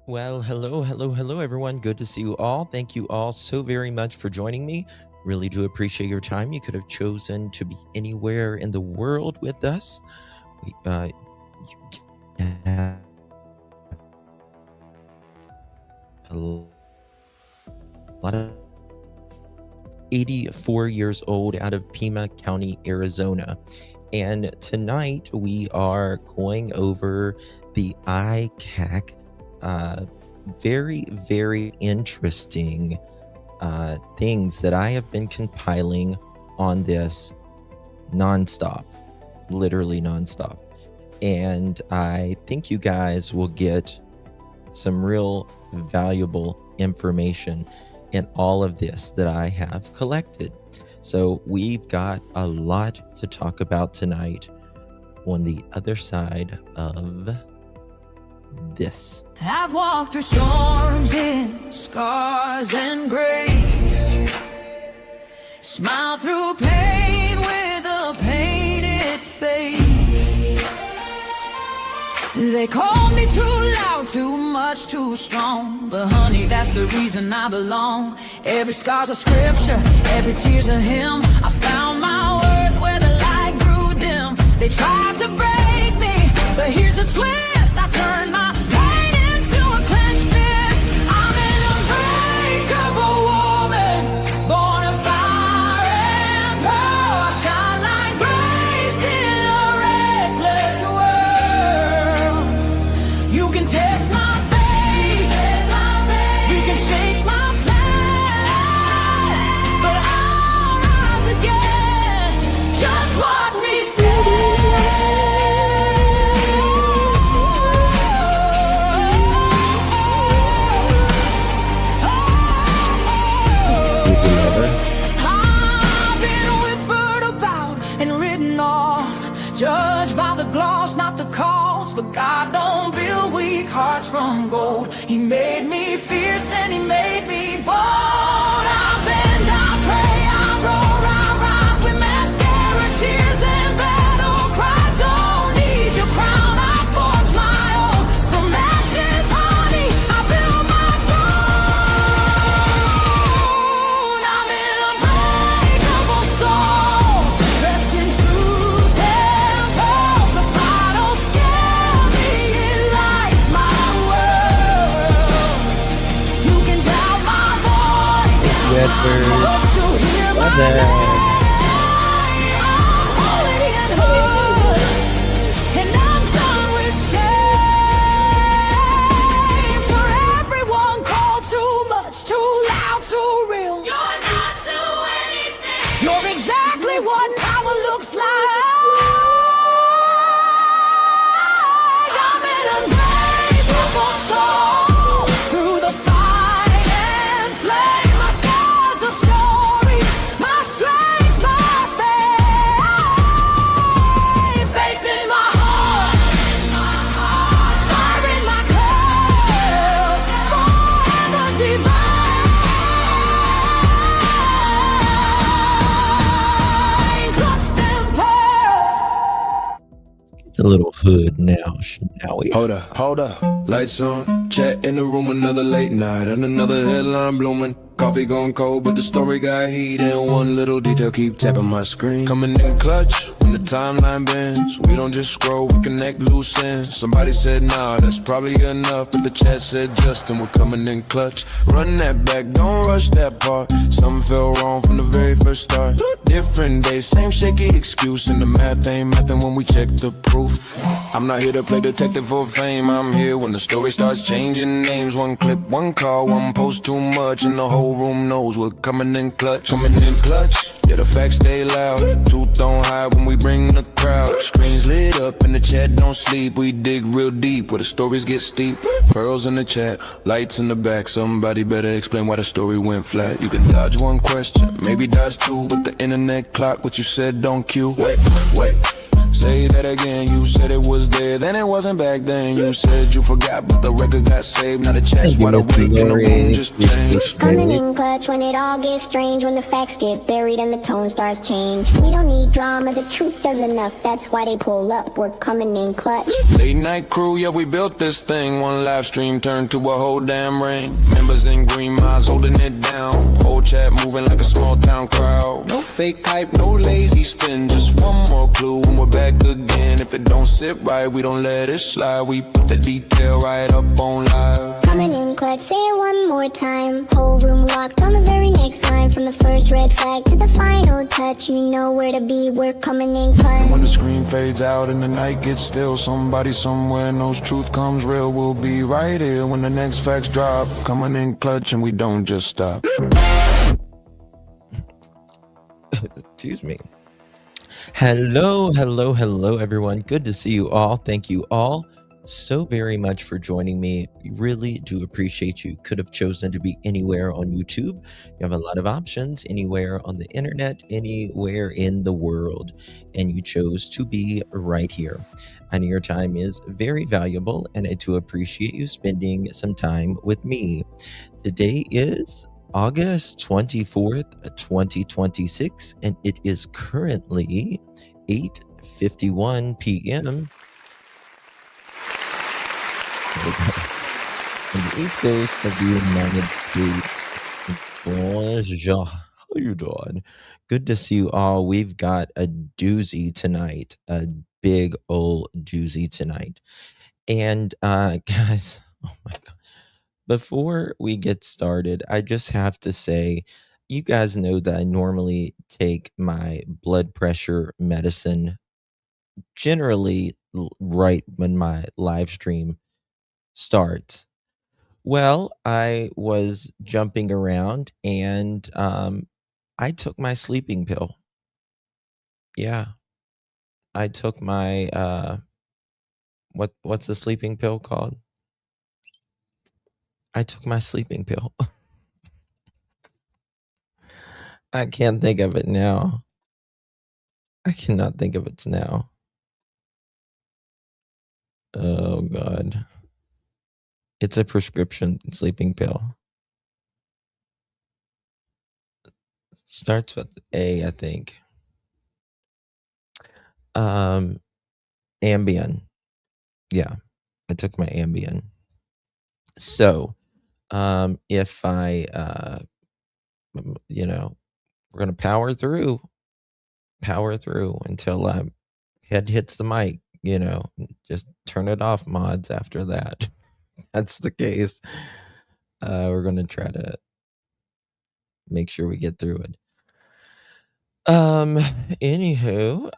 Well, hello, everyone. Good to see you all. Thank you all so very much for joining me. Really do appreciate your time. You could have chosen to be anywhere in the world with us. You have a lot of 84 years old out of Pima County, Arizona. And tonight we are going over the ICAC very interesting things that I have been compiling on this nonstop, literally nonstop. And I think you guys will get some real valuable information in all of this that I have collected. So we've got a lot to talk about tonight on the other side of this. I've walked through storms in scars and grace, smile through pain with a painted face. They called me too loud, too much, too strong, but honey, that's the reason I belong. Every scar's a scripture, every tear's a hymn. I found my worth where the light grew dim. They tried to break me, but here's a twist. I turned my pain into a clenched fist. I'm an unbreakable woman, born of fire and pearl. I shine like grace in a reckless world. You can test my faith, you can shake my plan, but I'll rise again. Just watch me stand. I've been whispered about and written off, judged by the gloss, not the cost. But God don't build weak hearts from gold. He made me fierce and he made me bold. I bend, I pray, I roar, I rise with mascara, tears and battle cries. Don't need your crown, I forge my own. From ashes, honey, I build my throne. I'm an unbreakable soul, dressed in truth and pearls. The fire don't scare me, it lights my world. You can doubt my voice, but you'll hear my name. I'm holy and hood, and I'm done with shame. For everyone called too much, too loud, too real. You're not to anything. You're exactly what power looks like. I'm an unbreakable soul, through the fight and flame. My scars are stories, my strength, my faith. Faith in my heart, fire in my curls, forever divine. Clutch them pearls. A little hood now, shall we? Hold up, lights on, chat in the room, another late night and another headline blooming. Coffee gone cold, but the story got heat, and one little detail keep tapping my screen. Coming in clutch when the timeline bends. We don't just scroll, we connect loose ends. Somebody said nah, that's probably enough, but the chat said Justin, we're coming in clutch. Run that back, don't rush that part. Something fell wrong from the very first start. Different day, same shaky excuse, and the math ain't mathin' when we check the proof. I'm not here to play detective for fame. I'm here when the story starts changing names. One clip, one call, one post too much, and the whole room knows we're coming in clutch. Coming in clutch, yeah, the facts stay loud. Truth don't hide when we bring the crowd. Screens lit up and the chat don't sleep. We dig real deep where the stories get steep. Pearls in the chat, lights in the back. Somebody better explain why the story went flat. You can dodge one question, maybe dodge two, but the internet clock what you said don't cue. Wait, Say that again, you said it was there, then it wasn't back then. You said you forgot, but the record got saved. Now the chat's wide awake and the room just changed. Coming in clutch when it all gets strange, when the facts get buried and the tone starts change. We don't need drama, the truth does enough, that's why they pull up, we're coming in clutch. Late night crew, yeah, we built this thing. One live stream turned to a whole damn ring. Members in green minds holding it down. Whole chat moving like a small town crowd. No fake hype, no lazy spin, just one more clue and we're back again. If it don't sit right, we don't let it slide. We put the detail right up on live. Coming in clutch, say it one more time. Whole room locked on the very next line. From the first red flag to the final touch, you know where to be, we're coming in clutch. When the screen fades out and the night gets still, somebody somewhere knows truth comes real. We'll be right here when the next facts drop. Coming in clutch and we don't just stop. Excuse me. Hello, hello, hello, everyone. Good to see you all. Thank you all so very much for joining me. We really do appreciate you. Could have chosen to be anywhere on YouTube. You have a lot of options anywhere on the internet, anywhere in the world, and you chose to be right here. I know your time is very valuable, and I do appreciate you spending some time with me. Today is August 24th, 2026, and it is currently 8:51 p.m. on the East Coast of the United States. Bonjour. How you doing? Good to see you all. We've got a doozy tonight, a big old doozy tonight. And guys, oh my God. Before we get started, I just have to say, you guys know that I normally take my blood pressure medicine generally right when my live stream starts. Well, I was jumping around and I took my sleeping pill. Yeah, I took my what's the sleeping pill called? I took my sleeping pill. I can't think of it now. I cannot think of it now. Oh God. It's a prescription sleeping pill. It starts with A, I think. Ambien. Yeah, I took my Ambien. So, if I, we're gonna power through until head hits the mic. Just turn it off, mods. After that, that's the case. We're gonna try to make sure we get through it. Anywho,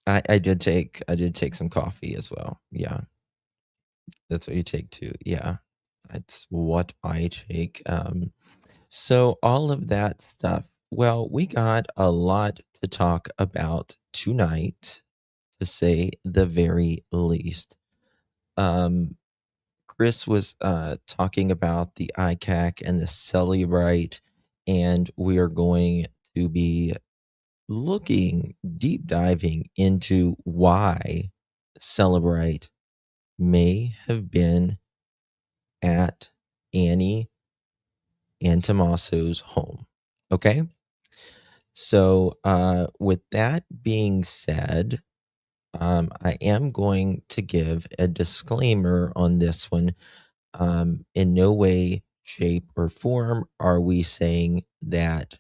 I did take some coffee as well. Yeah, that's what you take too. Yeah, that's what I take. So all of that stuff. Well, we got a lot to talk about tonight, to say the very least. Chris was talking about the ICAC and the Cellebrite, and we are going to be deep diving into why Cellebrite may have been at Annie and Tommaso's home. Okay? So with that being said, I am going to give a disclaimer on this one. In no way, shape, or form are we saying that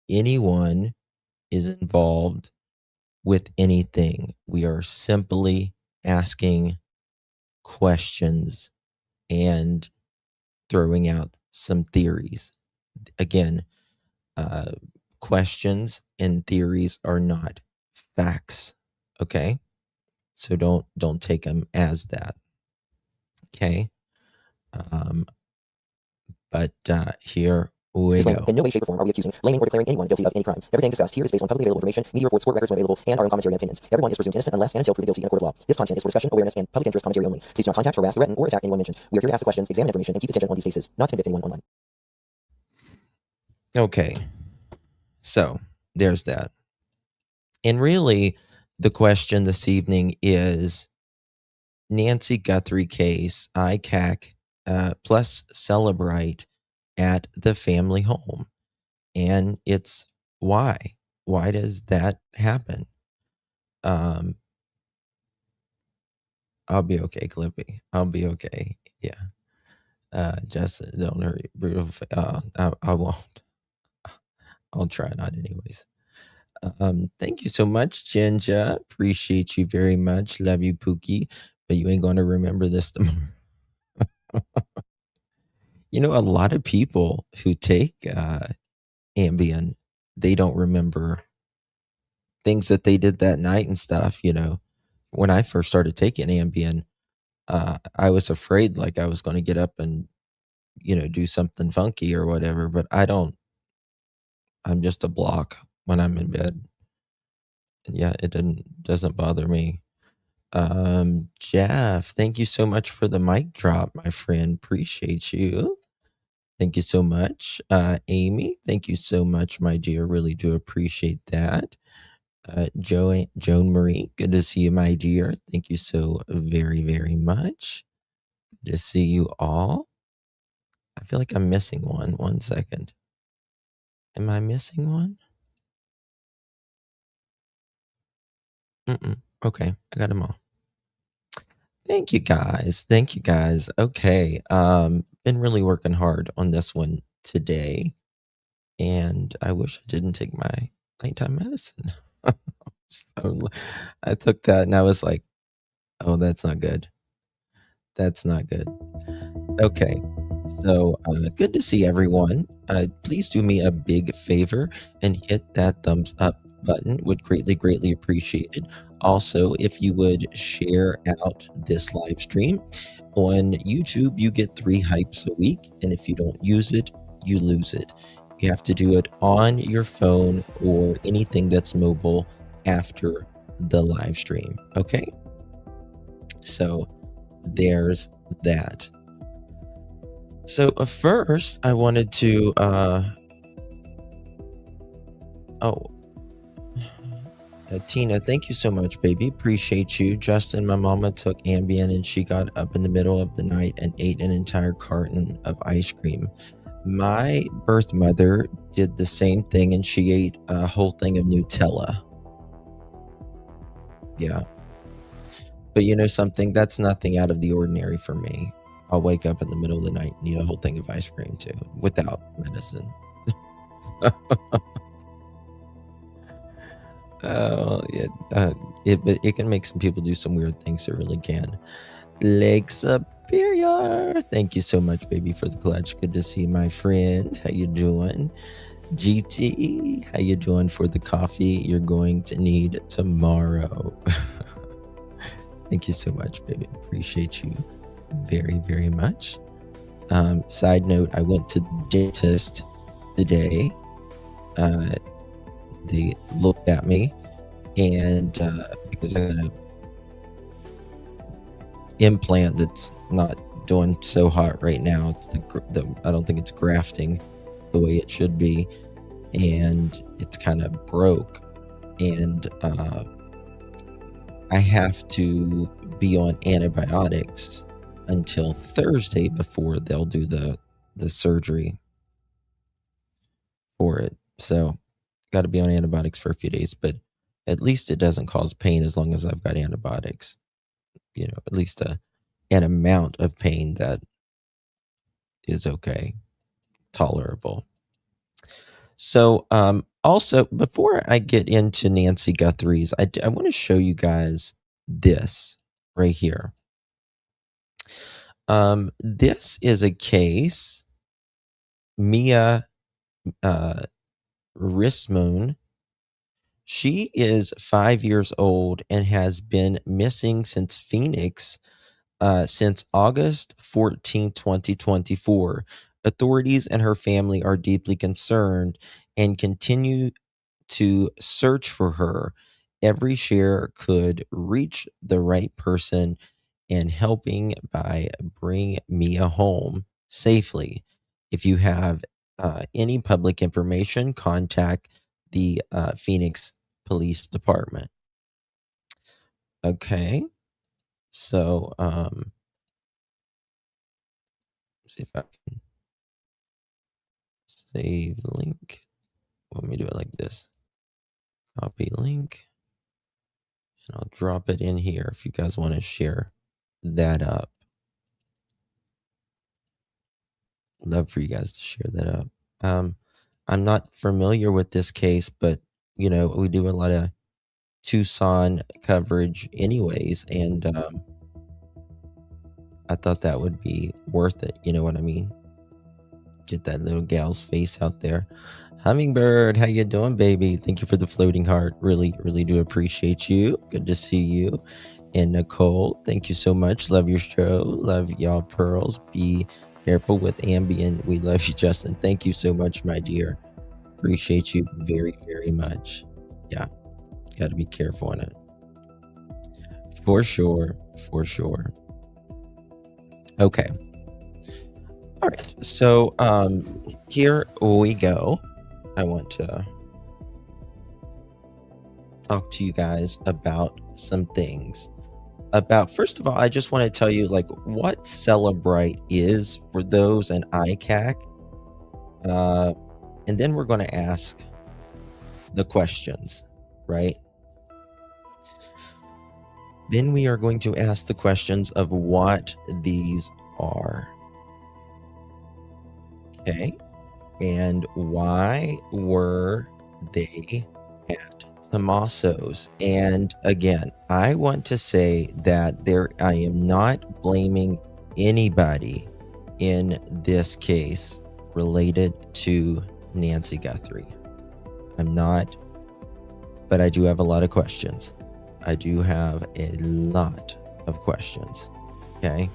anyone is involved with anything. We are simply asking questions and throwing out some theories. Again, questions and theories are not facts. Okay, so don't take them as that. Okay, but here we go. In no way, shape, or form are we accusing, blaming, or declaring anyone guilty of any crime. Everything discussed here is based on publicly available information, media reports, court records when available, and our own commentary and opinions. Everyone is presumed innocent unless and until proven guilty in a court of law. This content is for discussion, awareness, and public interest commentary only. Please do not contact, harass, threaten, or attack anyone mentioned. We are here to ask the questions, examine information, and keep attention on these cases, not to convict anyone online. Okay, so there's that. And really, the question this evening is Nancy Guthrie case, ICAC, plus Cellebrite at the family home. And it's why? Why does that happen? I'll be okay, Clippy. I'll be okay. Yeah. Justin, don't hurry. Brutal. I won't. I'll try not anyways. Thank you so much, Jinja. Appreciate you very much. Love you, Pookie. But you ain't going to remember this tomorrow. You know, a lot of people who take Ambien, they don't remember things that they did that night and stuff. You know, when I first started taking Ambien, I was afraid like I was going to get up and, you know, do something funky or whatever, but I don't. I'm just a block when I'm in bed. And yeah, it doesn't bother me. Jeff, thank you so much for the mic drop, my friend. Appreciate you. Thank you so much. Amy, thank you so much, my dear. Really do appreciate that. Joan Marie, good to see you, my dear. Thank you so very, very much. Good to see you all. I feel like I'm missing one. 1 second. Am I missing one? Okay, I got them all. Thank you guys. Thank you guys. Okay. Been really working hard on this one today. And I wish I didn't take my nighttime medicine. So, I took that and I was like, oh, that's not good. That's not good. Okay. So good to see everyone. Please do me a big favor and hit that thumbs up button. Would greatly appreciate it. Also, if you would share out this live stream on YouTube, you get 3 hypes a week. And if you don't use it, you lose it. You have to do it on your phone or anything that's mobile after the live stream. Okay. So there's that. So first, I wanted to, Tina, thank you so much, baby. Appreciate you. Justin, my mama took Ambien and she got up in the middle of the night and ate an entire carton of ice cream. My birth mother did the same thing and she ate a whole thing of Nutella. Yeah. But you know something? That's nothing out of the ordinary for me. I'll wake up in the middle of the night and eat a whole thing of ice cream too, without medicine. It can make some people do some weird things. It really can. Lake Superior, thank you so much, baby, for the clutch. Good to see you, my friend. How you doing? GTE, how you doing for the coffee you're going to need tomorrow? Thank you so much, baby. Appreciate you very much. Side note, I went to the dentist today. They looked at me and because I got an implant that's not doing so hot right now. It's I don't think it's grafting the way it should be, and it's kind of broke, and I have to be on antibiotics until Thursday before they'll do the surgery for it. So got to be on antibiotics for a few days, but at least it doesn't cause pain as long as I've got antibiotics. You know, at least an amount of pain that is okay, tolerable. So also, before I get into Nancy Guthrie's, I want to show you guys this right here. This is a case, Mia Rismoon. She is 5 years old and has been missing since Phoenix since August 14, 2024. Authorities and her family are deeply concerned and continue to search for her. Every share could reach the right person and helping by bring Mia home safely. If you have any public information, contact the Phoenix Police Department. Okay, so see if I can save link. Let me do it like this. Copy link, and I'll drop it in here if you guys want to share that up. Love for you guys to share that up. I'm not familiar with this case, but you know, we do a lot of Tucson coverage anyways, and I thought that would be worth it. You know what I mean? Get that little gal's face out there. Hummingbird, how you doing, baby? Thank you for the floating heart. Really, really do appreciate you. Good to see you. And Nicole, thank you so much. Love your show. Love y'all pearls. Be careful with Ambien. We love you, Justin. Thank you so much, my dear. Appreciate you very, very much. Yeah, got to be careful on it. For sure, for sure. Okay. All right, so here we go. I want to talk to you guys about some things. First of all, I just want to tell you like what Cellebrite is for those in ICAC. And then we're going to ask the questions, right? Then we are going to ask the questions of what these are. Okay. And why were they at Tommaso's? And again, I want to say that I am not blaming anybody in this case related to Nancy Guthrie. I'm not, but I do have a lot of questions. I do have a lot of questions. Okay.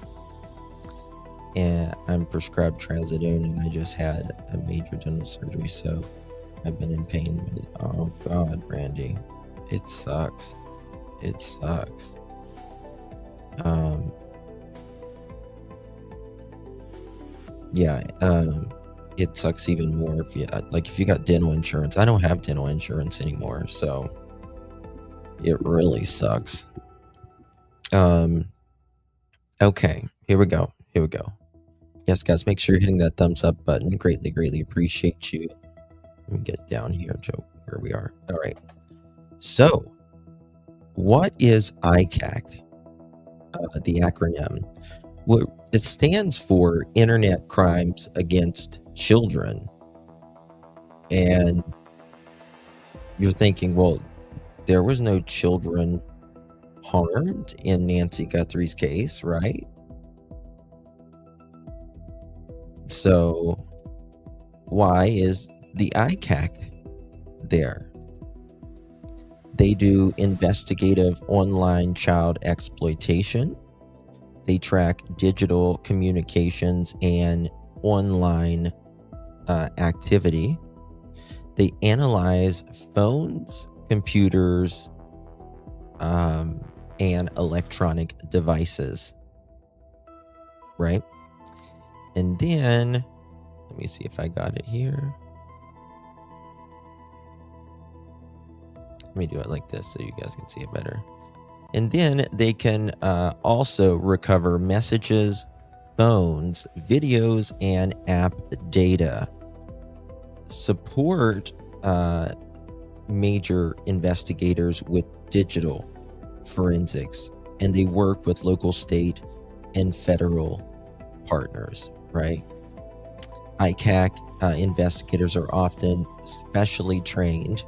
And I'm prescribed trazodone, and I just had a major dental surgery, so I've been in pain. Oh God, Randy, it sucks. It sucks. Yeah. It sucks even more if you got dental insurance. I don't have dental insurance anymore, so it really sucks. Okay, here we go. Yes, guys, make sure you're hitting that thumbs up button. Greatly, greatly appreciate you. Let me get down here to where we are. All right. So, what is ICAC? The acronym. Well, it stands for Internet Crimes Against Children. And you're thinking, well, there was no children harmed in Nancy Guthrie's case, right? So why is the ICAC there? They do investigative online child exploitation. They track digital communications and online activity. They analyze phones, computers, and electronic devices, right? And then, let me see if I got it here. Let me do it like this so you guys can see it better. And then they can also recover messages, phones, videos, and app data. Support major investigators with digital forensics, and they work with local, state, and federal partners, right? ICAC investigators are often specially trained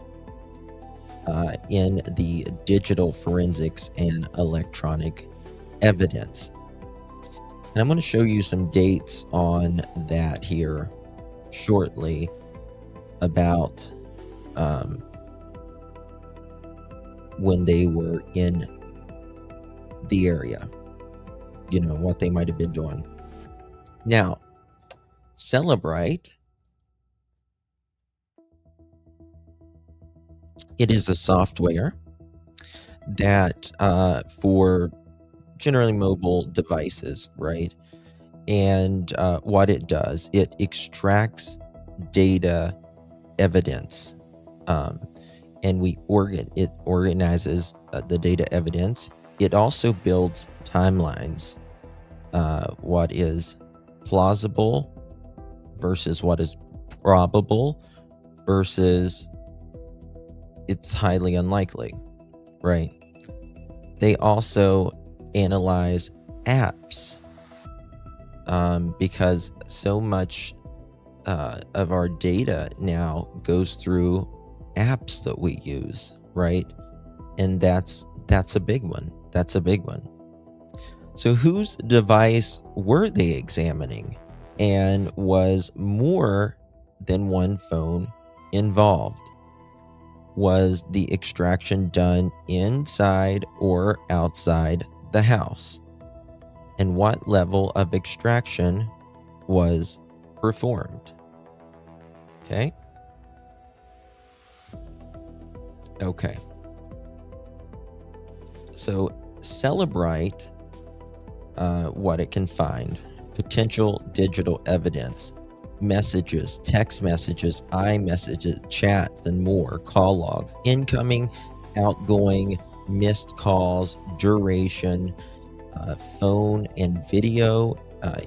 in the digital forensics and electronic evidence. And I'm going to show you some dates on that here shortly about when they were in the area, you know, what they might have been doing. Now, Cellebrite, it is a software that for generally mobile devices, right? And what it does, it extracts data evidence and it organizes the data evidence. It also builds timelines. What is plausible versus what is probable versus it's highly unlikely, right? They also analyze apps because so much of our data now goes through apps that we use, right? And that's a big one. That's a big one. So whose device were they examining? And was more than one phone involved? Was the extraction done inside or outside the house? And what level of extraction was performed? Okay. Okay. So Cellebrite, what it can find: potential digital evidence, messages, text messages, iMessages, chats, and more, call logs, incoming, outgoing, missed calls, duration, phone and video,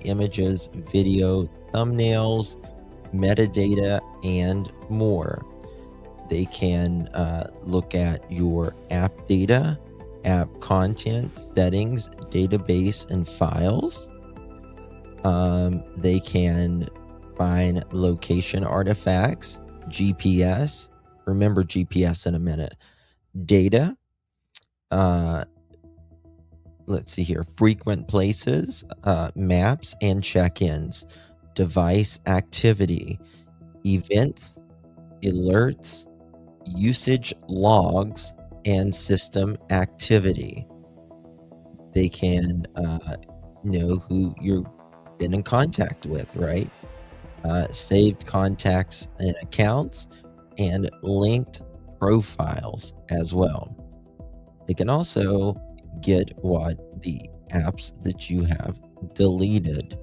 images, video, thumbnails, metadata, and more. They can look at your app data, app content, settings, database, and files. They can find location artifacts, GPS. Remember GPS in a minute. Data. Let's see here. Frequent places, maps, and check-ins. Device activity, events, alerts, usage logs, and system activity. They can know who you've been in contact with, right? Saved contacts and accounts, and linked profiles as well. They can also get what the apps that you have deleted,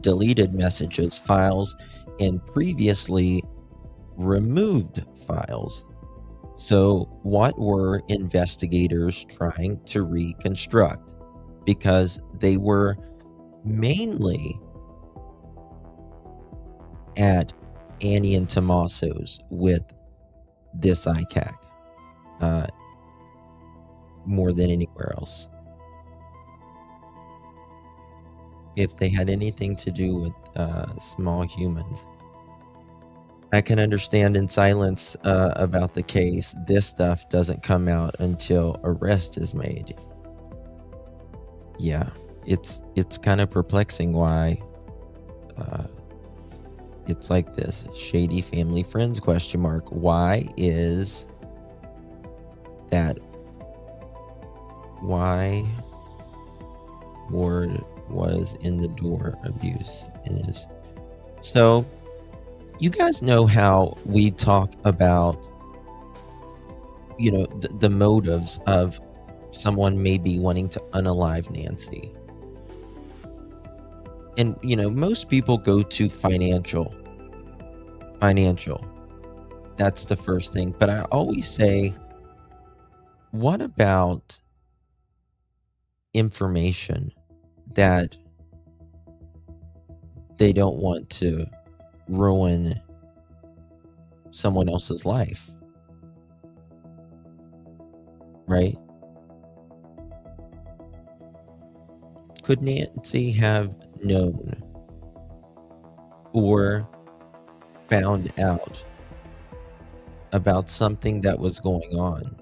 deleted messages, files, and previously removed files. So what were investigators trying to reconstruct? Because they were mainly at Annie and Tommaso's with this ICAC, more than anywhere else. If they had anything to do with small humans, I can understand in silence about the case. This stuff doesn't come out until arrest is made. Yeah, it's kind of perplexing why it's like this. Shady family friends question mark. Why is that? Why Ward was in the door abuse in his. So you guys know how we talk about, you know, the motives of someone maybe wanting to unalive Nancy. And, you know, most people go to financial. That's the first thing. But I always say, what about information that they don't want to ruin someone else's life? Right? Could Nancy have known or found out about something that was going on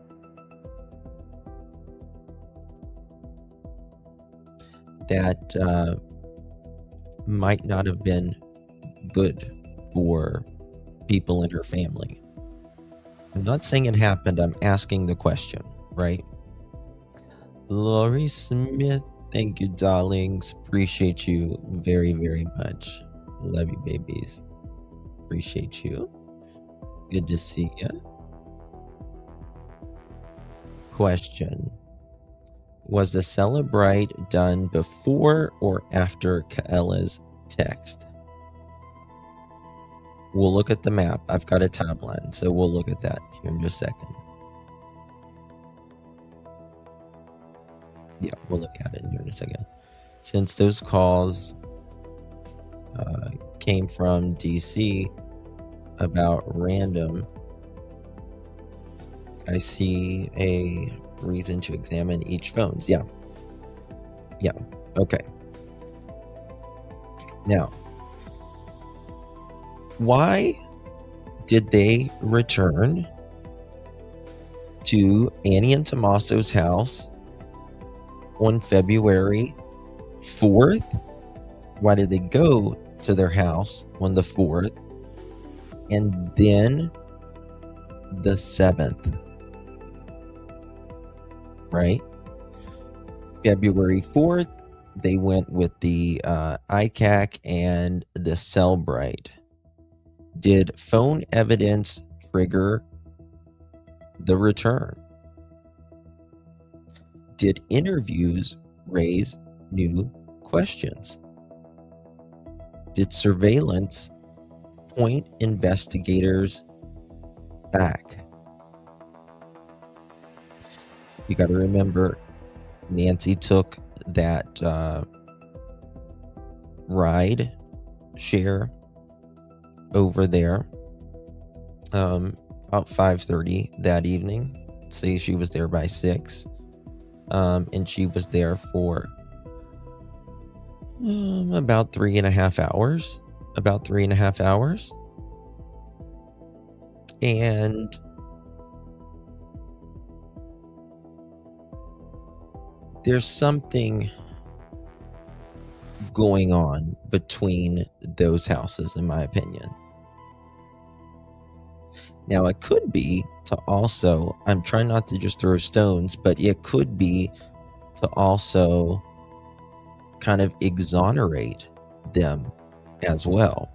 that might not have been good for people in her family? I'm not saying it happened. I'm asking the question, right? Lori Smith, thank you, darlings. Appreciate you very, very much. Love you, babies. Appreciate you. Good to see you. Question. Was the Cellebrite done before or after Kaela's text? we'll look at the map. I've got a timeline, so we'll look at that here in just a second. Yeah, we'll look at it here in a second. Since those calls came from DC about random, I see a reason to examine each phones. Yeah. Okay. Now, why did they return to Annie and Tommaso's house on February 4th? Why did they go to their house on the 4th and then the 7th? Right? February 4th, they went with the ICAC and the Cellebrite. Did phone evidence trigger the return? Did interviews raise new questions? Did surveillance point investigators back? You got to remember, Nancy took that ride share over there about 5:30 that evening. Say she was there by 6, and she was there for about 3.5 hours. And there's something going on between those houses, in my opinion. Now, it could be to also, I'm trying not to just throw stones, but it could be to also kind of exonerate them as well.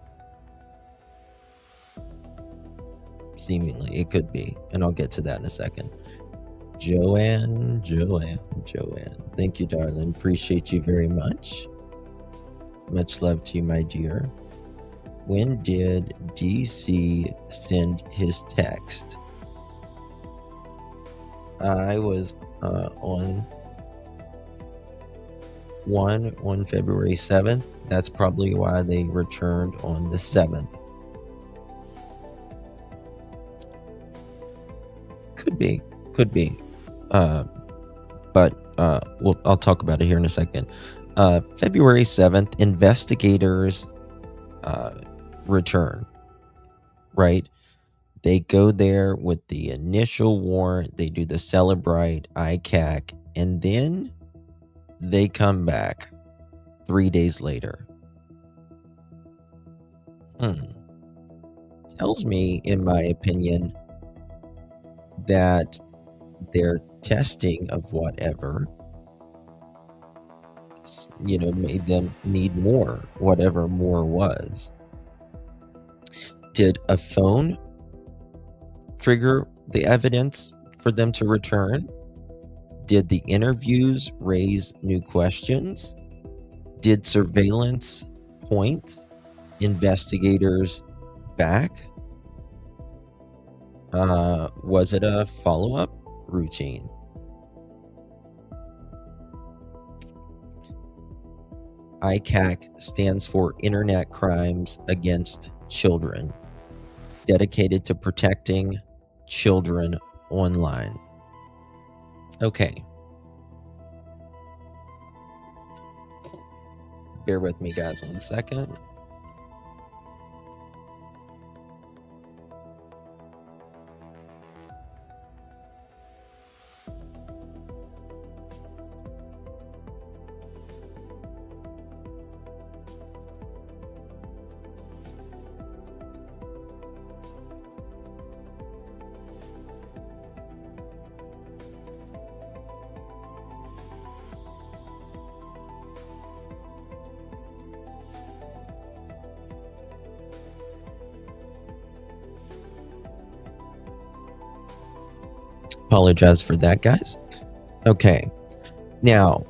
Seemingly, it could be. And I'll get to that in a second. Joanne. Thank you, darling. Appreciate you very much. Much love to you, my dear. When did DC send his text? I was on February 7th. That's probably why they returned on the 7th. Could be. But I'll talk about it here in a second. February 7th, investigators return, right? They go there with the initial warrant. They do the Cellebrite, ICAC, and then they come back 3 days later. Tells me, in my opinion, that their testing of whatever, made them need more, whatever more was. Did a phone trigger the evidence for them to return? Did the interviews raise new questions? Did surveillance point investigators back? Was it a follow-up routine? ICAC stands for Internet Crimes Against Children, dedicated to protecting children online. Okay. Bear with me, guys, 1 second. Apologize for that, guys. Okay, now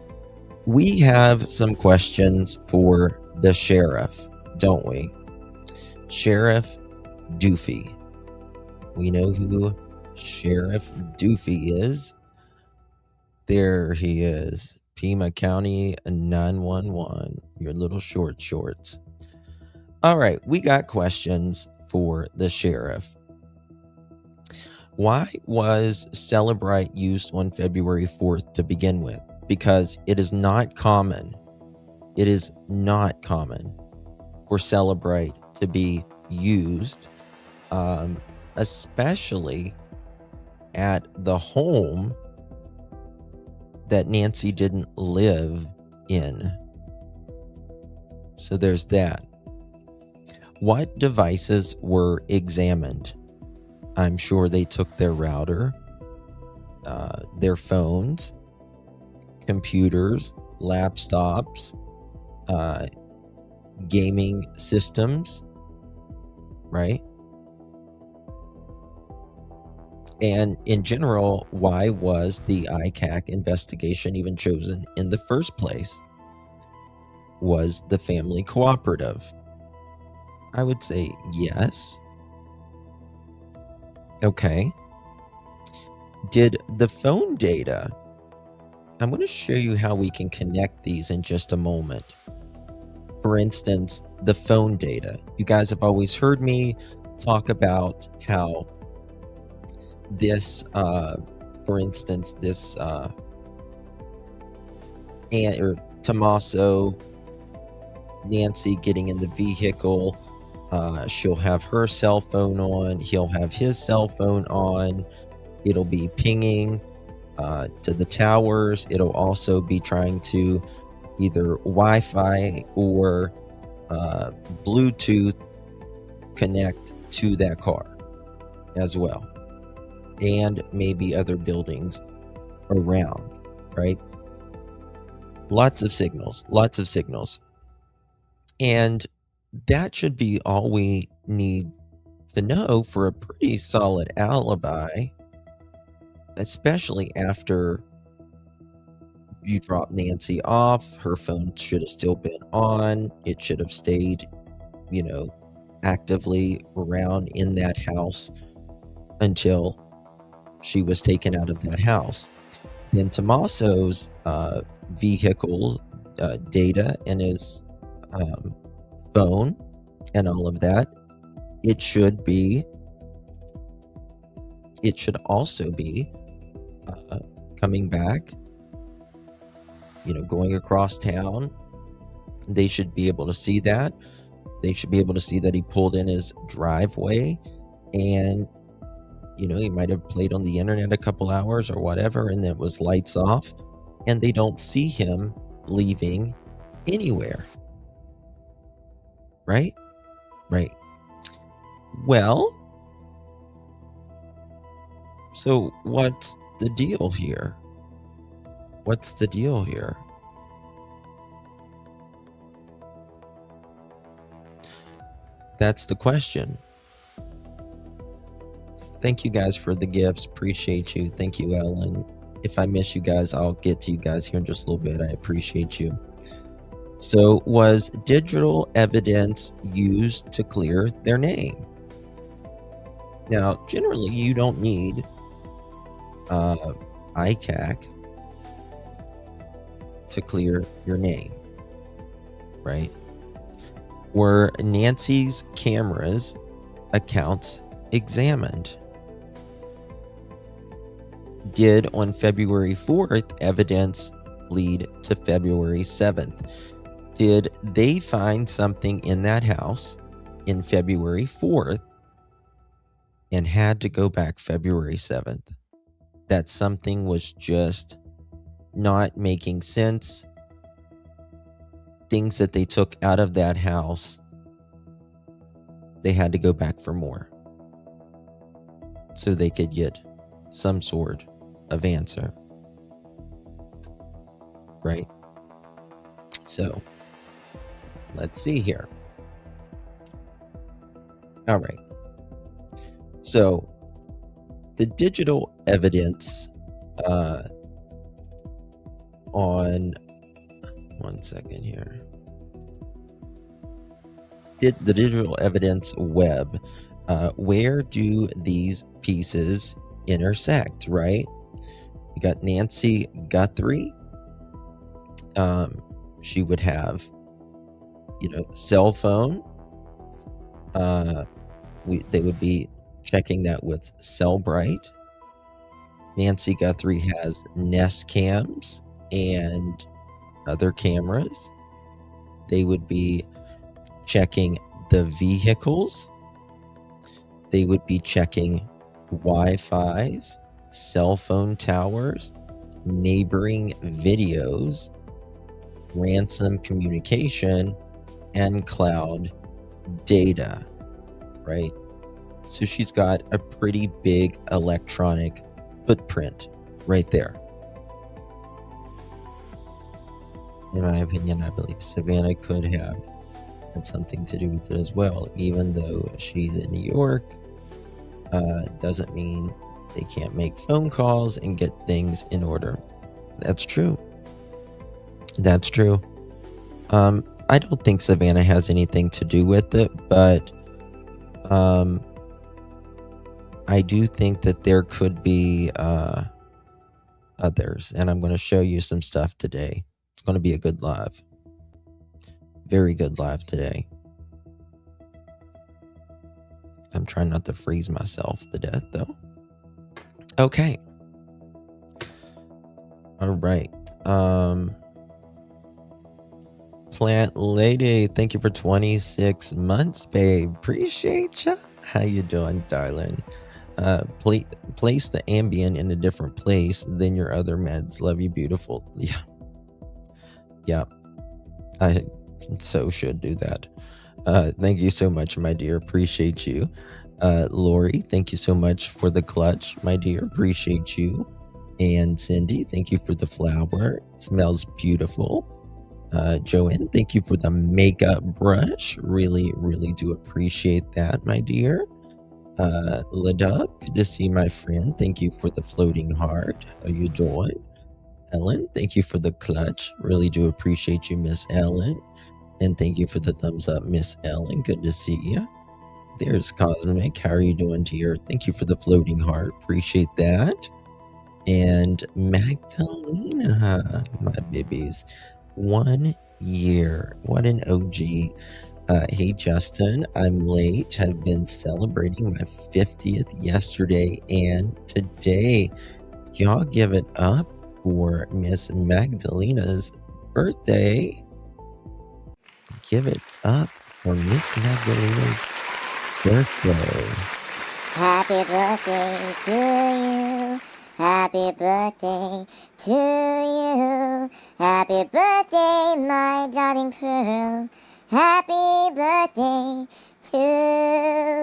we have some questions for the sheriff, don't we? Sheriff Doofy. We know who Sheriff Doofy is. There he is. Pima County 911. Your little shorts. All right, we got questions for the sheriff. Why was Cellebrite used on February 4th to begin with? Because it is not common. It is not common for Cellebrite to be used, especially at the home that Nancy didn't live in. So there's that. What devices were examined? I'm sure they took their router, their phones, computers, laptops, gaming systems, right? And in general, why was the ICAC investigation even chosen in the first place? Was the family cooperative? I would say yes. Okay. Did the phone data... I'm going to show you how we can connect these in just a moment. For instance, the phone data. You guys have always heard me talk about how this, for instance, this Tommaso, Nancy getting in the vehicle, she'll have her cell phone on, he'll have his cell phone on, it'll be pinging to the towers. It'll also be trying to either Wi-Fi or Bluetooth connect to that car as well, and maybe other buildings around, right? Lots of signals, and that should be all we need to know for a pretty solid alibi, especially after you drop Nancy off. Her phone should have still been on. It should have stayed, actively around in that house until she was taken out of that house. Then Tommaso's vehicle data and his phone and all of that, it should also be coming back, going across town. They should be able to see that. They should be able to see that he pulled in his driveway, and he might have played on the internet a couple hours or whatever, and then it was lights off, and they don't see him leaving anywhere. Right? Well, so what's the deal here? That's the question. Thank you guys for the gifts. Appreciate you. Thank you, Ellen. If I miss you guys, I'll get to you guys here in just a little bit. I appreciate you. So, was digital evidence used to clear their name? Now, generally, you don't need ICAC to clear your name, right? Were Nancy's cameras accounts examined? Did on February 4th evidence lead to February 7th? Did they find something in that house in February 4th and had to go back February 7th? That something was just not making sense. Things that they took out of that house, they had to go back for more so they could get some sort of answer, right? So let's see here. All right. So the digital evidence on one second here. Did the digital evidence web Where do these pieces intersect, right? You got Nancy Guthrie. She would have, cell phone. They would be checking that with Cellebrite. Nancy Guthrie has Nest cams and other cameras. They would be checking the vehicles. They would be checking Wi-Fi's, cell phone towers, neighboring videos, ransom communication, and cloud data, right? So she's got a pretty big electronic footprint right there. In my opinion, I believe Savannah could have had something to do with it as well. Even though she's in New York, doesn't mean they can't make phone calls and get things in order. That's true. That's true. I don't think Savannah has anything to do with it, but I do think that there could be others, and I'm going to show you some stuff today. It's going to be a good live. Very good live today. I'm trying not to freeze myself to death, though. Okay. All right. Plant Lady, thank you for 26 months, babe. Appreciate ya. How you doing, darling? Place the Ambien in a different place than your other meds. Love you, beautiful. Yeah. I so should do that. Thank you so much, my dear. Appreciate you. Lori, thank you so much for the clutch, my dear. Appreciate you. And Cindy, thank you for the flower. It smells beautiful. Joanne, thank you for the makeup brush. Really, really do appreciate that, my dear. Ladub, good to see my friend. Thank you for the floating heart. How you doing? Ellen, thank you for the clutch. Really do appreciate you, Miss Ellen. And thank you for the thumbs up, Miss Ellen. Good to see you. There's Cosmic. How are you doing, dear? Thank you for the floating heart. Appreciate that. And Magdalena, my babies. 1 year. What an OG. Hey, Justin, I'm late. I've been celebrating my 50th yesterday and today. Y'all give it up for Miss Magdalena's birthday. Give it up for Miss Magdalena's birthday. Happy birthday to you. Happy birthday to you. Happy birthday, my darling Pearl. Happy birthday to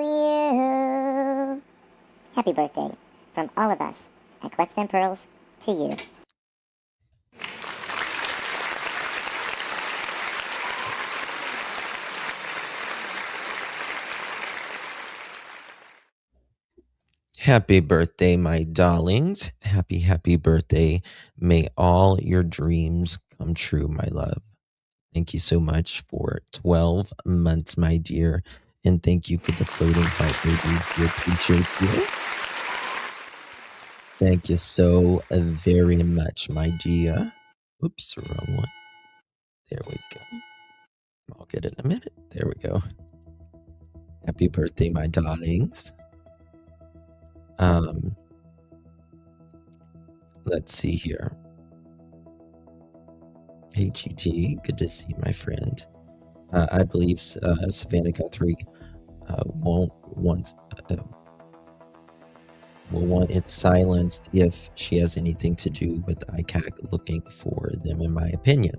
you. Happy birthday from all of us at Clutch Them Pearls to you. Happy birthday, my darlings. Happy birthday. May all your dreams come true, my love. Thank you so much for 12 months, my dear. And thank you for the floating heart babies. We appreciate you. Thank you so very much, my dear. Oops, wrong one. There we go. I'll get it in a minute. There we go. Happy birthday, my darlings. Let's see here. Hey, GT, good to see you, my friend. I believe Savannah Guthrie will want it silenced if she has anything to do with ICAC looking for them, in my opinion.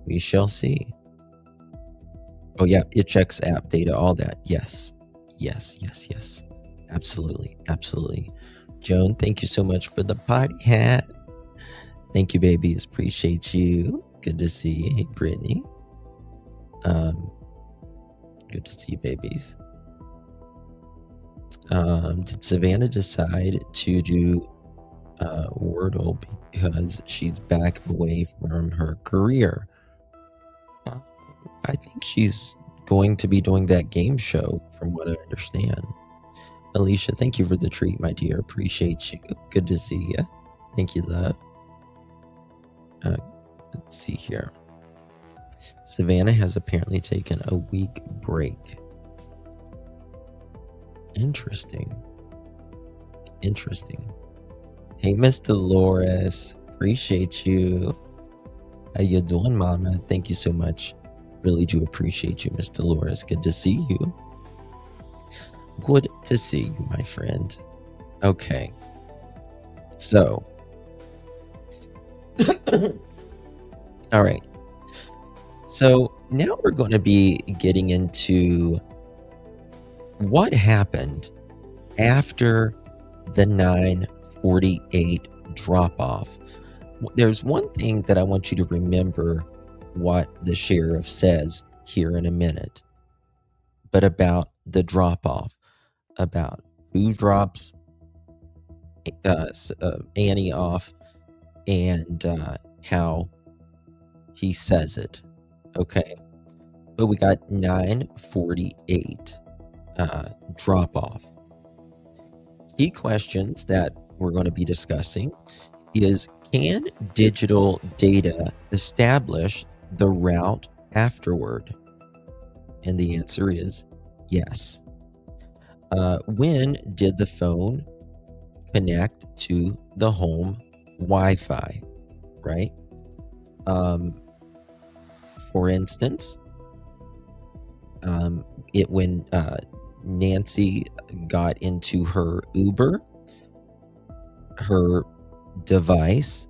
We shall see. Oh yeah, it checks app data, all that. Yes. Absolutely. Joan, thank you so much for the party hat. Thank you, babies. Appreciate you. Good to see you. Hey, Brittany. Good to see you, babies. Did Savannah decide to do Wordle because she's back away from her career? I think she's going to be doing that game show, from what I understand. Alicia, thank you for the treat, my dear. Appreciate you. Good to see you. Thank you, love. Let's see here. Savannah has apparently taken a week break. Interesting. Hey, Miss Dolores. Appreciate you. How you doing, Mama? Thank you so much. Really do appreciate you, Miss Dolores. Good to see you. Good to see you, my friend. Okay. So. All right. So now we're going to be getting into what happened after the 948 drop-off. There's one thing that I want you to remember what the sheriff says here in a minute, but about the drop-off, about who drops Annie off, and how he says it. Okay, but we got 948 drop-off. Key questions that we're going to be discussing is, can digital data establish the route afterward? And the answer is yes. When did the phone connect to the home Wi-Fi, right? For instance, when Nancy got into her Uber, her device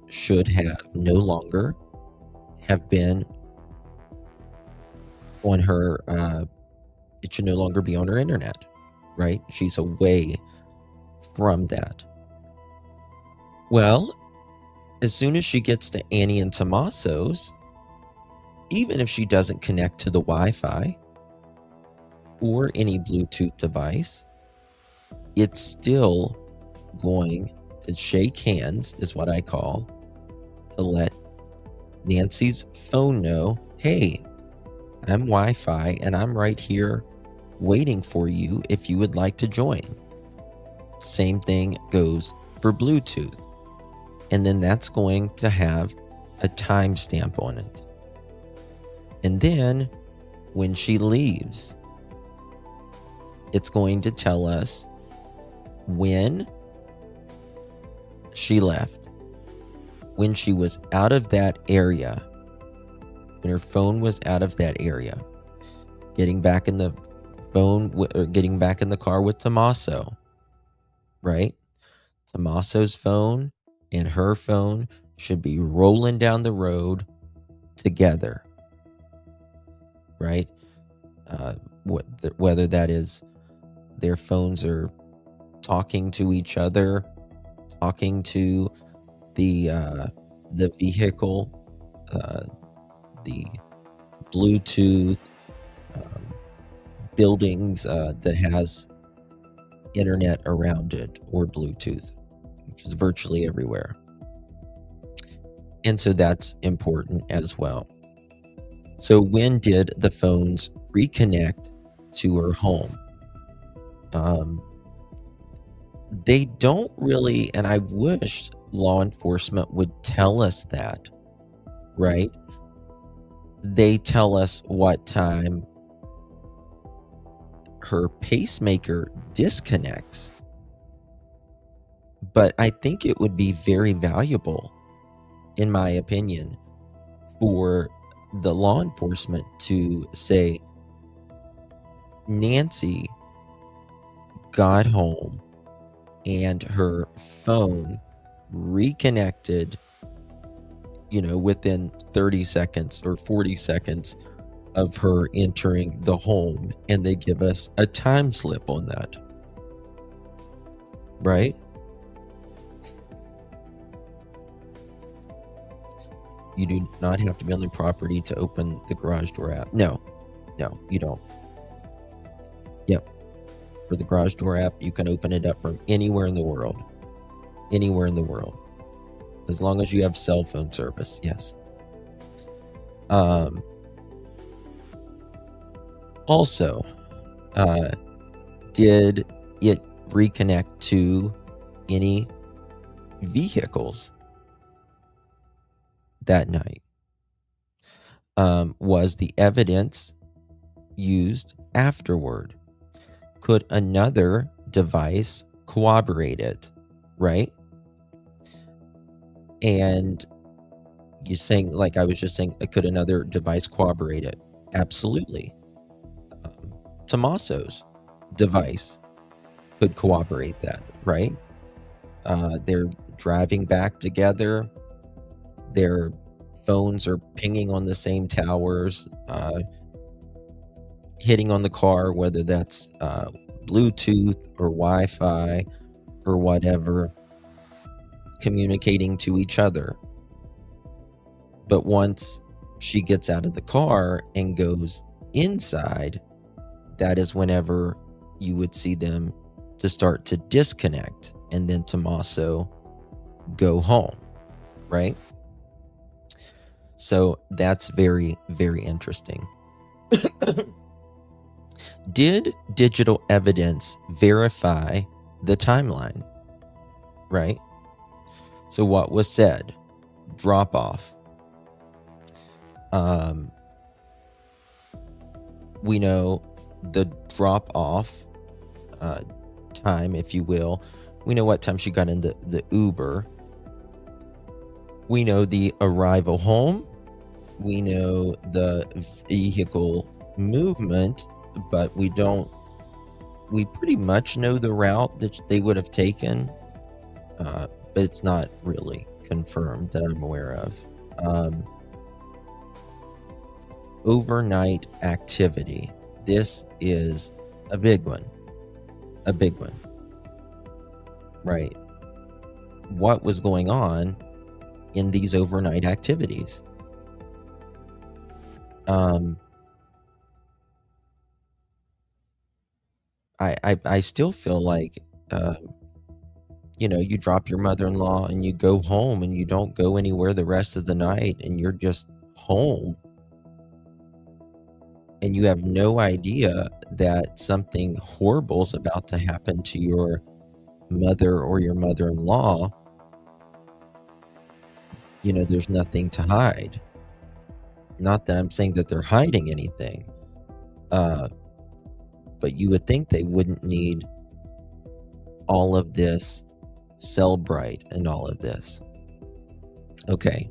should have no longer have been on her, it should no longer be on her internet, right? She's away from that. Well, as soon as she gets to Annie and Tommaso's, even if she doesn't connect to the Wi-Fi or any Bluetooth device, it's still going to shake hands, is what I call, to let Nancy's phone know, hey, I'm Wi-Fi and I'm right here waiting for you if you would like to join. Same thing goes for Bluetooth. And then that's going to have a timestamp on it. And then when she leaves, it's going to tell us when she left, when she was out of that area, when her phone was out of that area, getting back in the phone or getting back in the car with Tommaso, right? Tommaso's phone and her phone should be rolling down the road together, right? Whether that is their phones are talking to each other, talking to the vehicle, the Bluetooth buildings that has internet around it, or Bluetooth, which is virtually everywhere. And so that's important as well. So when did the phones reconnect to her home? They don't really, and I wish law enforcement would tell us that, right? They tell us what time her pacemaker disconnects. But I think it would be very valuable, in my opinion, for the law enforcement to say, Nancy got home and her phone reconnected, within 30 seconds or 40 seconds of her entering the home, and they give us a time slip on that, right? You do not have to be on the property to open the garage door app. No, you don't. Yep. For the garage door app, you can open it up from anywhere in the world. Anywhere in the world. As long as you have cell phone service, yes. Also, did it reconnect to any vehicles that night? Was the evidence used afterward? Could another device corroborate it, right? And you saying, like I was just saying, could another device corroborate it? Absolutely. Tommaso's device could corroborate that, right? They're driving back together. Their phones are pinging on the same towers, hitting on the car, whether that's Bluetooth or Wi-Fi or whatever, communicating to each other. But once she gets out of the car and goes inside, that is whenever you would see them to start to disconnect, and then Tommaso go home, right? So that's very, very interesting. Did digital evidence verify the timeline, right? So what was said? Drop off. We know the drop off time, if you will. We know what time she got in the Uber. We know the arrival home. We know the vehicle movement, but we pretty much know the route that they would have taken, but it's not really confirmed that I'm aware of. Overnight activity. This is a big one. A big one. Right. What was going on in these overnight activities? I still feel like, you drop your mother-in-law and you go home and you don't go anywhere the rest of the night, and you're just home. And you have no idea that something horrible is about to happen to your mother or your mother-in-law. There's nothing to hide. Not that I'm saying that they're hiding anything. But you would think they wouldn't need all of this Cellebrite and all of this. Okay.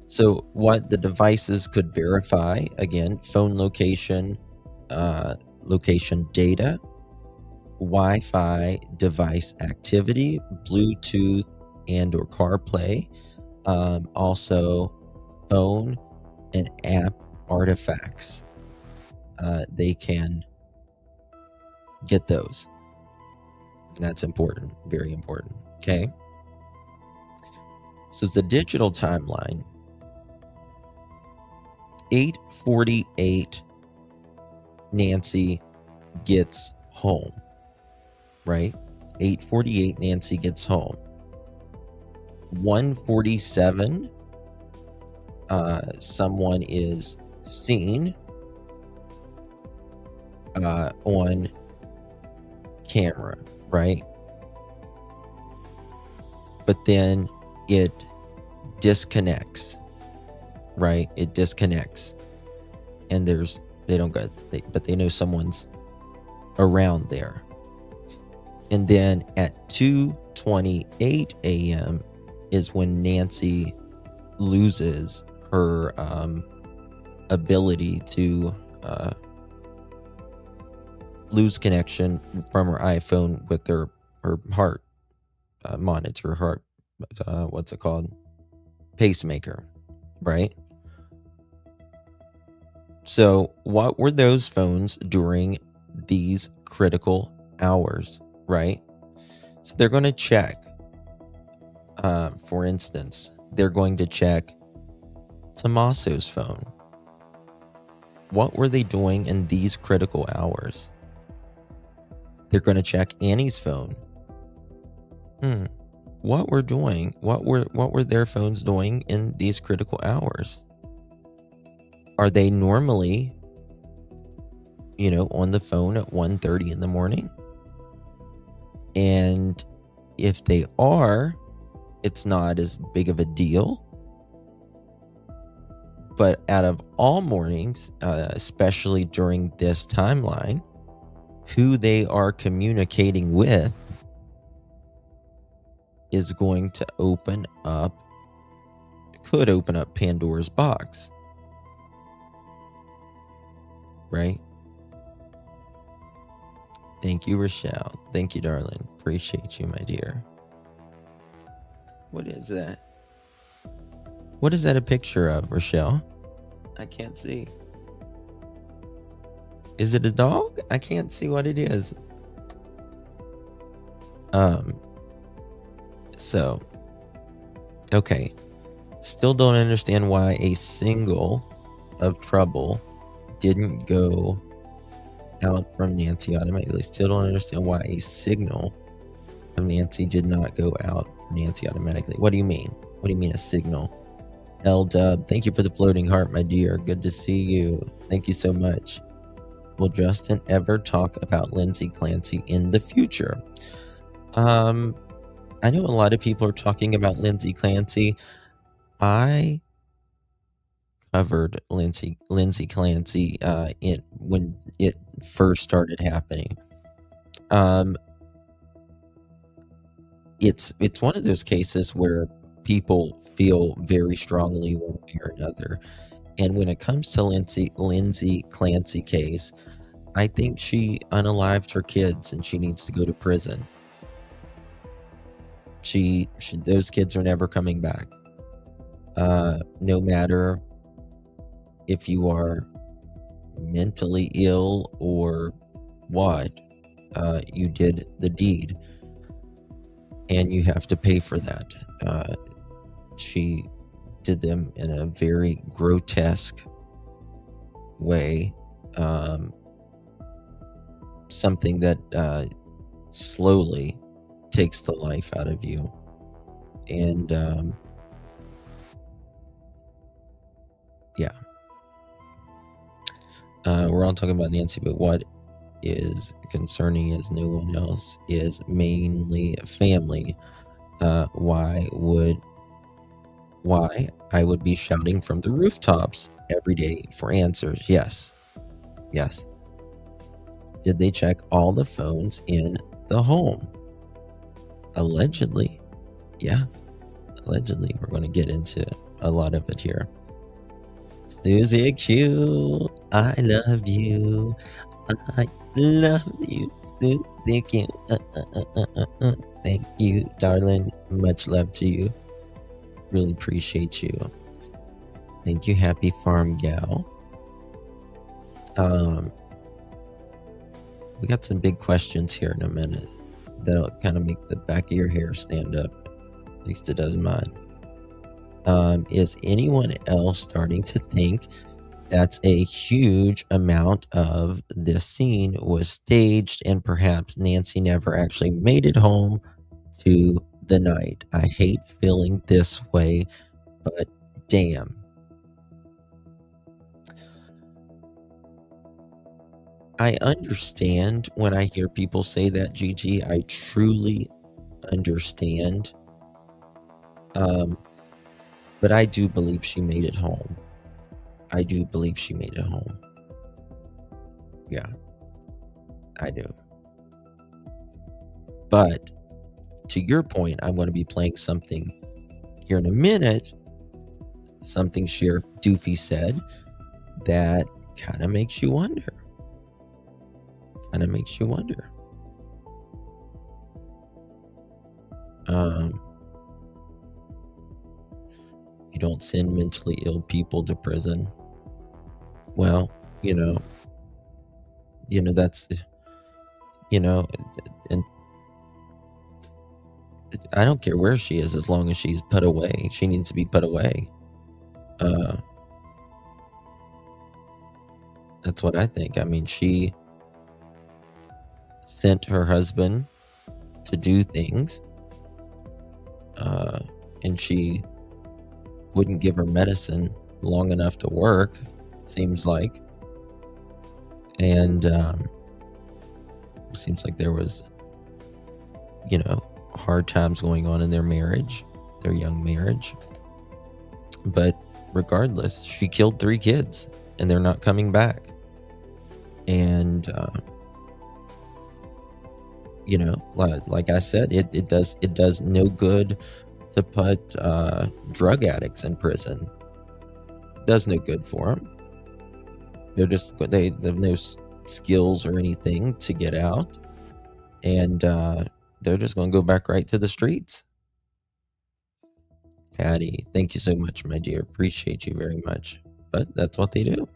So what the devices could verify, again, phone location, location data, Wi-Fi device activity, Bluetooth and or CarPlay, also phone and app artifacts. They can get those. That's important, very important. Okay. So it's a digital timeline. 8:48, Nancy gets home, right? 8:48, Nancy gets home. 1:47, someone is seen on camera, right? But then it disconnects, right? It disconnects, and but they know someone's around there. And then at 2:28 a.m. is when Nancy loses her ability to lose connection from her iPhone with her heart monitor, heart, what's it called? Pacemaker, right? So what were those phones during these critical hours, right? So they're going to check, for instance, they're going to check Tommaso's phone. What were they doing in these critical hours? They're going to check Annie's phone. What were their phones doing in these critical hours? Are they normally on the phone at 1:30 in the morning? And if they are, it's not as big of a deal. But out of all mornings, especially during this timeline, who they are communicating with is going to could open up Pandora's box. Right? Thank you, Rochelle. Thank you, darling. Appreciate you, my dear. What is that? What is that a picture of, Rochelle? I can't see. Is it a dog? I can't see what it is. So, okay. Still don't understand why a single of trouble didn't go out from Nancy automatically. Still don't understand why a signal of Nancy did not go out from Nancy automatically. What do you mean? What do you mean a signal? L-Dub, thank you for the floating heart, my dear. Good to see you. Thank you so much. Will Justin ever talk about Lindsay Clancy in the future? I know a lot of people are talking about Lindsay Clancy. I covered Lindsay Clancy when it first started happening. It's one of those cases where people feel very strongly one way or another. And when it comes to Lindsay Clancy case, I think she unalived her kids and she needs to go to prison. Those kids are never coming back. No matter if you are mentally ill or what, you did the deed and you have to pay for that. She did them in a very grotesque way, something that slowly takes the life out of you. And yeah, we're all talking about Nancy, but what is concerning is no one else is mainly family. Why I would be shouting from the rooftops every day for answers. Yes. Did they check all the phones in the home? Allegedly. Yeah, allegedly. We're going to get into a lot of it here. Susie Q, I love you. I love you, Susie Q. Thank you, darling. Much love to you. Really appreciate you. Thank you, Happy Farm Gal. We got some big questions here in a minute that'll kind of make the back of your hair stand up. At least it does mine. Is anyone else starting to think that's a huge amount of this scene was staged and perhaps Nancy never actually made it home to the night? I hate feeling this way, but damn. I understand when I hear people say that, Gigi. I truly understand. But I do believe she made it home. I do believe she made it home. Yeah, I do. But to your point, I'm going to be playing something here in a minute. Something Sheriff Doofy said that kind of makes you wonder. You don't send mentally ill people to prison. Well, that's, and I don't care where she is as long as she's put away. She needs to be put away. That's what I think. I mean, she sent her husband to do things, and she wouldn't give her medicine long enough to work, seems like. And it seems like there was, hard times going on in their marriage, their young marriage. But regardless, she killed 3 kids and they're not coming back. And, like I said, it does no good to put drug addicts in prison. It does no good for them. They have no skills or anything to get out. And they're just going to go back right to the streets. Patty, thank you so much, my dear. Appreciate you very much. But that's what they do.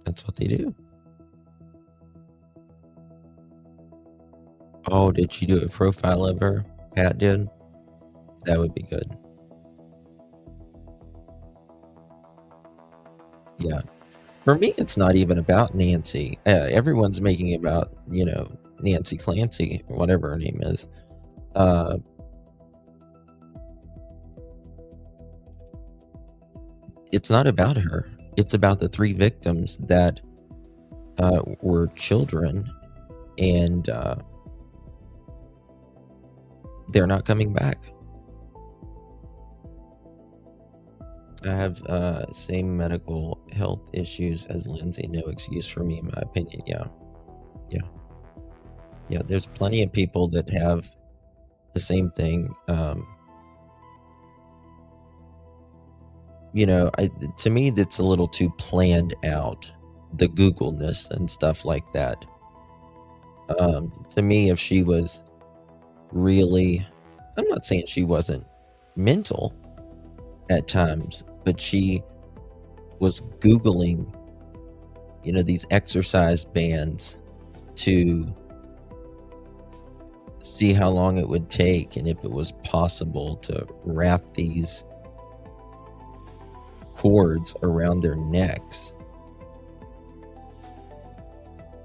That's what they do. Oh, did you do a profile of her? Pat did? That would be good. Yeah. For me, it's not even about Nancy. Everyone's making it about, Nancy Clancy, or whatever her name is. It's not about her. It's about the 3 victims that were children, and they're not coming back. I have same medical health issues as Lindsay. No excuse for me, in my opinion. Yeah, there's plenty of people that have the same thing. To me, that's a little too planned out, the Googleness and stuff like that. To me, if she was really, I'm not saying she wasn't mental at times, but she was Googling, these exercise bands to see how long it would take and if it was possible to wrap these cords around their necks,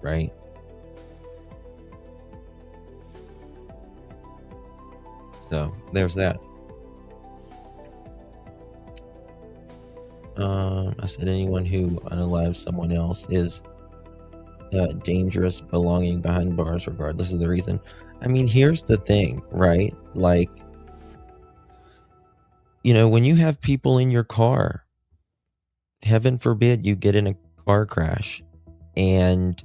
right? So there's that. I said anyone who unalives someone else is dangerous, belonging behind bars regardless of the reason. I mean, here's the thing, right? Like, when you have people in your car, heaven forbid you get in a car crash and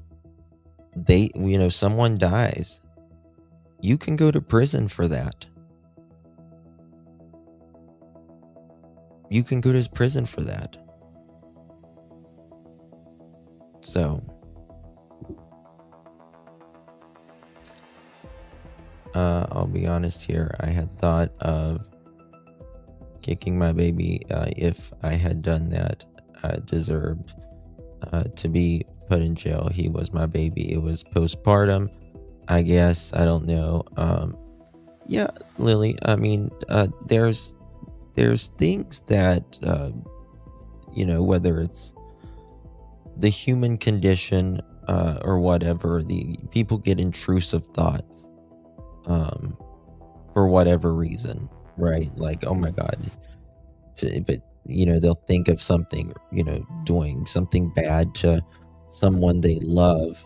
someone dies, you can go to prison for that. You can go to prison for that. So, I'll be honest here. I had thought of kicking my baby if I had done that. I deserved to be put in jail. He was my baby. It was postpartum, I guess. I don't know. Yeah, Lily. I mean, there's things that whether it's the human condition or whatever, the people get intrusive thoughts for whatever reason, right? Like, oh my God, but they'll think of something, doing something bad to someone they love,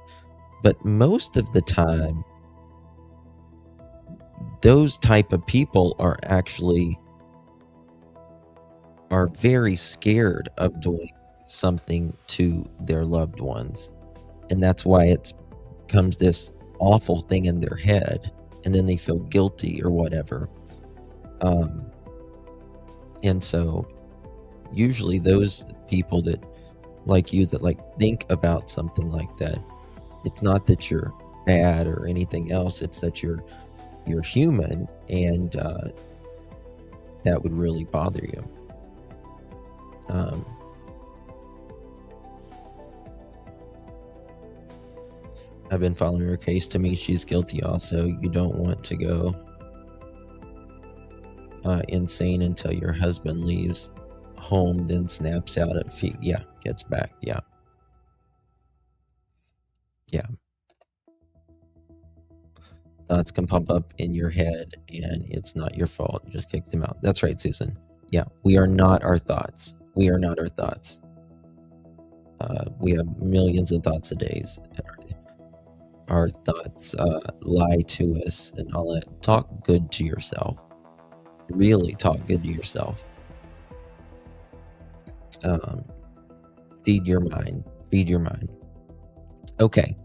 but most of the time those type of people are very scared of doing something to their loved ones, and that's why it becomes this awful thing in their head, and then they feel guilty or whatever. And so usually those people that like you that like think about something like that, it's not that you're bad or anything else, it's that you're human, and that would really bother you. I've been following her case. To me, she's guilty also. You don't want to go insane until your husband leaves home, then snaps out at feet. Yeah, gets back. Yeah. Thoughts can pop up in your head, and it's not your fault. Just kick them out. That's right, Susan. Yeah, we are not our thoughts. We are not our thoughts. We have millions of thoughts a day. Our thoughts lie to us and all that. Talk good to yourself. Really talk good to yourself. Feed your mind. Feed your mind. Okay.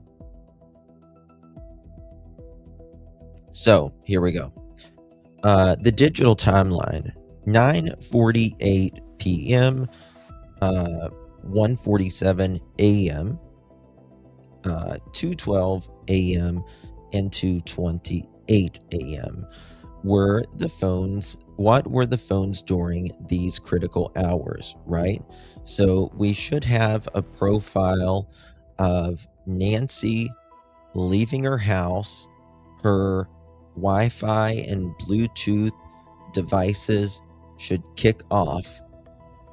So here we go. The digital timeline, 9:48 p.m., 1:47 a.m., 2:12 a.m., and 2:28 a.m. What were the phones during these critical hours, right? So we should have a profile of Nancy leaving her house. Her Wi-Fi and Bluetooth devices should kick off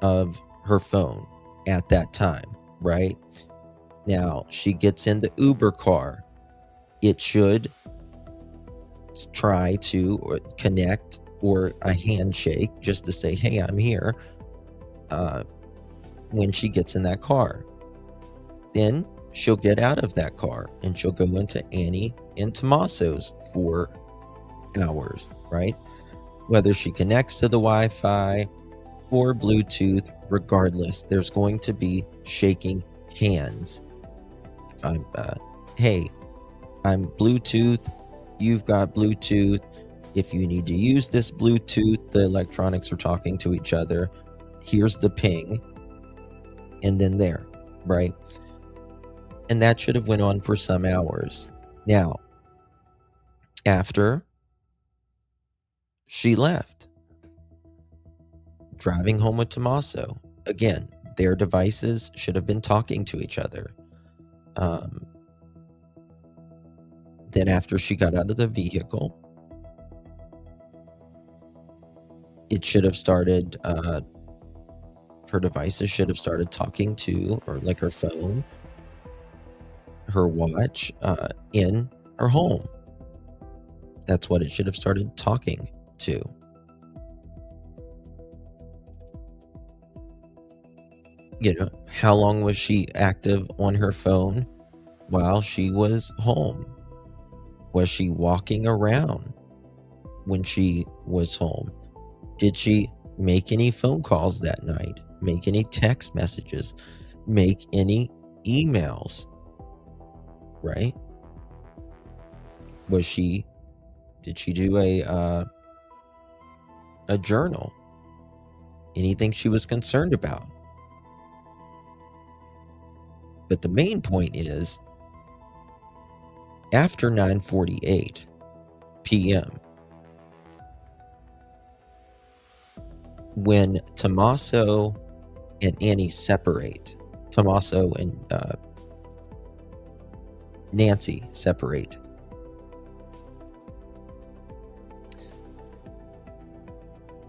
of her phone at that time, right? Now, she gets in the Uber car. It should try to connect or a handshake just to say, hey, I'm here, when she gets in that car. Then she'll get out of that car and she'll go into Annie and Tommaso's for hours, right? Whether she connects to the Wi-Fi or Bluetooth, regardless, there's going to be shaking hands. If I'm, hey, I'm Bluetooth, you've got Bluetooth. If you need to use this Bluetooth, the electronics are talking to each other. Here's the ping. And then there, right? And that should have went on for some hours. Now, after she left, driving home with Tommaso, again, their devices should have been talking to each other. Then after she got out of the vehicle, it should have started, her devices should have started talking to, or like her phone, her watch, in her home. That's what it should have started talking to. You know, how long was she active on her phone while she was home? Was she walking around when she was home? Did she make any phone calls that night? Make any text messages? Make any emails? Right? Did she do a journal? Anything she was concerned about? But the main point is, after 9:48 p.m., when Tommaso and Annie separate, Tommaso and Nancy separate,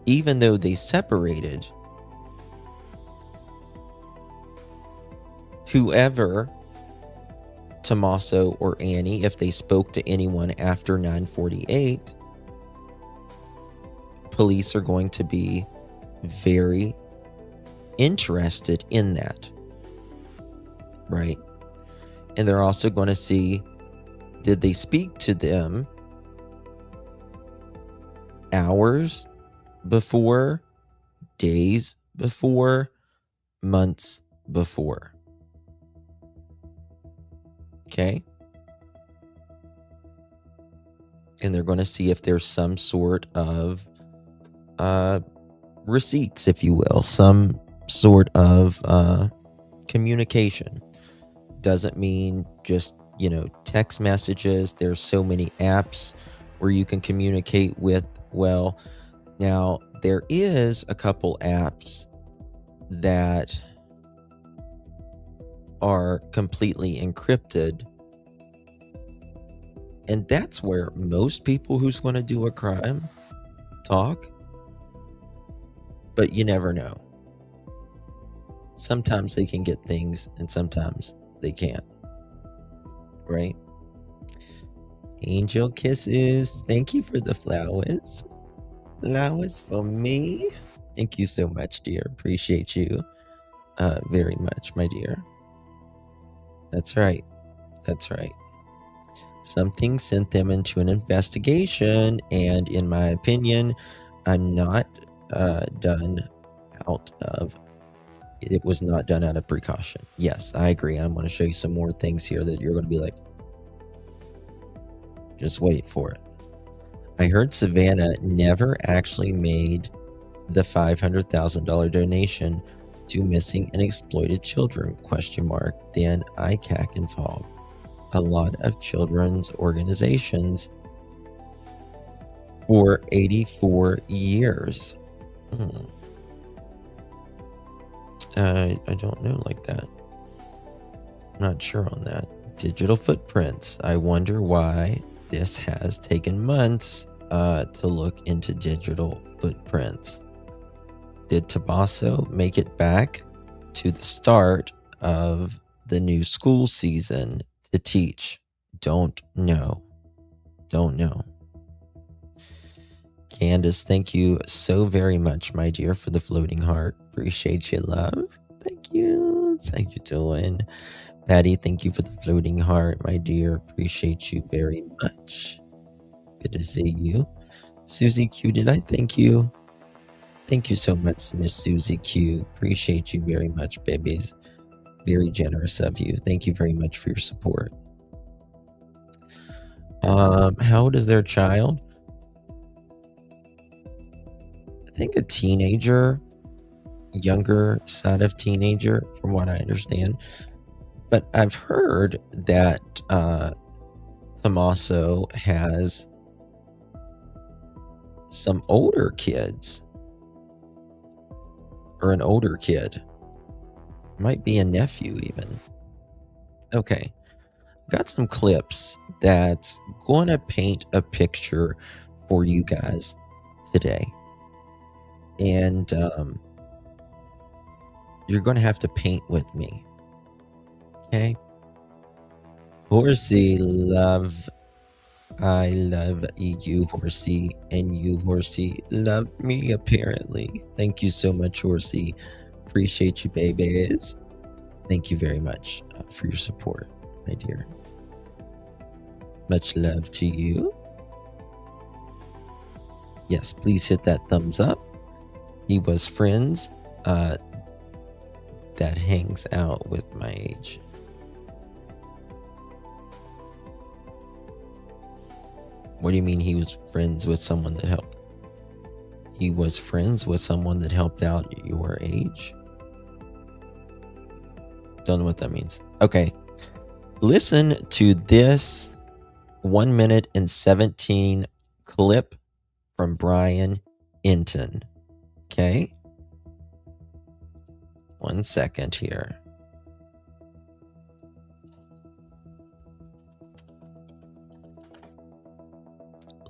even though they separated, whoever, Tommaso or Annie, if they spoke to anyone after 9:48, police are going to be very interested in that, right? And they're also going to see, did they speak to them hours before, days before, months before? Okay. And they're going to see if there's some sort of receipts, if you will, some sort of communication. Doesn't mean just, you know, text messages. There's so many apps where you can communicate with. Well, now there is a couple apps that are completely encrypted, and that's where most people who's going to do a crime talk. But you never know. Sometimes they can get things and sometimes they can't, right? Angel kisses. Thank you for the flowers. Flowers for me. Thank you so much, dear. Appreciate you very much, my dear. That's right. That's right. Something sent them into an investigation, and in my opinion, I'm not done out of... It was not done out of precaution. Yes, I agree. I'm going to show you some more things here that you're going to be like, just wait for it. I heard Savannah never actually made the $500,000 donation to missing and exploited children, ? Then ICAC involved. A lot of children's organizations for 84 years. I don't know like that. I'm not sure on that. Digital footprints. I wonder why this has taken months to look into digital footprints. Did Tommaso make it back to the start of the new school season to teach? Don't know. Don't know. Candace, thank you so very much, my dear, for the floating heart. Appreciate you, love. Thank you. Thank you, Dylan. Patty, thank you for the floating heart, my dear. Appreciate you very much. Good to see you. Susie Q, did I thank you? Thank you so much, Miss Susie Q. Appreciate you very much, babies. Very generous of you. Thank you very much for your support. How old is their child? I think a teenager, younger side of teenager, from what I understand. But I've heard that Tommaso has some older kids, or an older kid. Might be a nephew even. Okay. Got some clips that's going to paint a picture for you guys today. And you're going to have to paint with me. Okay? Horsey, love. I love you, Horsey. And you, Horsey, love me, apparently. Thank you so much, Horsey. Appreciate you, babies. Thank you very much for your support, my dear. Much love to you. Yes, please hit that thumbs up. He was friends that hangs out with my age. What do you mean he was friends with someone that helped? He was friends with someone that helped out your age? Don't know what that means. Okay. Listen to this 1 minute and 17 clip from Brian Inton. Okay? 1 second here.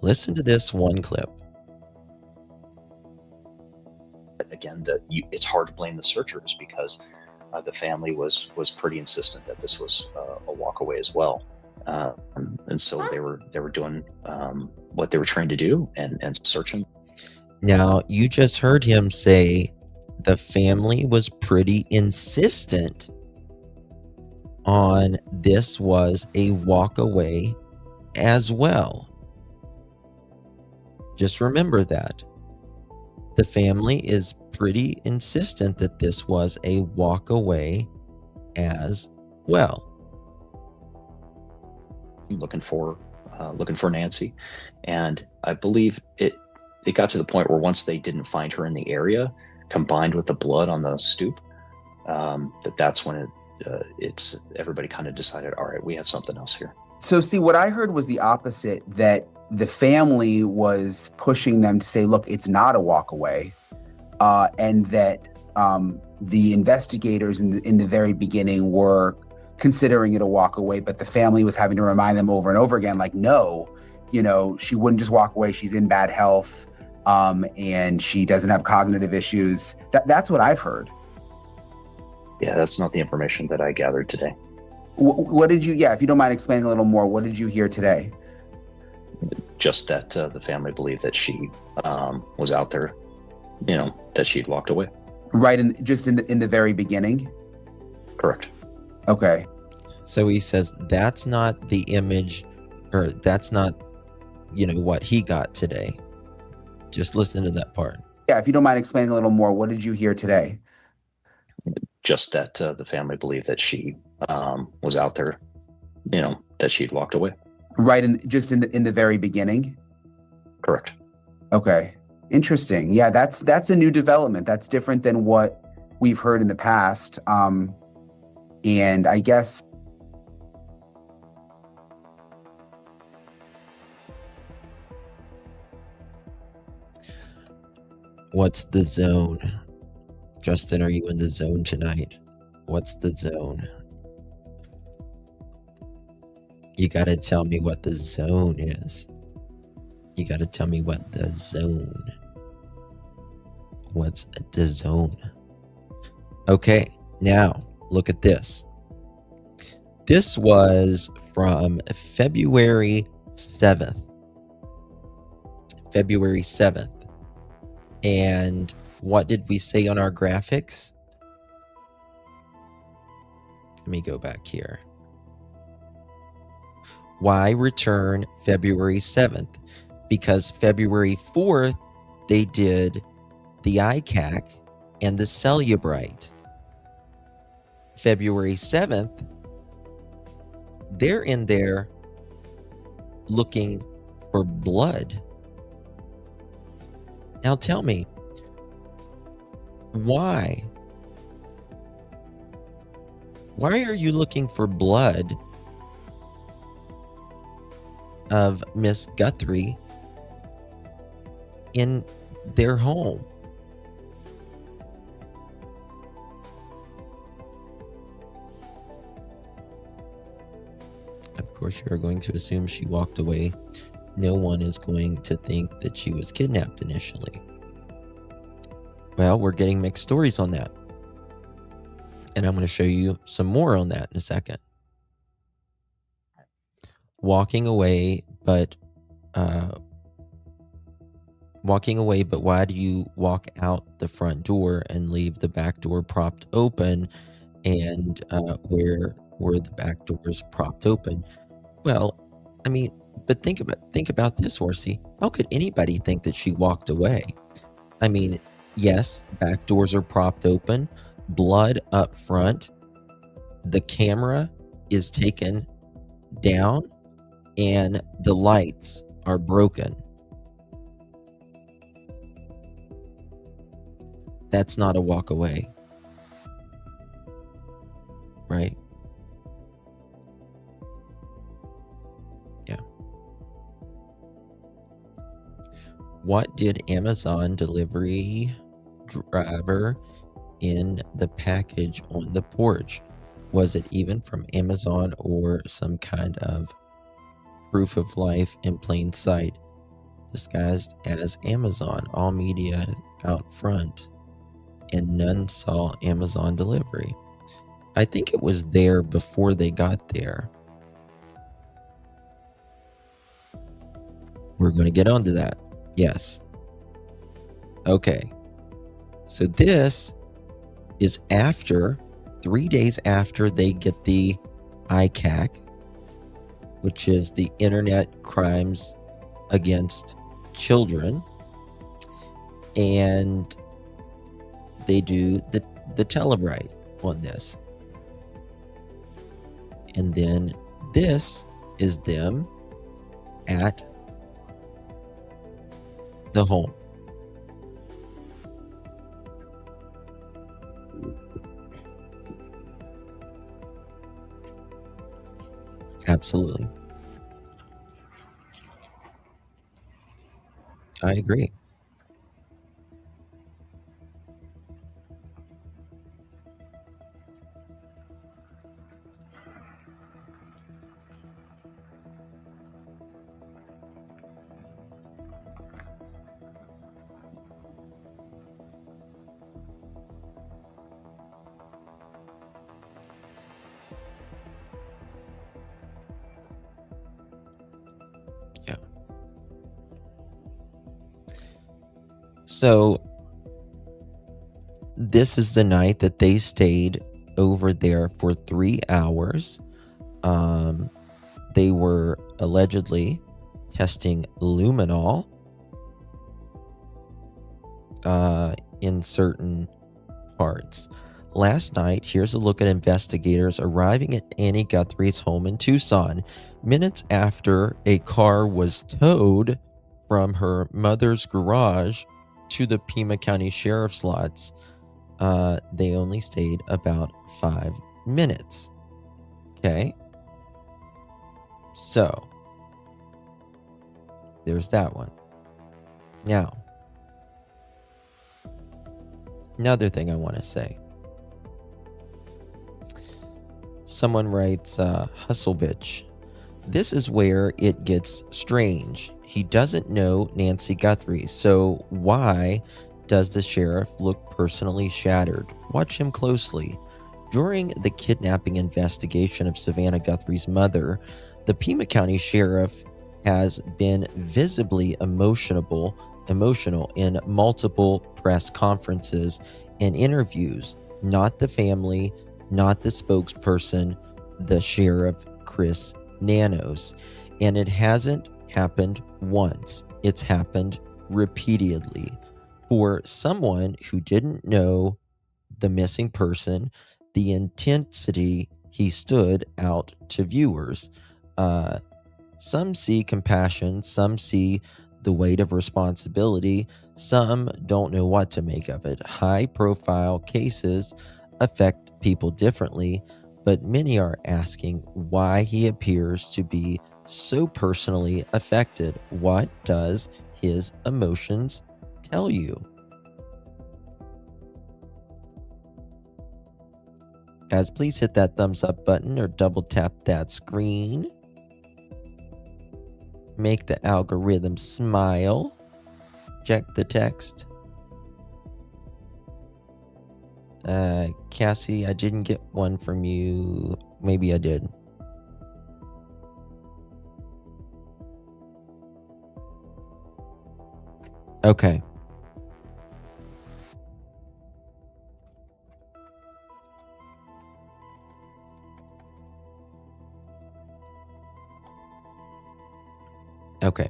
Listen to this one clip. Again, it's hard to blame the searchers because the family was pretty insistent that this was a walkaway as well, and so they were doing what they were trying to do and searching. Now, you just heard him say the family was pretty insistent on this was a walkaway as well. Just remember that. The family is pretty insistent that this was a walkaway as well. Looking for Nancy, and I believe it got to the point where once they didn't find her in the area, combined with the blood on the stoop, that's when it's everybody kind of decided, all right, we have something else here. So see, what I heard was the opposite, that the family was pushing them to say, look, it's not a walkaway, and that the investigators in the very beginning were considering it a walkaway, but the family was having to remind them over and over again, like, no, she wouldn't just walk away. She's in bad health, and she doesn't have cognitive issues. That's what I've heard. Yeah, that's not the information that I gathered today. What did you, if you don't mind explaining a little more, what did you hear today? Just that the family believed that she was out there, that she'd walked away. Right, just in the very beginning? Correct. Okay. So he says that's not the image, or that's not, what he got today. Just listen to that part. Yeah, if you don't mind explaining a little more, what did you hear today? Just that the family believed that she was out there, that she'd walked away. Right, in the very beginning? Correct. Okay, interesting. Yeah, that's a new development. That's different than what we've heard in the past. And I guess what's the zone? Justin, are you in the zone tonight? What's the zone? You gotta tell me what the zone is. You gotta tell me what the zone. What's the zone? Okay, now look at this. This was from February 7th. February 7th. And what did we say on our graphics? Let me go back here. Why return February 7th? Because February 4th, they did the ICAC and the Cellebrite. February 7th, they're in there looking for blood. Now tell me, why? Why are you looking for blood of Miss Guthrie in their home? Of course, you're going to assume she walked away. No one is going to think that she was kidnapped initially. Well, we're getting mixed stories on that. And I'm going to show you some more on that in a second. Walking away, but why do you walk out the front door and leave the back door propped open? And where were the back doors propped open? Well, I mean, but think about this, Horsey. How could anybody think that she walked away? I mean, yes, back doors are propped open, blood up front, the camera is taken down, and the lights are broken. That's not a walk away, right? Yeah. What did Amazon delivery driver in the package on the porch? Was it even from Amazon or some kind of proof of life in plain sight, disguised as Amazon? All media out front, and none saw Amazon delivery. I think it was there before they got there. We're going to get onto that. Yes. Okay. So this is after 3 days after they get the ICAC, which is the Internet Crimes Against Children, and they do the Cellebrite on this. And then this is them at the home. Absolutely. I agree. So this is the night that they stayed over there for 3 hours. They were allegedly testing luminol in certain parts. Last night, here's a look at investigators arriving at Annie Guthrie's home in Tucson, minutes after a car was towed from her mother's garage to the Pima County Sheriff's lots. They only stayed about 5 minutes. Okay. So, there's that one. Now, another thing I want to say. Someone writes, hustle bitch. This is where it gets strange. He doesn't know Nancy Guthrie, so why does the sheriff look personally shattered? Watch him closely. During the kidnapping investigation of Savannah Guthrie's mother, the Pima County Sheriff has been visibly emotional in multiple press conferences and interviews. Not the family, not the spokesperson, the sheriff, Chris Nanos. And it hasn't happened once. It's happened repeatedly. For someone who didn't know the missing person, the intensity he stood out to viewers. Some see compassion, some see the weight of responsibility, some don't know what to make of it. High-profile cases affect people differently, but many are asking why he appears to be so personally affected. What does his emotions tell you? Guys, please hit that thumbs up button or double tap that screen. Make the algorithm smile. Check the text. Cassie, I didn't get one from you. Maybe I did. Okay. Okay.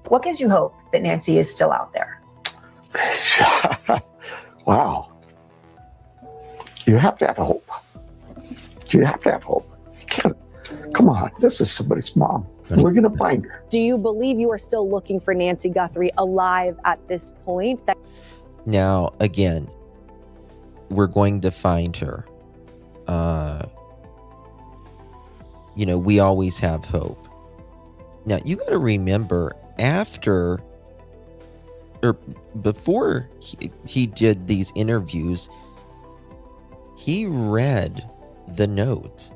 What gives you hope that Nancy is still out there? Wow. You have to have hope. You have to have hope. You can't. Come on. This is somebody's mom. We're going to find her. Do you believe you are still looking for Nancy Guthrie alive at this point? Now, again, we're going to find her. We always have hope. Now, you got to remember, before he did these interviews, he read the note.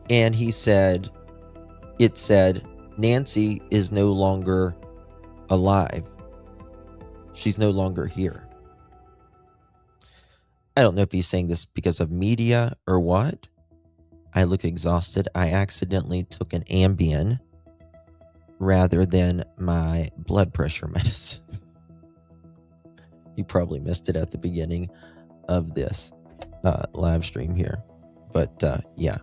And he said, it said, Nancy is no longer alive. She's no longer here. I don't know if he's saying this because of media or what. I look exhausted. I accidentally took an Ambien rather than my blood pressure medicine. You probably missed it at the beginning of this live stream here. But yeah.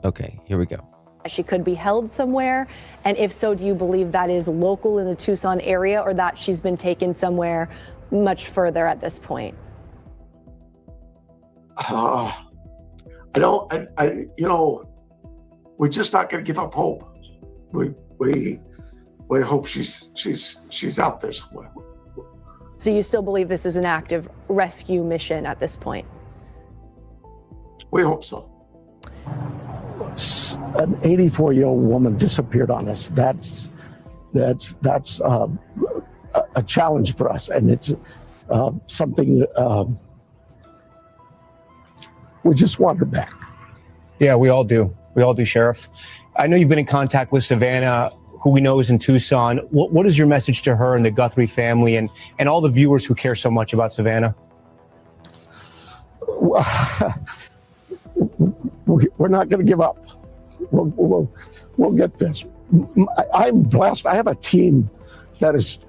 Okay, here we go. She could be held somewhere. And if so, do you believe that is local in the Tucson area or that she's been taken somewhere much further at this point? We're just not going to give up hope. We hope she's out there somewhere. So you still believe this is an active rescue mission at this point? We hope so. An 84-year-old woman disappeared on us. That's a challenge for us, and it's something we just want her back. Yeah, we all do. We all do, Sheriff. I know you've been in contact with Savannah, who we know is in Tucson. What is your message to her and the Guthrie family and all the viewers who care so much about Savannah? We're not going to give up. We'll get this. I'm blessed. I have a team that is,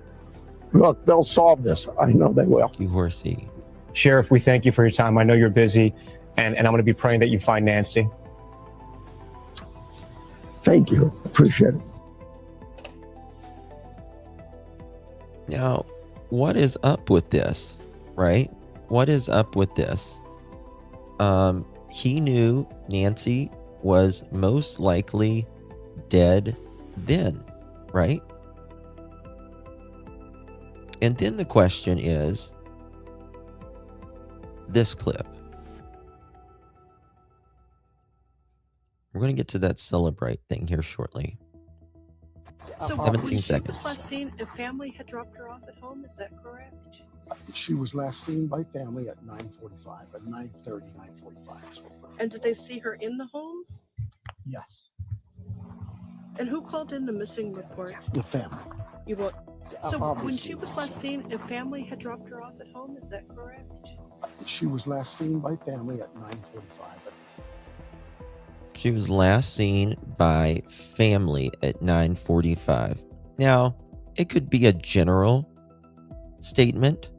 look, they'll solve this. I know they will. You horsey. Sheriff, we thank you for your time. I know you're busy, and I'm going to be praying that you find Nancy. Thank you. Appreciate it. Now, what is up with this, right? What is up with this? He knew Nancy was most likely dead then, right? And then the question is this clip. We're going to get to that Cellebrite thing here shortly. So 17 when seconds. she was last seen, a family had dropped her off at home, is that correct? She was last seen by family at 9:45, at 9:30, 9:45. And did they see her in the home? Yes, And who called in the missing report? the family. You won't. So when Obviously. she was last seen, a family had dropped her off at home, is that correct? She was last seen by family at 9:45. She was last seen by family at 9:45. Now, it could be a general statement.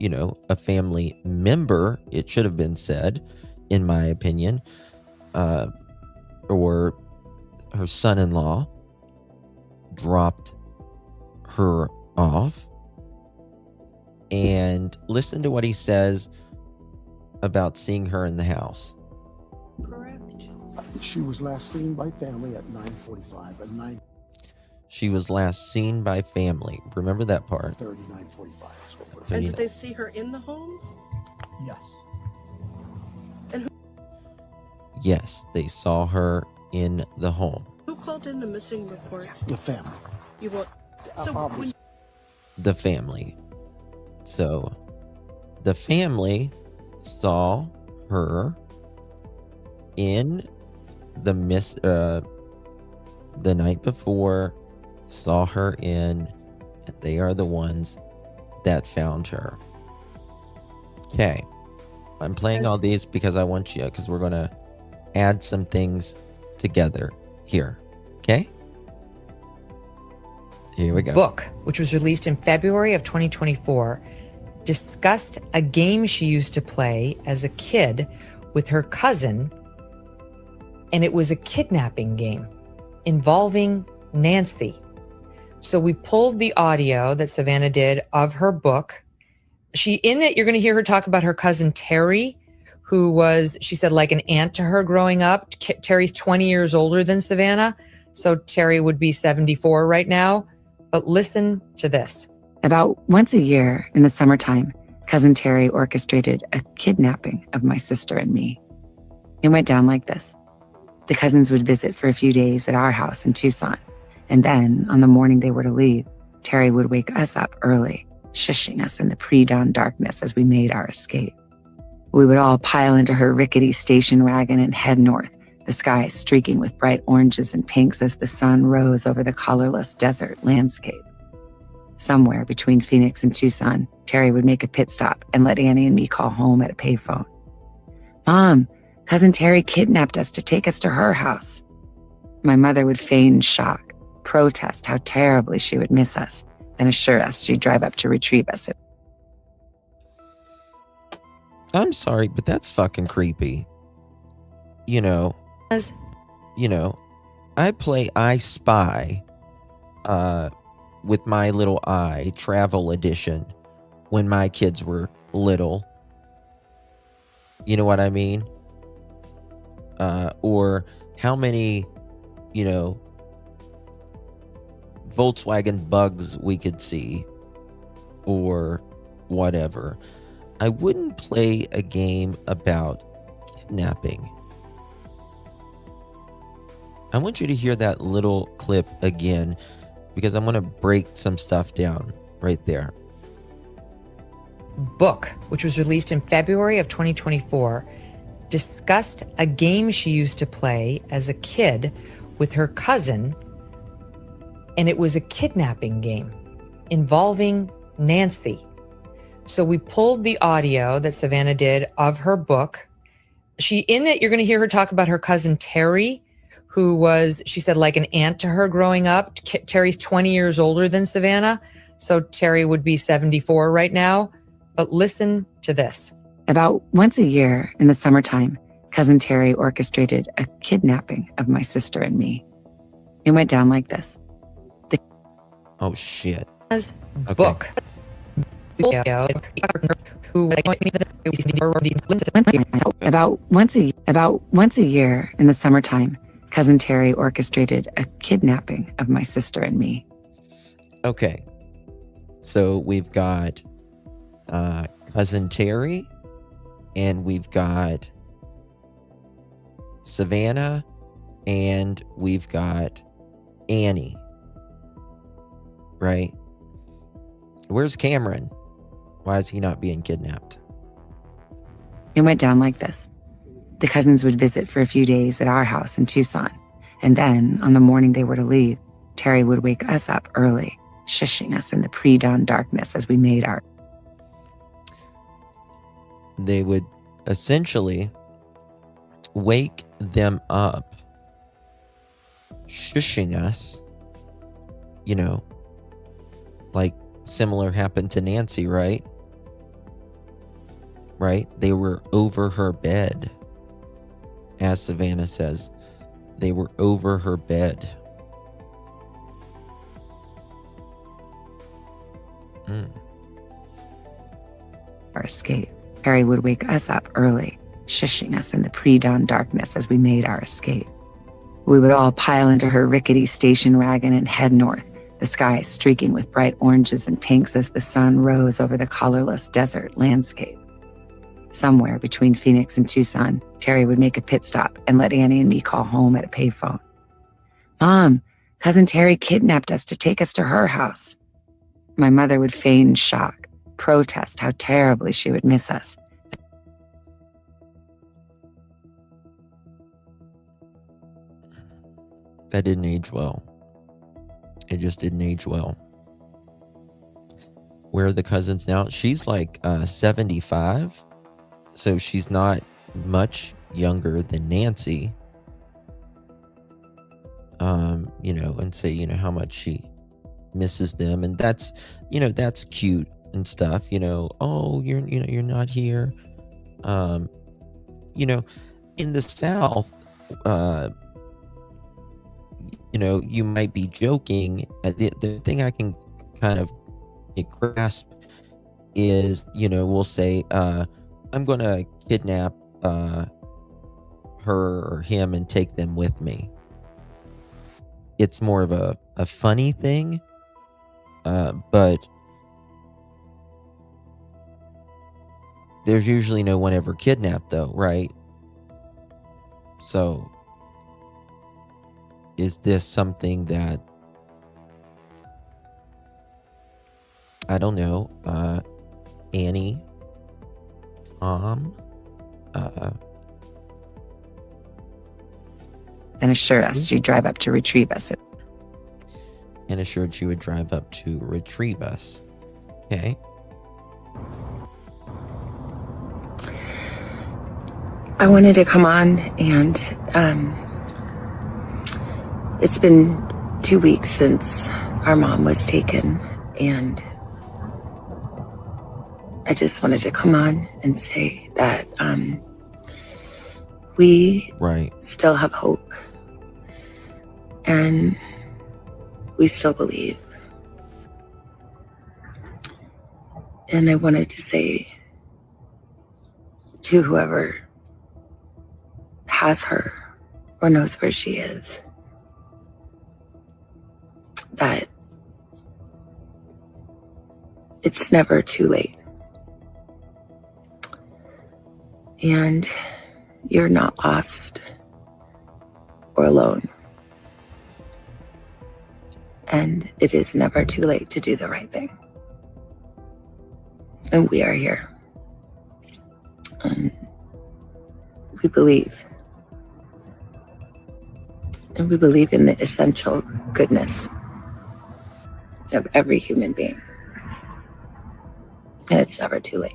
You know, a family member, it should have been said, in my opinion, or her son-in-law dropped her off. And listen to what he says about seeing her in the house. Correct. She was last seen by family at 9:45, at 9:30, She was last seen by family. Remember that part. 9:45. And did they see her in the home? Yes. And Yes, they saw her in the home. who called in the missing report? The family. You won't. So when The family. So the family saw her in the the night before, saw her in, and they are the ones that found her. Okay. I'm playing all these because I want you, because we're going to add some things together here. Okay? Here we go. Book, which was released in February of 2024, discussed a game she used to play as a kid with her cousin, and it was a kidnapping game involving Nancy. So we pulled the audio that Savannah did of her book. In it, you're going to hear her talk about her cousin Terry, who was, she said, like an aunt to her growing up. Terry's 20 years older than Savannah, so Terry would be 74 right now. But listen to this. About once a year in the summertime, Cousin Terry orchestrated a kidnapping of my sister and me. It went down like this. The cousins would visit for a few days at our house in Tucson. And then, on the morning they were to leave, Terry would wake us up early, shushing us in the pre-dawn darkness as we made our escape. We would all pile into her rickety station wagon and head north, the sky streaking with bright oranges and pinks as the sun rose over the colorless desert landscape. Somewhere between Phoenix and Tucson, Terry would make a pit stop and let Annie and me call home at a payphone. "Mom, Cousin Terry kidnapped us to take us to her house." My mother would feign shock, protest how terribly she would miss us, then assure us she'd drive up to retrieve us. I'm sorry, but that's fucking creepy. You know, I play I Spy with my little eye, travel edition, when my kids were little. You know what I mean? Or how many, Volkswagen bugs we could see, or whatever. I wouldn't play a game about kidnapping. I want you to hear that little clip again, because I'm going to break some stuff down right there. Book, which was released in February of 2024, discussed a game she used to play as a kid with her cousin, and it was a kidnapping game involving Nancy. So we pulled the audio that Savannah did of her book. In it, you're going to hear her talk about her cousin Terry, who was, she said, like an aunt to her growing up. Terry's 20 years older than Savannah, so Terry would be 74 right now. But listen to this. About once a year in the summertime, Cousin Terry orchestrated a kidnapping of my sister and me. It went down like this. Oh, shit. Book. About once a year in the summertime, Cousin Terry orchestrated a kidnapping of my sister and me. Okay. So we've got Cousin Terry, and we've got Savannah, and we've got Annie. Right? Where's Cameron? Why is he not being kidnapped? It went down like this. The cousins would visit for a few days at our house in Tucson. And then, on the morning they were to leave, Terry would wake us up early, shushing us in the pre-dawn darkness as we made our... They would essentially wake them up, shushing us, you know, like similar happened to Nancy, right? Right? They were over her bed. As Savannah says, they were over her bed. Our escape. Terry would wake us up early, shushing us in the pre-dawn darkness as we made our escape. We would all pile into her rickety station wagon and head north, the sky streaking with bright oranges and pinks as the sun rose over the colorless desert landscape. Somewhere between Phoenix and Tucson, Terry would make a pit stop and let Annie and me call home at a payphone. "Mom, Cousin Terry kidnapped us to take us to her house." My mother would feign shock, protest how terribly she would miss us. That didn't age well. It just didn't age well. Where are the cousins now? She's like 75. So she's not much younger than Nancy. You know, and say, you know, how much she misses them. And that's, you know, that's cute and stuff, you know. Oh, you're not here. You know, in the South, you know, you might be joking. The thing I can kind of grasp is, you know, we'll say, I'm going to kidnap her or him and take them with me. It's more of a funny thing, but there's usually no one ever kidnapped, though, right? So, is this something that, I don't know, Annie, Tom, and assured us she'd drive up to retrieve us. And assured she would drive up to retrieve us. Okay. I wanted to come on, and it's been 2 weeks since our mom was taken, and I just wanted to come on and say that we still have hope, and we still believe. And I wanted to say to whoever has her or knows where she is, that it's never too late. And you're not lost or alone. And it is never too late to do the right thing. And we are here. And we believe. And we believe in the essential goodness of every human being. And it's never too late.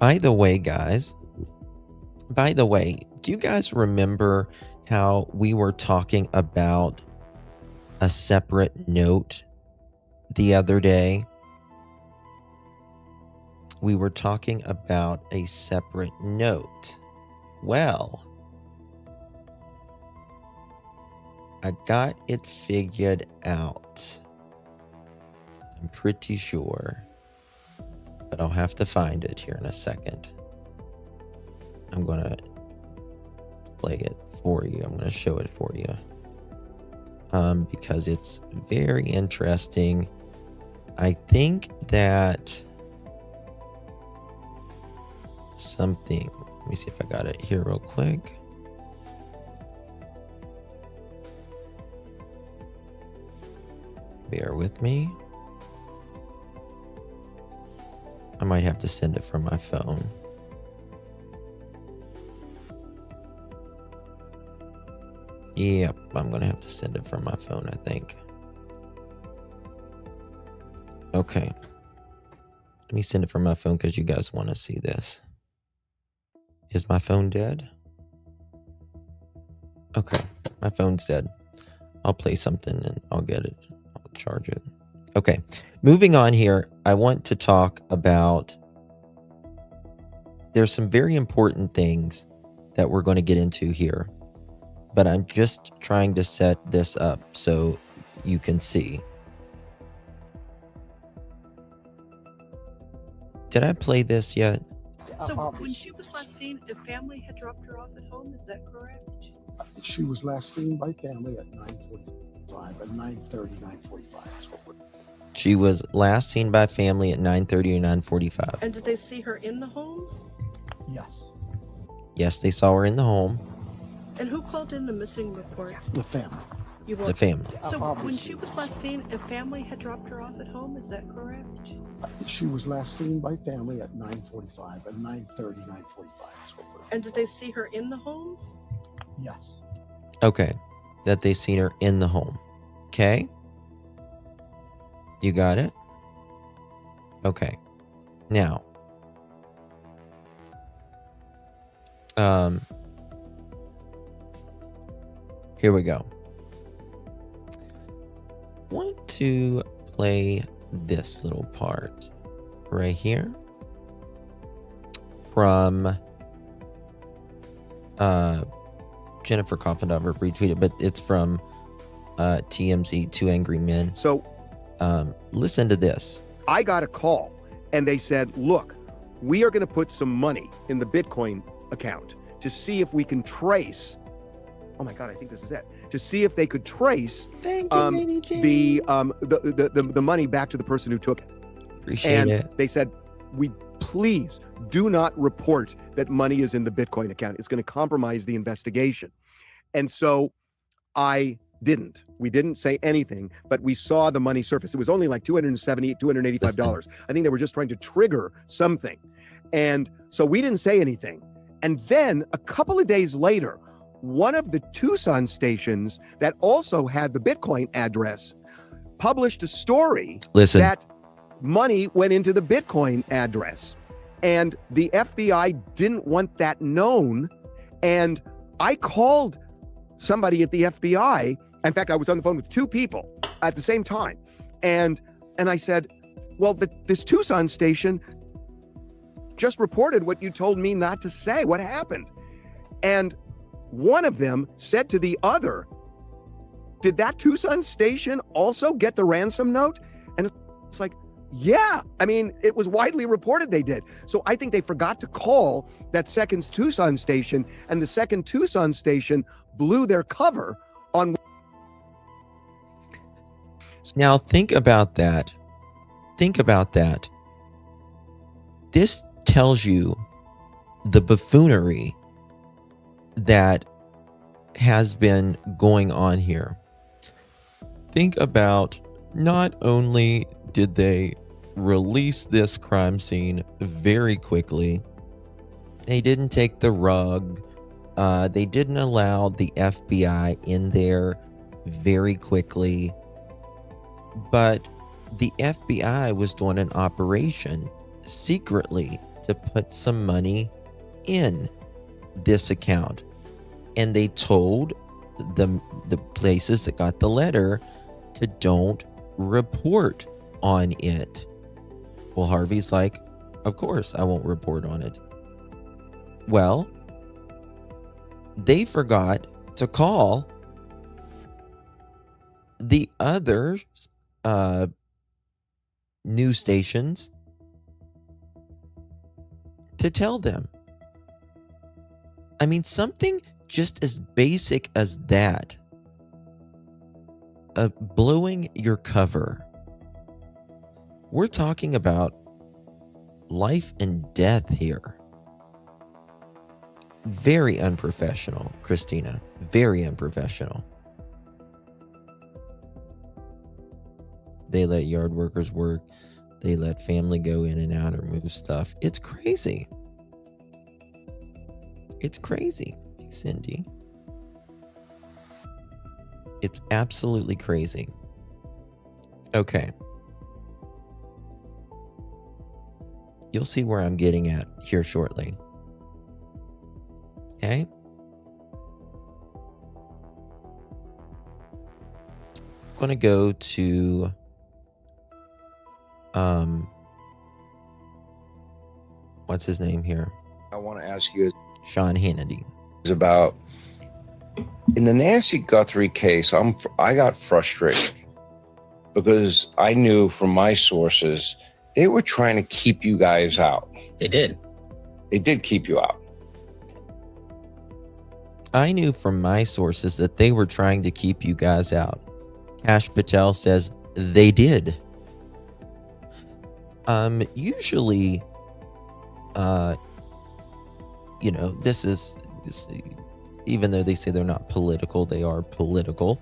By the way, guys, do you guys remember how we were talking about a separate note the other day, we were talking about a separate note. Well, I got it figured out. I'm pretty sure, but I'll have to find it here in a second. I'm going to play it for you. I'm going to show it for you. Because it's very interesting. I think that something, let me see if I got it here real quick. Bear with me. I might have to send it from my phone. Yep, I'm gonna have to send it from my phone, I think. Okay. Let me send it from my phone because you guys want to see this. Is my phone dead? Okay, my phone's dead. I'll play something and I'll get it. I'll charge it. Okay, moving on here. I want to talk about, there's some very important things that we're going to get into here, but I'm just trying to set this up so you can see. Did I play this yet? So when she was last seen, a family had dropped her off at home. Is that correct? She was last seen by family at 9:45, at 9:30, 9:45. She was last seen by family at 9:30 or 9:45. And did they see her in the home? Yes. Yes, they saw her in the home. And who called in the missing report? The family. The family. So when she was last seen, a family had dropped her off at home. Is that correct? She was last seen by family at 9:45, at 9:30, 9:45. And did they see her in the home? Yes. Okay, that they seen her in the home. Okay, you got it. Okay, now, here we go. Want to play this little part right here from Jennifer Coffindove retweeted, but it's from TMZ, Two Angry Men. So listen to this. I got a call and they said, look, we are going to put some money in the Bitcoin account to see if we can trace. Oh my God, I think this is it. To see if they could trace the money back to the person who took it. Appreciate it. They said, we please do not report that money is in the Bitcoin account. It's going to compromise the investigation. And so I didn't. We didn't say anything, but we saw the money surface. It was only like $285. I think they were just trying to trigger something. And so we didn't say anything. And then a couple of days later, one of the Tucson stations that also had the Bitcoin address published a story that money went into the Bitcoin address. And the FBI didn't want that known. And I called somebody at the FBI. In fact, I was on the phone with two people at the same time. And I said, well, this Tucson station just reported what you told me not to say. What happened? And one of them said to the other, did that Tucson station also get the ransom note? And it's like, yeah, I mean, it was widely reported they did. So I think they forgot to call that second Tucson station, and the second Tucson station blew their cover on. Now think about that. Think about that. This tells you the buffoonery that has been going on here. Think about, not only did they release this crime scene very quickly, they didn't take the rug, they didn't allow the FBI in there very quickly, but the FBI was doing an operation secretly to put some money in this account. And they told the places that got the letter to don't report on it. Well, Harvey's like, of course I won't report on it. Well, they forgot to call the other news stations to tell them. I mean, something just as basic as that, blowing your cover. We're talking about life and death here. Very unprofessional, Christina. Very unprofessional. They let yard workers work. They let family go in and out or move stuff. It's crazy. It's crazy, Cindy. It's absolutely crazy. Okay. You'll see where I'm getting at here shortly. Okay? I'm going to go to what's his name here? I want to ask you Sean Hannity. is about in the Nancy Guthrie case. I got frustrated because I knew from my sources they were trying to keep you guys out. They did. They did keep you out. I knew from my sources that they were trying to keep you guys out. Cash Patel says they did. Usually, you know, this is, even though they say they're not political, they are political.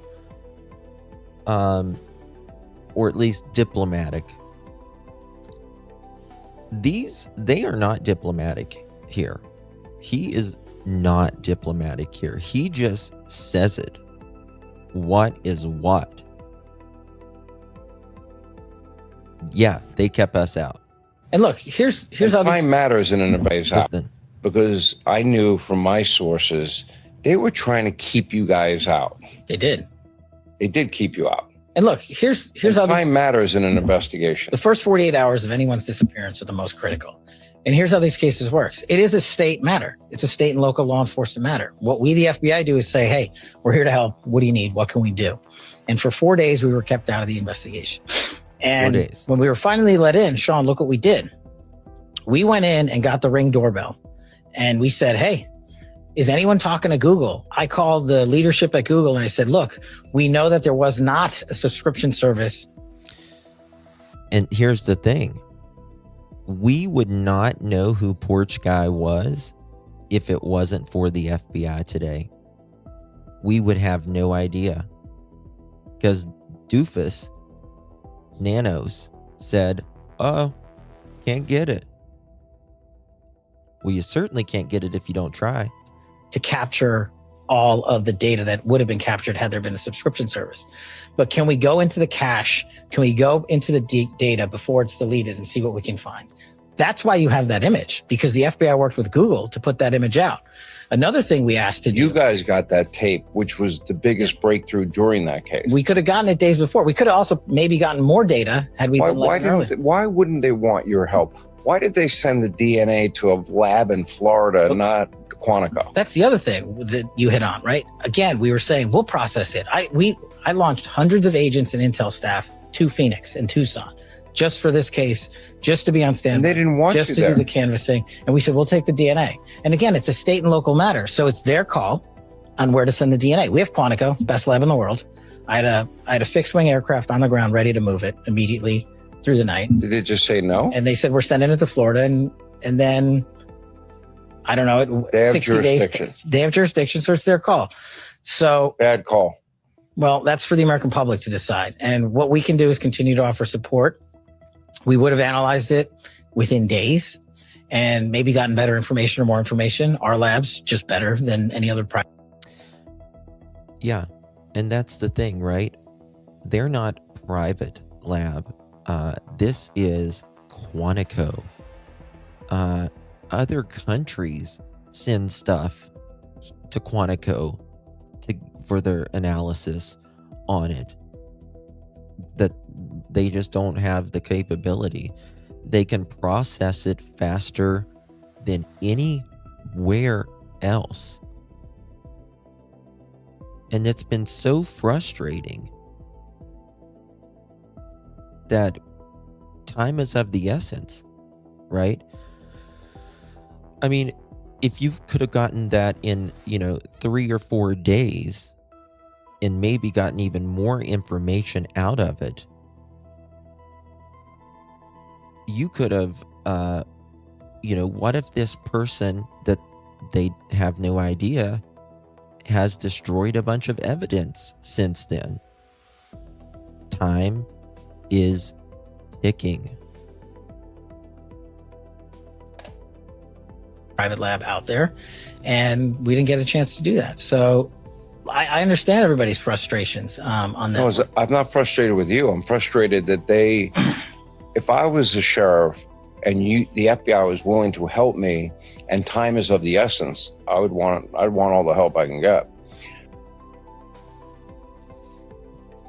Or at least diplomatic. They are not diplomatic here. He is not diplomatic here. He just says it. What is what? Yeah, they kept us out. And look, here's how time matters in anybody's house, because I knew from my sources they were trying to keep you guys out. They did. They did keep you out. And look, here's how time matters in an investigation. The first 48 hours of anyone's disappearance are the most critical. And here's how these cases works. It is a state matter. It's a state and local law enforcement matter. What we, the FBI, do is say, hey, we're here to help. What do you need? What can we do? And for 4 days, we were kept out of the investigation. And when we were finally let in, Sean, look what we did. We went in and got the Ring doorbell. And we said, hey, is anyone talking to Google? I called the leadership at Google and I said, look, we know that there was not a subscription service. And here's the thing. We would not know who Porch Guy was if it wasn't for the FBI today. We would have no idea. Because Doofus, Nanos, said, oh, can't get it. Well, you certainly can't get it if you don't try. To capture all of the data that would have been captured had there been a subscription service. But can we go into the cache? Can we go into the data before it's deleted and see what we can find? That's why you have that image, because the FBI worked with Google to put that image out. Another thing we asked to do. You guys got that tape, which was the biggest breakthrough during that case. We could have gotten it days before. We could have also maybe gotten more data had we been let early. Why wouldn't they want your help? Why did they send the DNA to a lab in Florida, not Quantico? That's the other thing that you hit on, right? Again, we were saying we'll process it. I launched hundreds of agents and intel staff to Phoenix and Tucson just for this case, just to be on standby. And they didn't want just you to there. do the canvassing. And we said, we'll take the DNA. And again, it's a state and local matter. So it's their call on where to send the DNA. We have Quantico, best lab in the world. I had a fixed wing aircraft on the ground ready to move it immediately through the night. Did they just say no? And they said, we're sending it to Florida. And then, I don't know, They have 60 jurisdiction. days. They have jurisdiction, so it's their call. So bad call. Well, that's for the American public to decide. And what we can do is continue to offer support. We would have analyzed it within days and maybe gotten better information or more information. Our lab's just better than any other private. Yeah. And that's the thing, right? They're not private lab. This is Quantico. Other countries send stuff to Quantico for their analysis on it. that they just don't have the capability. They can process it faster than anywhere else. And it's been so frustrating that time is of the essence, right? I mean, if you could have gotten that in, 3 or 4 days and maybe gotten even more information out of it, you could have, what if this person that they have no idea has destroyed a bunch of evidence since then? Time is ticking. Private lab out there, and we didn't get a chance to do that. So I understand everybody's frustrations on that. No, I'm not frustrated with you. I'm frustrated that they, if I was a sheriff and the FBI was willing to help me and time is of the essence, I'd want all the help I can get.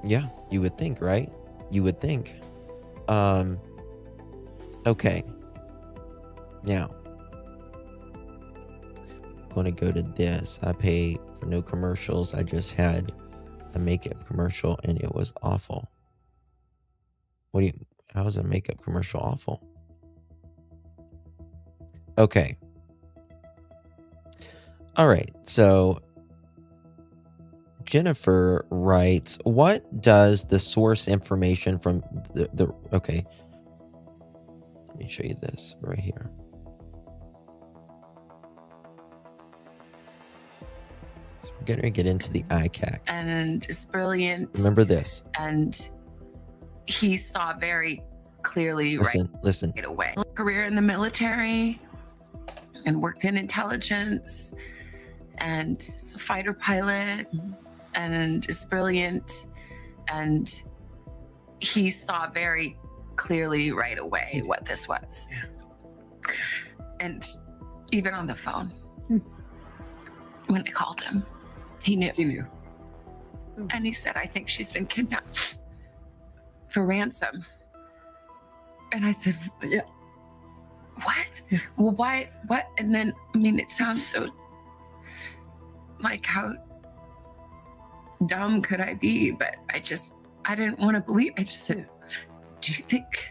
Yeah, you would think, right? You would think. Okay. Now, I'm going to go to this. I pay for no commercials. I just had a makeup commercial and it was awful. How is a makeup commercial awful? Okay. All right. So Jennifer writes, what does the source information from the okay. Let me show you this right here. So we're going to get into the ICAC. And it's brilliant. Remember this. And he saw very clearly Listen. right away. Career in the military and worked in intelligence and is a fighter pilot and is brilliant. And he saw very clearly right away what this was. Yeah. And even on the phone, when I called him, he knew. He knew. And he said, I think she's been kidnapped for ransom. And I said, yeah. What? Yeah. Well, why? What? And then, I mean, it sounds so like, how dumb could I be? But I didn't want to believe. I just said, do you think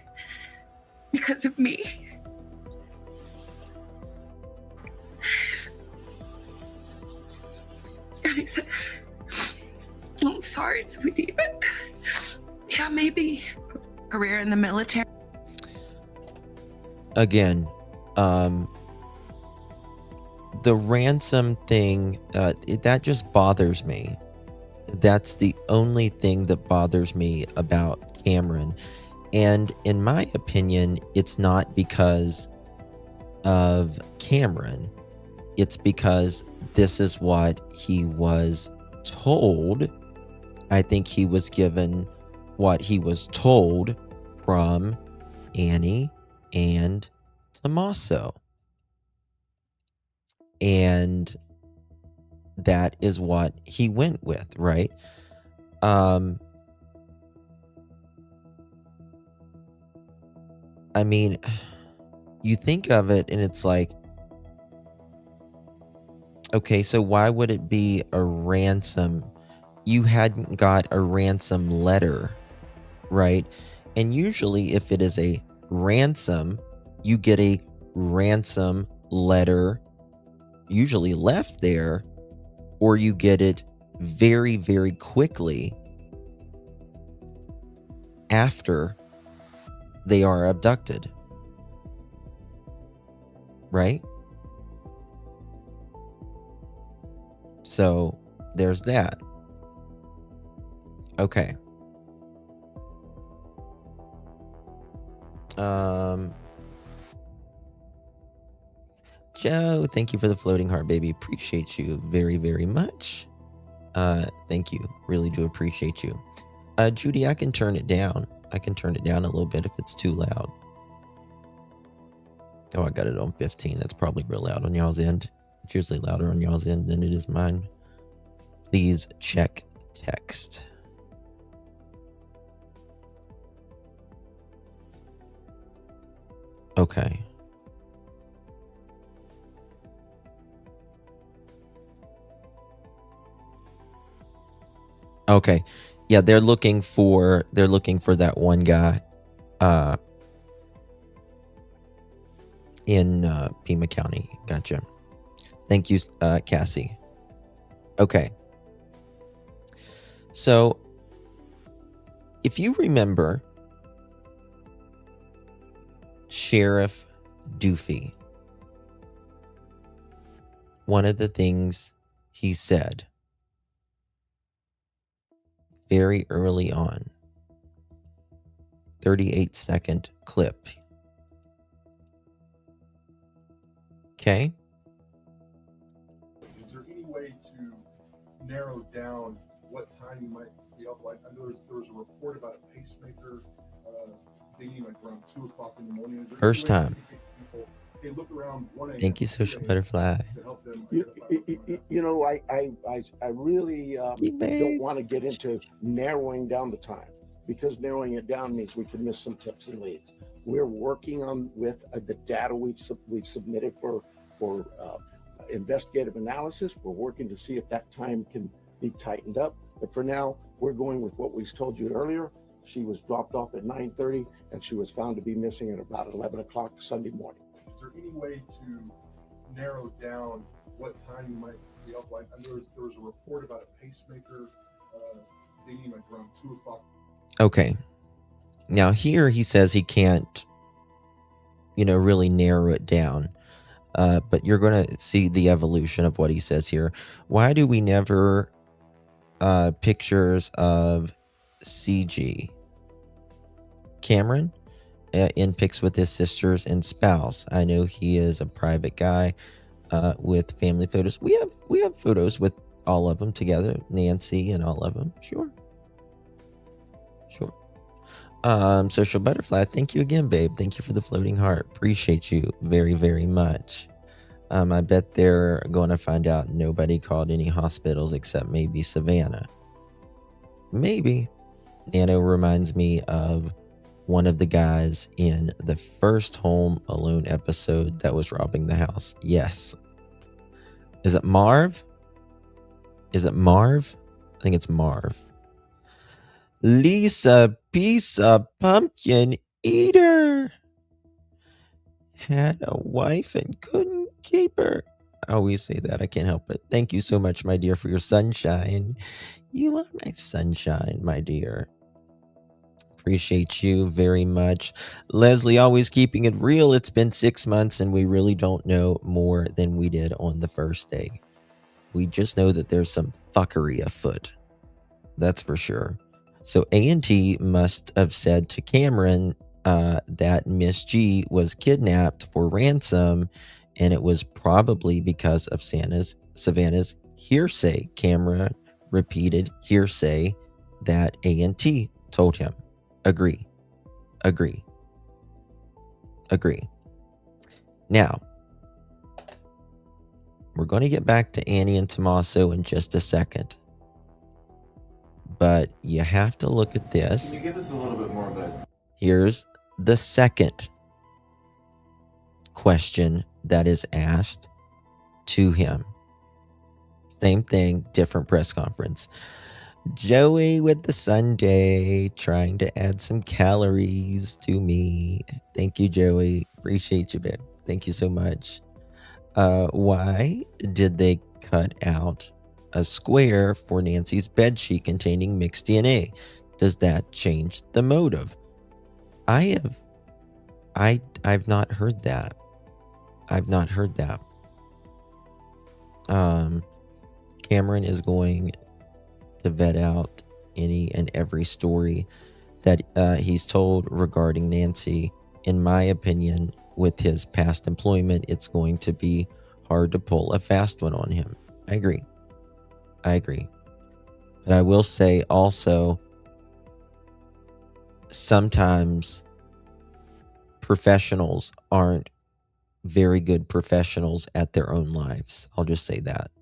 because of me? And he said, I'm sorry, sweetie, but yeah, maybe. Career in the military. Again, the ransom thing, that just bothers me. That's the only thing that bothers me about Cameron. And in my opinion, it's not because of Cameron. It's because this is what he was told. I think he was given what he was told from Annie and Tommaso. And that is what he went with, right? I mean, you think of it and it's like, okay, so why would it be a ransom? You hadn't got a ransom letter, right? And usually if it is a ransom, you get a ransom letter usually left there, or you get it very, very quickly after they are abducted, right? So there's that. Okay. Joe, thank you for the floating heart, baby. Appreciate you very, very much. Thank you. Really do appreciate you. Judy, I can turn it down. I can turn it down a little bit if it's too loud. Oh, I got it on 15. That's probably real loud on y'all's end. It's usually louder on y'all's end than it is mine. Please check text. Okay. Okay. Yeah, they're looking for that one guy in Pima County. Gotcha. Thank you, Cassie. Okay. So, if you remember Sheriff Doofy, one of the things he said very early on, 38-second clip. Okay? Is there any way to narrow down what time you might be up? Like, I know there was a report about a pacemaker dinging like around 2 o'clock in the morning. First time. People, hey, look around 1 a.m. Thank you, Social Butterfly. To help them You know, I really don't want to get into narrowing down the time, because narrowing it down means we could miss some tips and leads. We're working on with the data we've submitted for investigative analysis. We're working to see if that time can be tightened up. But for now, we're going with what we told you earlier. She was dropped off at 9:30, and she was found to be missing at about 11 o'clock Sunday morning. Is there any way to narrow down what time you might be up? Like, I know there was a report about a pacemaker dinging like around 2 o'clock. Okay. Now here he says he can't, really narrow it down. But you're going to see the evolution of what he says here. Why do we never pictures of CG? Cameron in pics with his sisters and spouse. I know he is a private guy with family photos. We have photos with all of them together, Nancy and all of them. Sure. Social Butterfly, thank you again, babe. Thank you for the floating heart. Appreciate you very, very much. I bet they're going to find out nobody called any hospitals except maybe Savannah. Maybe. Nano reminds me of one of the guys in the first Home Alone episode that was robbing the house. Yes. Is it Marv? I think it's Marv. Lisa Pizza Pumpkin Eater had a wife and couldn't keep her. I always say that. I can't help it. Thank you so much, my dear, for your sunshine. You are my sunshine, my dear. Appreciate you very much. Leslie, always keeping it real. It's been 6 months and we really don't know more than we did on the first day. We just know that there's some fuckery afoot. That's for sure. So A&T must have said to Cameron that Miss G was kidnapped for ransom, and it was probably because of Savannah's hearsay. Cameron repeated hearsay that A&T told him. Agree. Now, we're going to get back to Annie and Tommaso in just a second. But you have to look at this. Can you give us a little bit more of that? Here's the second question that is asked to him. Same thing, different press conference. Joey with the Sunday trying to add some calories to me. Thank you, Joey. Appreciate you, babe. Thank you so much. Why did they cut out a square for Nancy's bedsheet containing mixed DNA? Does that change the motive? I've not heard that. Cameron is going to vet out any and every story that he's told regarding Nancy. In my opinion, with his past employment, it's going to be hard to pull a fast one on him. I agree. But I will say also, sometimes professionals aren't very good professionals at their own lives. I'll just say that.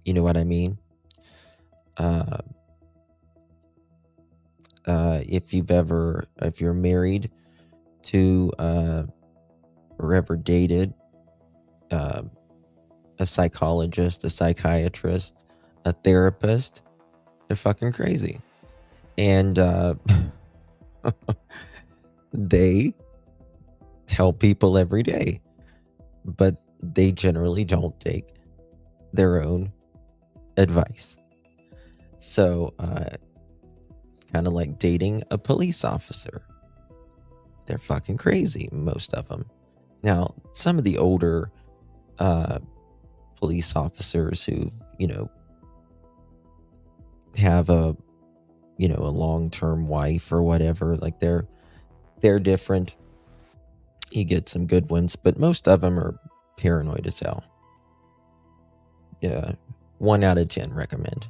You know what I mean? If you're married, to or ever dated a psychologist, a psychiatrist, a therapist, they're fucking crazy. And they help people every day, but they generally don't take their own advice. So, kind of like dating a police officer. They're fucking crazy, most of them. Now, some of the older police officers who, have a long-term wife or whatever, like they're different. You get some good ones, but most of them are paranoid as hell. Yeah, 1 out of 10 recommend.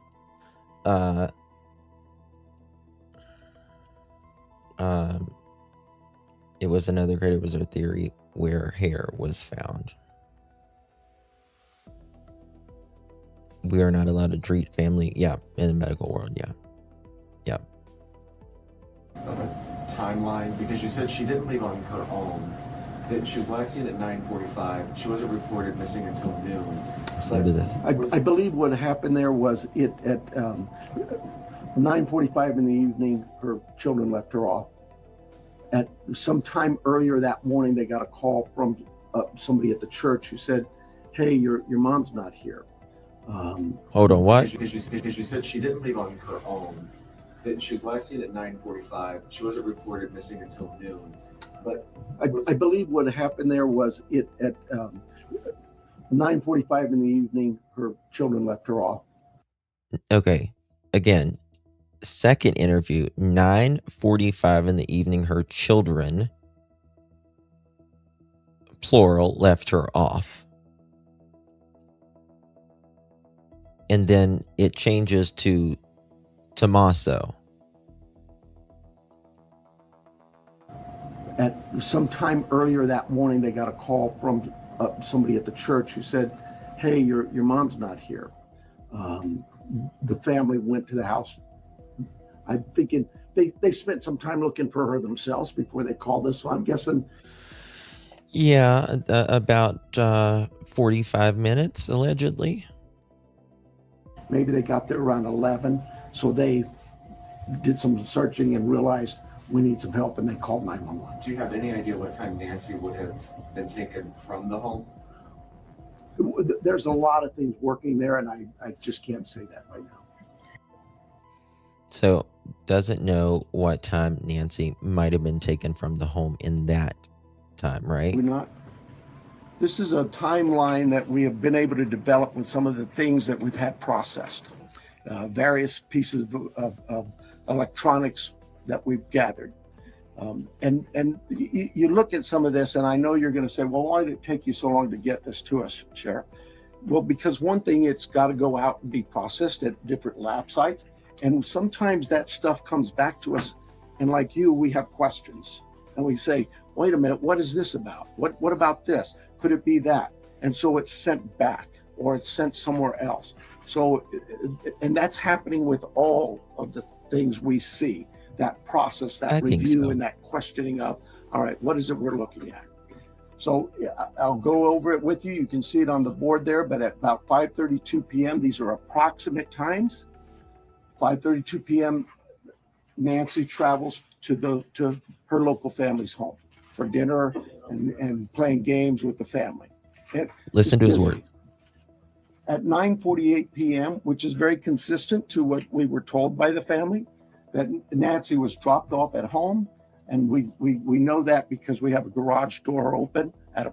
It was another great. It was a theory where hair was found. We are not allowed to treat family. Yeah, in the medical world. Yeah. Timeline, because you said she didn't leave on her own. That she was last seen at 9:45. She wasn't reported missing until noon. Listen to this. I believe what happened there was it at 9:45 in the evening, her children left her off. At some time earlier that morning, they got a call from somebody at the church who said, "Hey, your mom's not here." Hold on, what? Because you said she didn't leave on her own. That she was last seen at 9:45. She wasn't reported missing until noon. But I believe what happened there was it at 9:45 in the evening, her children left her off. Okay. Again, second interview, 9:45 in the evening, her children, plural, left her off. And then it changes to Tommaso. At some time earlier that morning, they got a call from somebody at the church who said, "Hey, your mom's not here." The family went to the house. I'm thinking they spent some time looking for her themselves before they called us. So I'm guessing. Yeah, about 45 minutes, allegedly. Maybe they got there around 11. So they did some searching and realized we need some help, and they called 911. do you have any idea what time Nancy would have been taken from the home? There's a lot of things working there, and I just can't say that right now. So, doesn't know what time Nancy might have been taken from the home in that time, right? We're not. This is a timeline that we have been able to develop with some of the things that we've had processed. Various pieces of electronics that we've gathered. And you look at some of this, and I know you're going to say, well, why did it take you so long to get this to us, Sheriff? Well, because one thing, it's got to go out and be processed at different lab sites. And sometimes that stuff comes back to us. And like you, we have questions. And we say, wait a minute, what is this about? What about this? Could it be that? And so it's sent back, or it's sent somewhere else. So, and that's happening with all of the things we see, that process, that review, and that questioning of, all right, what is it we're looking at? So I'll go over it with you. You can see it on the board there, but at about 5:32 p.m., these are approximate times. 5:32 p.m., Nancy travels to her local family's home for dinner and playing games with the family. Listen to his words. At 9:48 p.m., which is very consistent to what we were told by the family, that Nancy was dropped off at home. And we know that because we have a garage door open at a.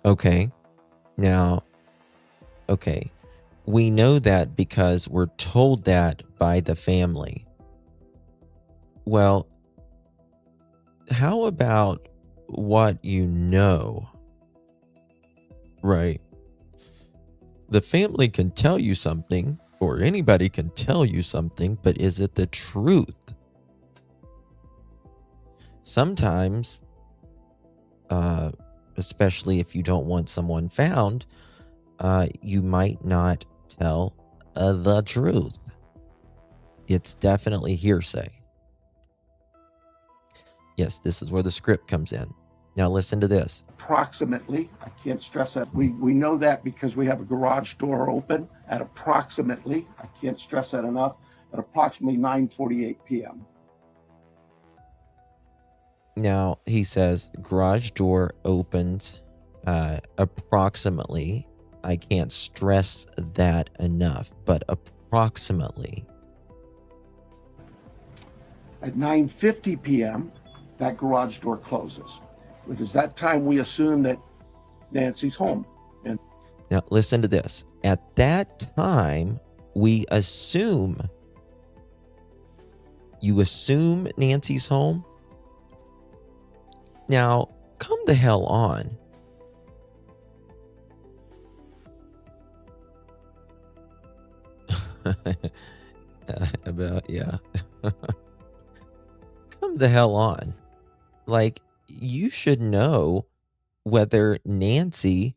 Okay. Now, okay. We know that because we're told that by the family. Well, how about what you know? Right. The family can tell you something, or anybody can tell you something, but is it the truth? Sometimes, especially if you don't want someone found, you might not tell the truth. It's definitely hearsay. Yes, this is where the script comes in. Now listen to this. Approximately, I can't stress that. We know that because we have a garage door open at approximately, I can't stress that enough, at approximately 9:48 p.m. Now he says garage door opens approximately. I can't stress that enough, but approximately. At 9:50 p.m., that garage door closes. Because that time we assume that Nancy's home. And now listen to this. At that time, we assume. You assume Nancy's home? Now, come the hell on. Yeah. Come the hell on. Like, you should know whether Nancy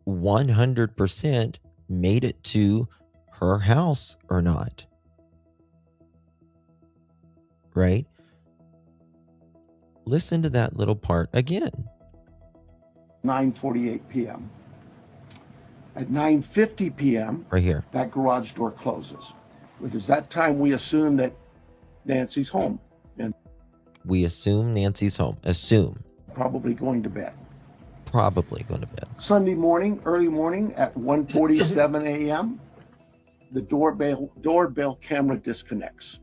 100% made it to her house or not. Right? Listen to that little part again. 9:48 p.m. At 9:50 p.m., right here, that garage door closes. Because that time we assume that Nancy's home. And we assume Nancy's home. Assume. Probably going to bed. Probably going to bed. Sunday morning, early morning at 1:47 a.m., the doorbell camera disconnects.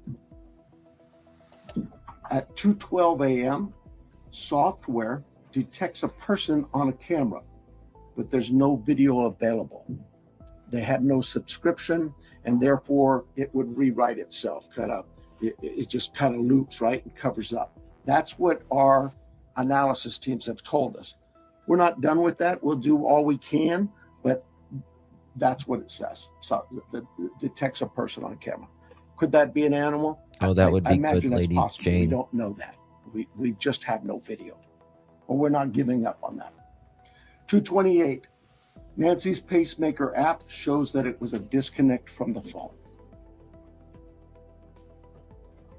At 2:12 a.m., software detects a person on a camera, but there's no video available. They had no subscription, and therefore it would rewrite itself. It just kind of loops, right, and covers up. That's what our analysis teams have told us. We're not done with that. We'll do all we can, but that's what it says. So it detects a person on camera. Could that be an animal? Oh, that would be I imagine good, that's Lady possible. Jane. We don't know that. We just have no video. But we're not giving up on that. 2:28. Nancy's pacemaker app shows that it was a disconnect from the phone.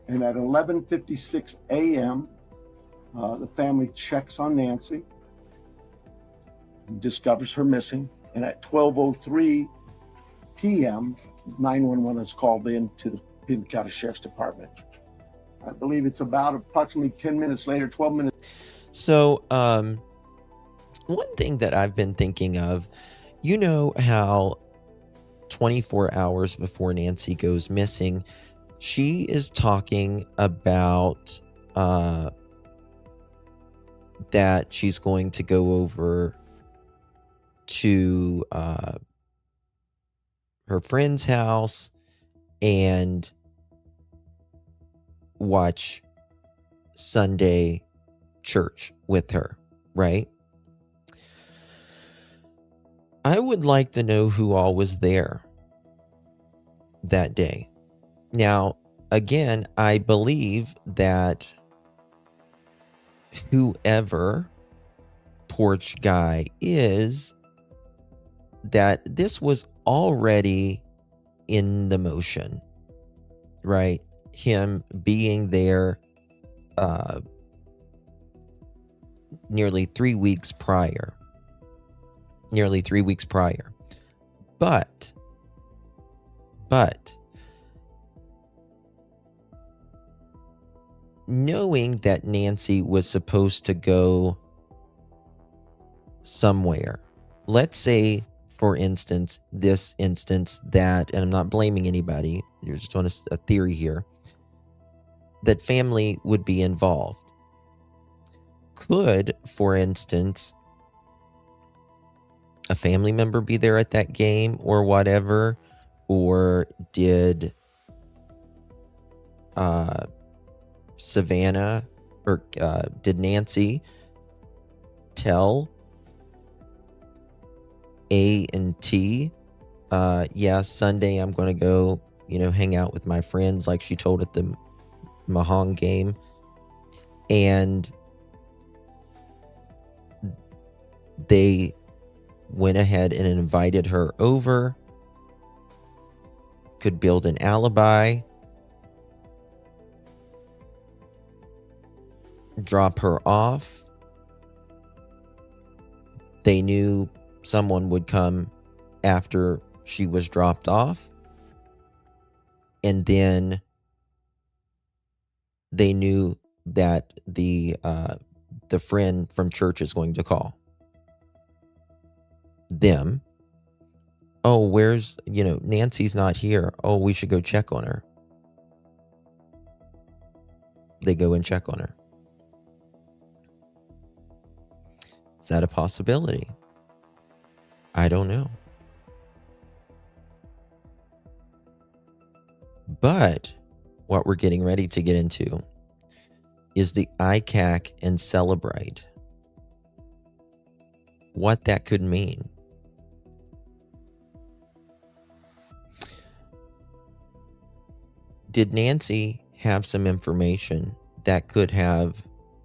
And at 11:56 a.m., the family checks on Nancy, discovers her missing, and at 12:03 p.m., 911 is called in to the Pima County Sheriff's Department. I believe it's about approximately 10 minutes later, 12 minutes. So, one thing that I've been thinking of, you know how 24 hours before Nancy goes missing, she is talking about that she's going to go over to her friend's house and watch Sunday church with her, right? I would like to know who all was there that day. Now, again, I believe that whoever porch guy is, that this was already in the motion, right? Him being there nearly 3 weeks prior. But knowing that Nancy was supposed to go somewhere, let's say, for instance, that, and I'm not blaming anybody, you're just on a theory here, that family would be involved. Could, for instance, a family member be there at that game or whatever? Or did Savannah or did Nancy tell A and T, yeah, Sunday I'm going to go, hang out with my friends, like she told at the Mahong game, and they went ahead and invited her over, could build an alibi, drop her off. They knew someone would come after she was dropped off. And then they knew that the friend from church is going to call them. Oh, where's, Nancy's not here. Oh, we should go check on her. They go and check on her. Is that a possibility? I don't know. But what we're getting ready to get into is the ICAC and Cellebrite. What that could mean. Did Nancy have some information that could have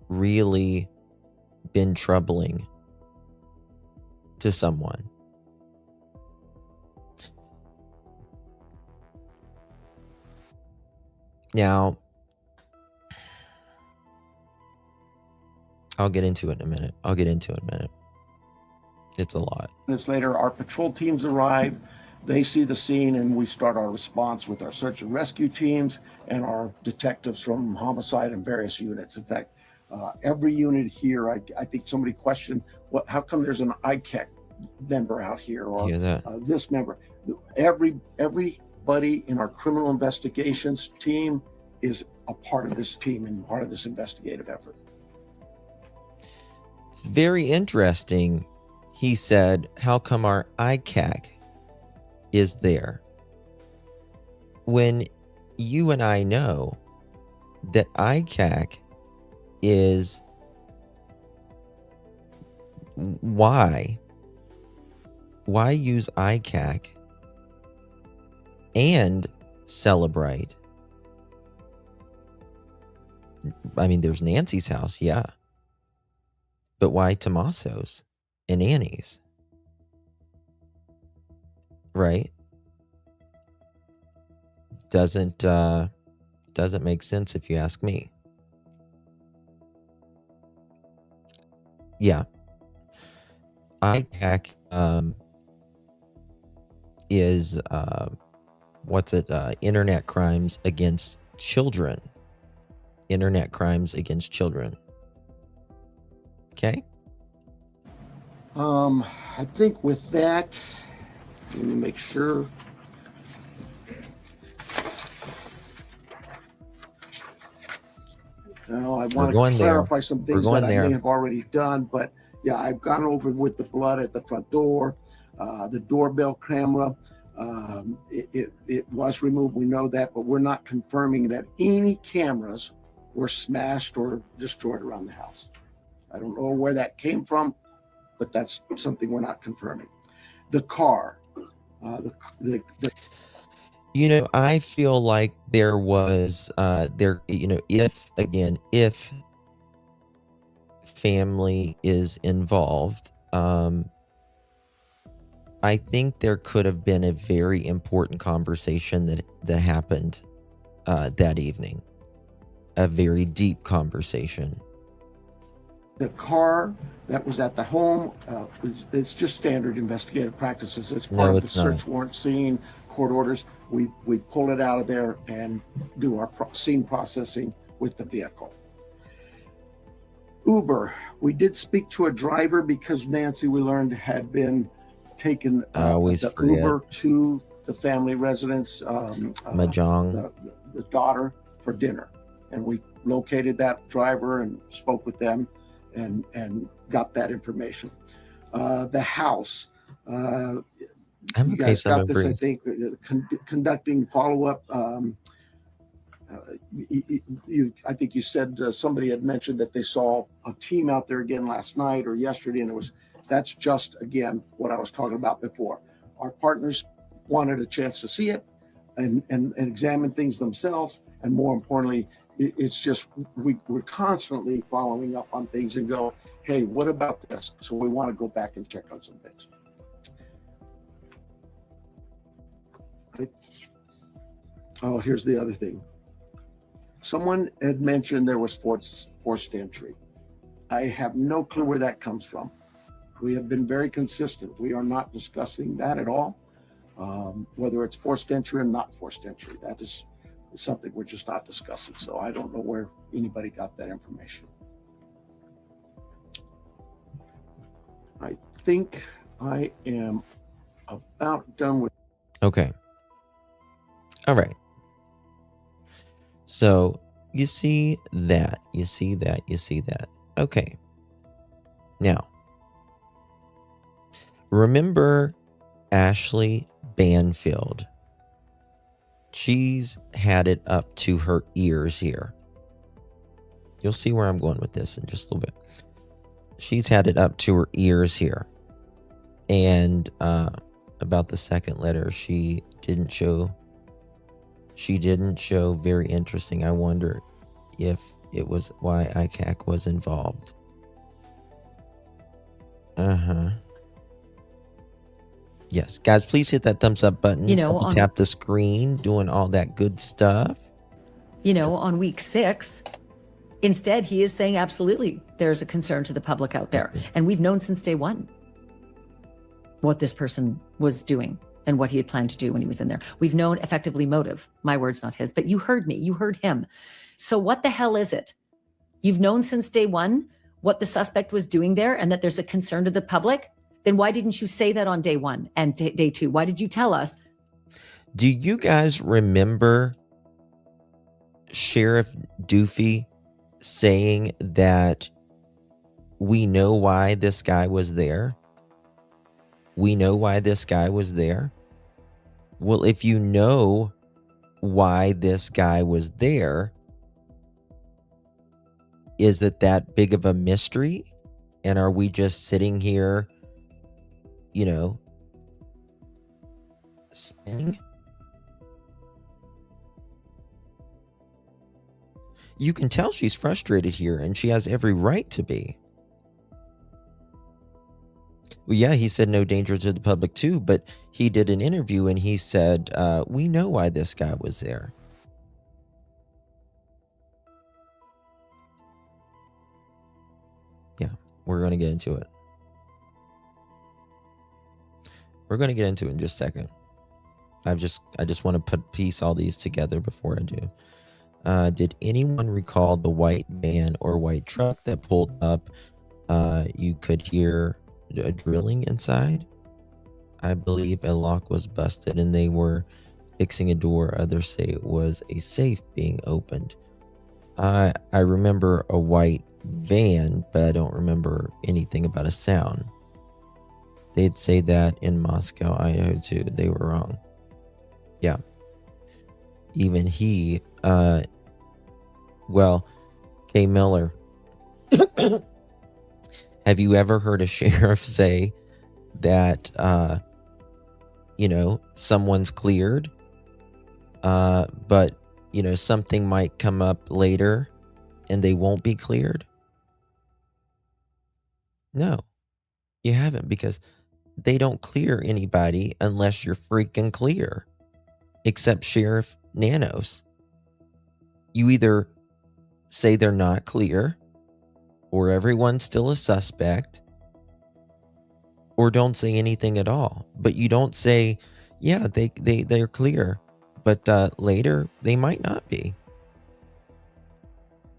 really been troubling to someone? Now, I'll get into it in a minute. It's a lot. Minutes later, our patrol teams arrive. They see the scene, and we start our response with our search and rescue teams and our detectives from homicide and various units. In fact, every unit here, I think somebody questioned, how come there's an ICAC member out here, or this member? Everybody in our criminal investigations team is a part of this team and part of this investigative effort. It's very interesting. He said, how come our ICAC is there? When you and I know that ICAC is why use ICAC and Cellebrite? I mean, there's Nancy's house, yeah. But why Tommaso's and Annie's? Right? Doesn't make sense if you ask me. Yeah. ICAC is internet crimes against children. Internet crimes against children. Okay? I think with that, let me make sure. Now, I want to clarify some things that I may have already done, but yeah, I've gone over with the blood at the front door, the doorbell camera. It was removed, we know that, but we're not confirming that any cameras were smashed or destroyed around the house. I don't know where that came from, but that's something we're not confirming. The car, I feel like there was if family is involved, I think there could have been a very important conversation that happened that evening. A very deep conversation. The car that was at the home, it's just standard investigative practices. It's part of the search warrant scene, court orders. We pull it out of there and do our scene processing with the vehicle. Uber, we did speak to a driver because Nancy, we learned, had been taken Uber to the family residence, Mahjong, the daughter, for dinner. And we located that driver and spoke with them and got that information. The house, you guys got this, I think, conducting follow-up. I think you said somebody had mentioned that they saw a team out there again last night or yesterday, and that's just, again, what I was talking about before. Our partners wanted a chance to see it and examine things themselves, and more importantly, it's just we're constantly following up on things and go, hey, what about this? So we want to go back and check on some things. Here's the other thing. Someone had mentioned there was forced entry. I have no clue where that comes from. We have been very consistent. We are not discussing that at all. Whether it's forced entry or not forced entry, that is something we're just not discussing. So I don't know where anybody got that information. I think I am about done with. Okay. All right. So you see that, you see that, you see that. Okay. Now, remember Ashley Banfield? She's had it up to her ears here. You'll see where I'm going with this in just a little bit. She's had it up to her ears here. And about the second letter, she didn't show very interesting. I wonder if it was why ICAC was involved. Yes, guys, please hit that thumbs up button. You know, tap the screen, doing all that good stuff. You know, on week 6, instead, he is saying absolutely there's a concern to the public out there. And we've known since day 1 what this person was doing and what he had planned to do when he was in there. We've known effectively motive. My words, not his, but you heard me, you heard him. So what the hell is it? You've known since day 1 what the suspect was doing there and that there's a concern to the public? Then why didn't you say that on day 1 and day 2? Why did you tell us? Do you guys remember Sheriff Doofy saying that we know why this guy was there? We know why this guy was there? Well, if you know why this guy was there, is it that big of a mystery? And are we just sitting here, you know, saying? You can tell she's frustrated here, and she has every right to be. Well, yeah, he said no danger to the public too, but he did an interview and he said, we know why this guy was there. Yeah, we're going to get into it. We're going to get into it in just a second. I just want to piece all these together before I do. Did anyone recall the white van or white truck that pulled up? You could hear a drilling inside. I believe a lock was busted and they were fixing a door. Others say it was a safe being opened. I remember a white van, but I don't remember anything about a sound. They'd say that in Moscow, Idaho too. They were wrong. Yeah. Even he, well, Kay Miller. Have you ever heard a sheriff say that, you know, someone's cleared, but, you know, something might come up later and they won't be cleared? No, you haven't, because they don't clear anybody unless you're freaking clear, except Sheriff Nanos. You either say they're not clear, or everyone's still a suspect, or don't say anything at all. But you don't say, yeah, they're clear, but later they might not be.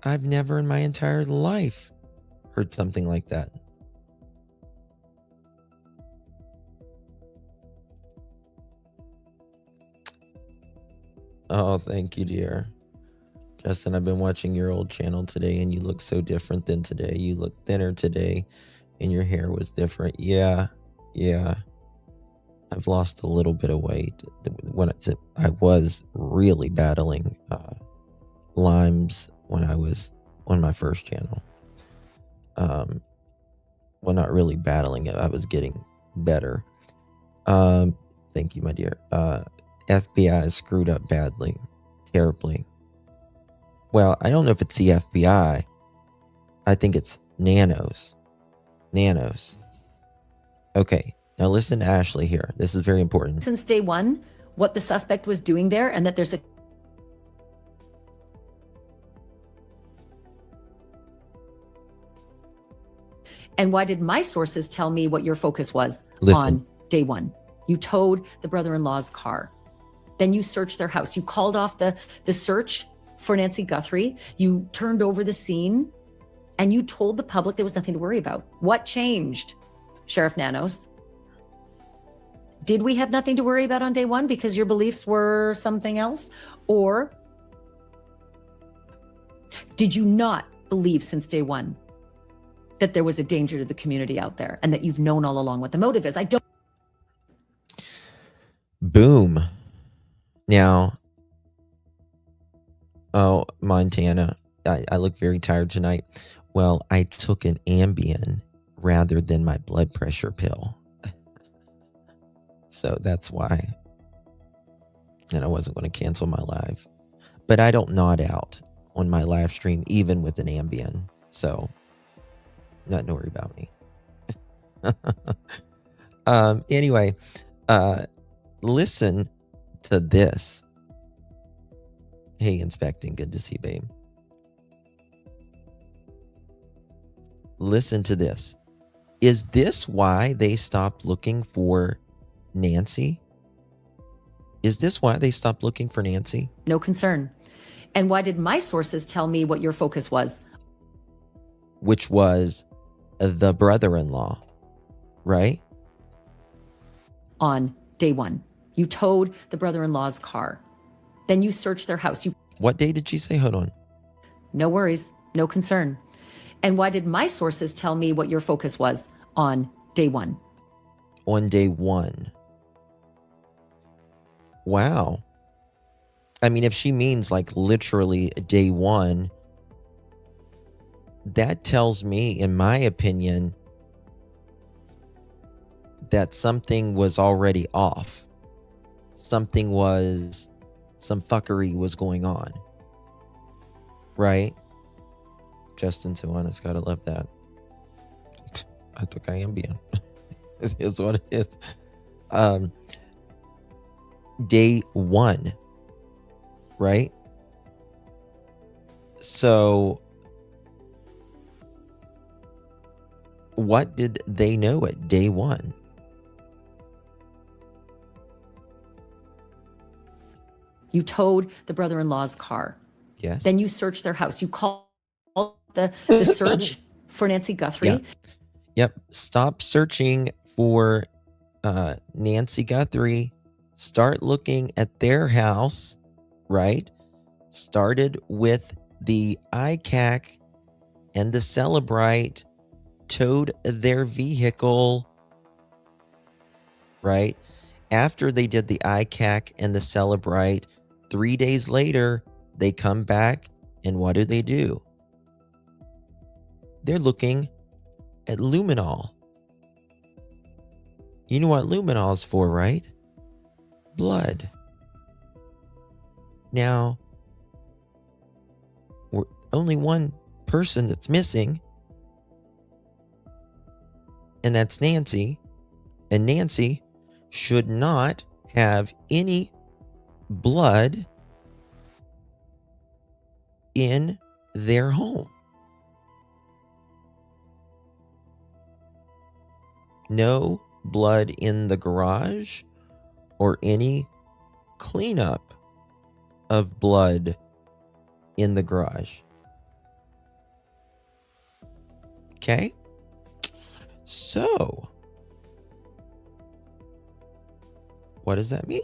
I've never in my entire life heard something like that. Oh, thank you, dear. Justin, I've been watching your old channel today and you look so different than today. You look thinner today and your hair was different. Yeah. I've lost a little bit of weight. I was really battling Lyme's when I was on my first channel. Well, not really battling it. I was getting better. Thank you, my dear. FBI screwed up badly, terribly. Well, I don't know if it's the FBI. I think it's Nanos. Okay, now listen to Ashley here. This is very important. Since day 1, what the suspect was doing there and that there's a And why did my sources tell me what your focus was Listen. on day one? You towed the brother-in-law's car. Then you searched their house. You called off the search for Nancy Guthrie. You turned over the scene and you told the public there was nothing to worry about. What changed, Sheriff Nanos? Did we have nothing to worry about on day one because your beliefs were something else? Or did you not believe since day one that there was a danger to the community out there and that you've known all along what the motive is? I don't. Boom. Now, oh, Montana, I look very tired tonight. Well, I took an Ambien rather than my blood pressure pill. So that's why. And I wasn't going to cancel my live. But I don't nod out on my live stream, even with an Ambien. So, nothing to worry about me. Anyway, listen to this. Hey, Inspecting, good to see you, babe. Listen to this. Is this why they stopped looking for Nancy? Is this why they stopped looking for Nancy? No concern. And why did my sources tell me what your focus was? Which was the brother-in-law, right? On day one. You towed the brother-in-law's car. Then you searched their house. What day did she say? Hold on. No worries, no concern. And why did my sources tell me what your focus was on day one? On day one. Wow. I mean, if she means like literally day one, that tells me, in my opinion, that something was already off. Some fuckery was going on. Right? Justin Tijuana's gotta love that. I took Ambien. It is what it is. Day one. Right? So what did they know at day one? You towed the brother-in-law's car. Yes. Then you searched their house. You called the search for Nancy Guthrie. Yep. Stop searching for Nancy Guthrie. Start looking at their house, right? Started with the ICAC and the Cellebrite, towed their vehicle, right? After they did the ICAC and the Cellebrite, 3 days later, they come back and what do? They're looking at luminol. You know what luminol is for, right? Blood. Now, we're only one person that's missing, and that's Nancy. And Nancy should not have any blood in their home. No blood in the garage or any cleanup of blood in the garage. Okay? So, what does that mean?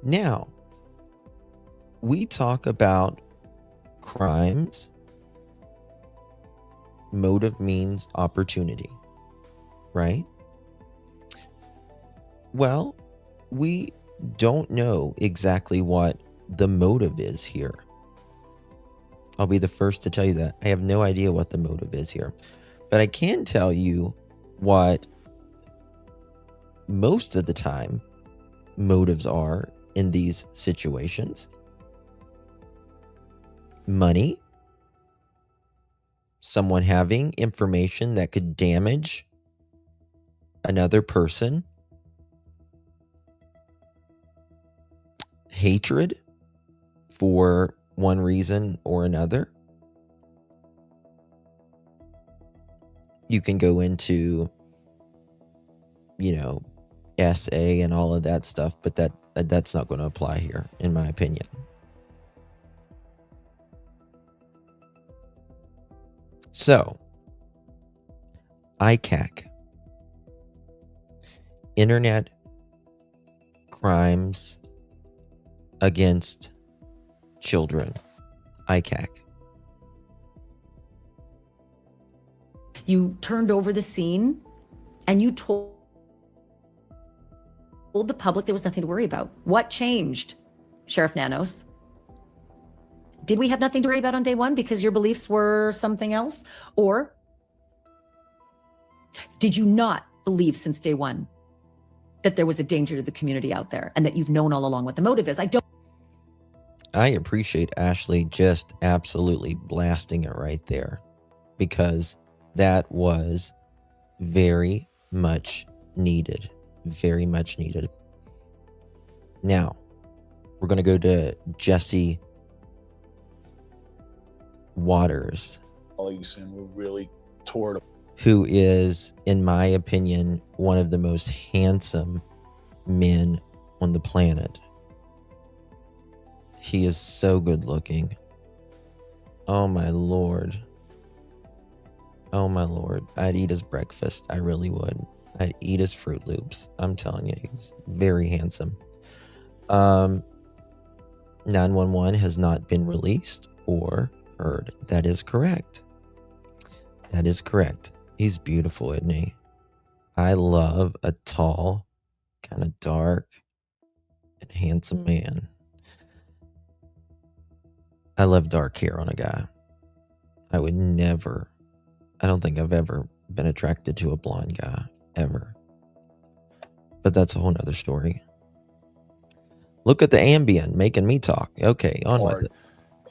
Now, we talk about crimes. Motive means opportunity, right? Well, we don't know exactly what the motive is here. I'll be the first to tell you that. I have no idea what the motive is here. But I can tell you what most of the time motives are in these situations. Money. Someone having information that could damage another person. Hatred for one reason or another. you can go into, you know, SA and all of that stuff, but that's not going to apply here, in my opinion. So, ICAC, Internet Crimes Against Children, ICAC. You turned over the scene and you told the public there was nothing to worry about. What changed, Sheriff Nanos? Did we have nothing to worry about on day one because your beliefs were something else? Or did you not believe since day one that there was a danger to the community out there and that you've known all along what the motive is? I appreciate Ashley just absolutely blasting it right there, because that was very much needed. Very much needed. Now, we're going to go to Jesse Waters, and we're really tore it. Who is, in my opinion, one of the most handsome men on the planet. He is so good looking. Oh my Lord. Oh my Lord. I'd eat his breakfast. I really would. I'd eat his Fruit Loops. I'm telling you, he's very handsome. 911 has not been released or heard. That is correct. That is correct. He's beautiful, isn't he? I love a tall, kind of dark, and handsome man. I love dark hair on a guy. I would never, I don't think I've ever been attracted to a blonde guy, ever. But that's a whole nother story. Look at the Ambien making me talk. Okay, on with it.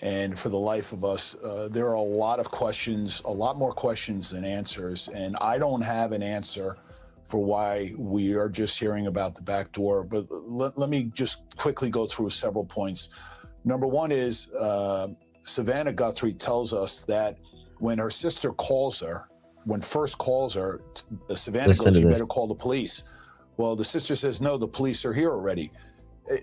And for the life of us, there are a lot of questions, a lot more questions than answers. And I don't have an answer for why we are just hearing about the back door. But let me just quickly go through several points. Number one is Savannah Guthrie tells us that when her sister calls her, when first calls her, Savannah goes, "You better call the police." Well, the sister says, "No, the police are here already."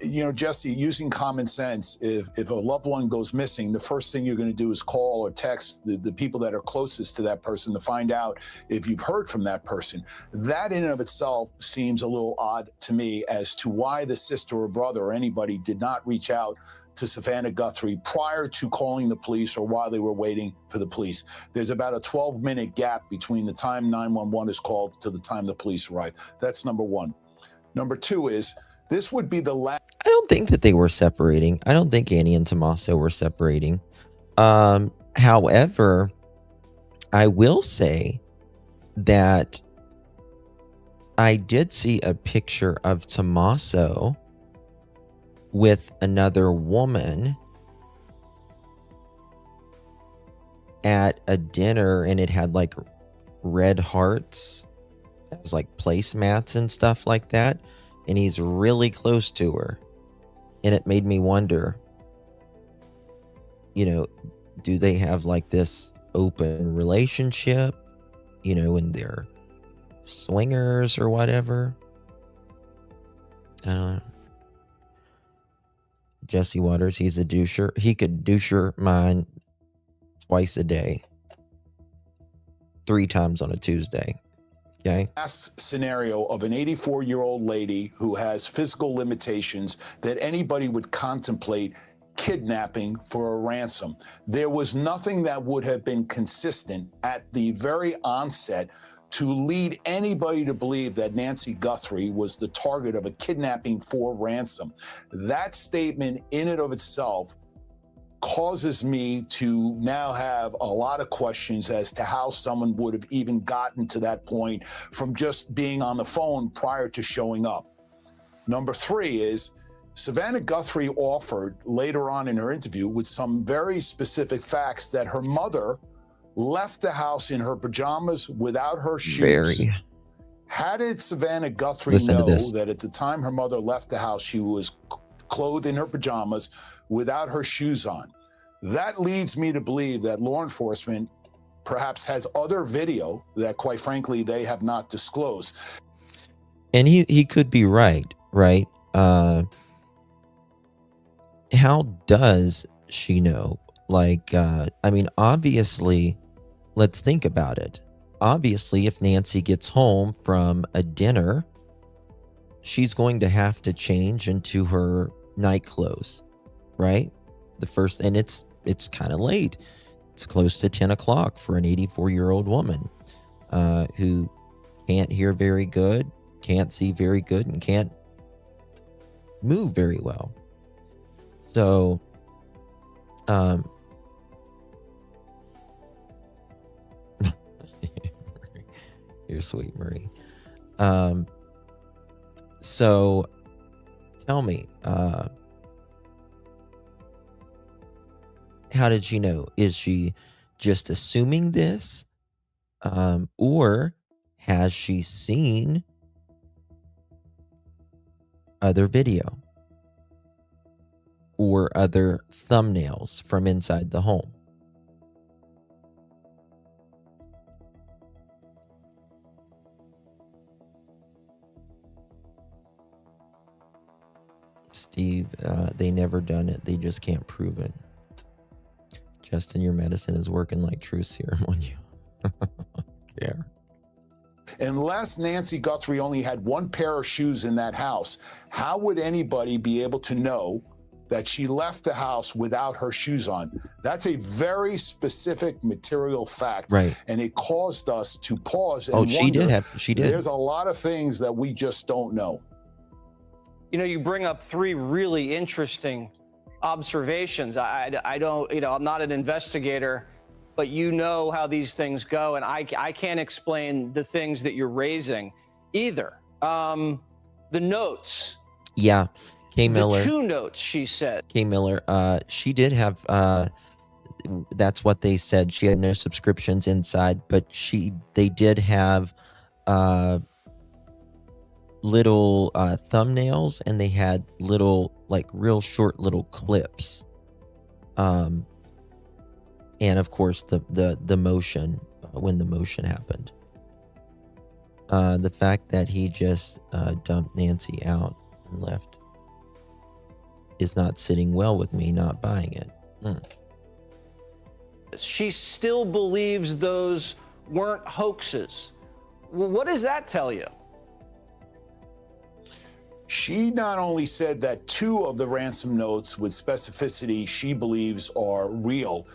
You know, Jesse, using common sense, if a loved one goes missing, the first thing you're going to do is call or text the people that are closest to that person to find out if you've heard from that person. That in and of itself seems a little odd to me as to why the sister or brother or anybody did not reach out to Savannah Guthrie prior to calling the police or while they were waiting for the police. There's about a 12-minute gap between the time 911 is called to the time the police arrive. That's number one. Number two is, this would be the last. I don't think that they were separating. I don't think Annie and Tommaso were separating. However, I will say that I did see a picture of Tommaso with another woman at a dinner, and it had like red hearts as like placemats and stuff like that. And he's really close to her. And it made me wonder, you know, do they have like this open relationship, you know, and they're swingers or whatever? I don't know. Jesse Waters, he's a doucher. He could douche your mind twice a day, 3 times on a Tuesday. Okay. Last scenario of an 84-year-old lady who has physical limitations that anybody would contemplate kidnapping for a ransom. There was nothing that would have been consistent at the very onset to lead anybody to believe that Nancy Guthrie was the target of a kidnapping for ransom. That statement in and of itself causes me to now have a lot of questions as to how someone would have even gotten to that point from just being on the phone prior to showing up. Number 3 is Savannah Guthrie offered later on in her interview with some very specific facts that her mother left the house in her pajamas without her shoes. How did Savannah Guthrie know that at the time her mother left the house, she was clothed in her pajamas without her shoes on? That leads me to believe that law enforcement perhaps has other video that, quite frankly, they have not disclosed. And he could be right, right? How does she know? Like, I mean, obviously, let's think about it. Obviously, if Nancy gets home from a dinner, she's going to have to change into her night clothes, right? And it's kind of late. It's close to 10 o'clock for an 84-year-old woman who can't hear very good, can't see very good, and can't move very well. So, you're sweet, Marie. So tell me, how did she know? Is she just assuming this? Or has she seen other video or other thumbnails from inside the home? Steve, they never done it. They just can't prove it. Justin, your medicine is working like true serum on you. Care. Unless Nancy Guthrie only had one pair of shoes in that house, how would anybody be able to know that she left the house without her shoes on? That's a very specific material fact. Right. And it caused us to pause and Oh, she wonder. did. There's a lot of things that we just don't know. You know, you bring up three really interesting observations. I don't, you know, I'm not an investigator, but you know how these things go, and I can't explain the things that you're raising either. The notes. Yeah. K. Miller. The two notes, she said. K. Miller, she did have, that's what they said. She had no subscriptions inside, but they did have little thumbnails, and they had little, like, real short little clips. And of course the motion, when the motion happened. The fact that he just dumped Nancy out and left is not sitting well with me, not buying it. She still believes those weren't hoaxes. Well, what does that tell you? She not only said that 2 of the ransom notes with specificity she believes are real,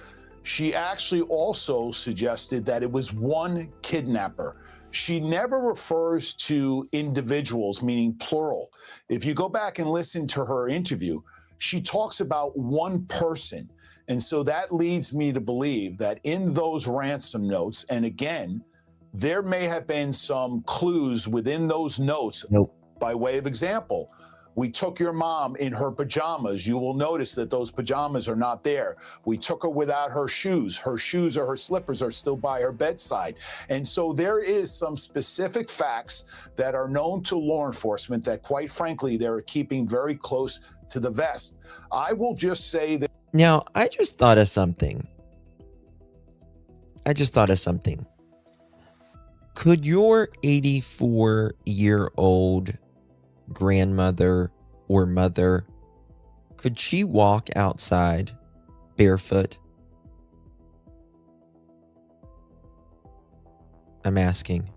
she actually also suggested that it was one kidnapper. She never refers to individuals, meaning plural. If you go back and listen to her interview, she talks about one person. And so that leads me to believe that in those ransom notes, and again, there may have been some clues within those notes. Nope. By way of example, we took your mom in her pajamas. You will notice that those pajamas are not there. We took her without her shoes. Her shoes or her slippers are still by her bedside. And so there is some specific facts that are known to law enforcement that, quite frankly, they're keeping very close to the vest. I will just say that. Now, I just thought of something. Could your 84-year-old grandmother or mother, could she walk outside barefoot? I'm asking.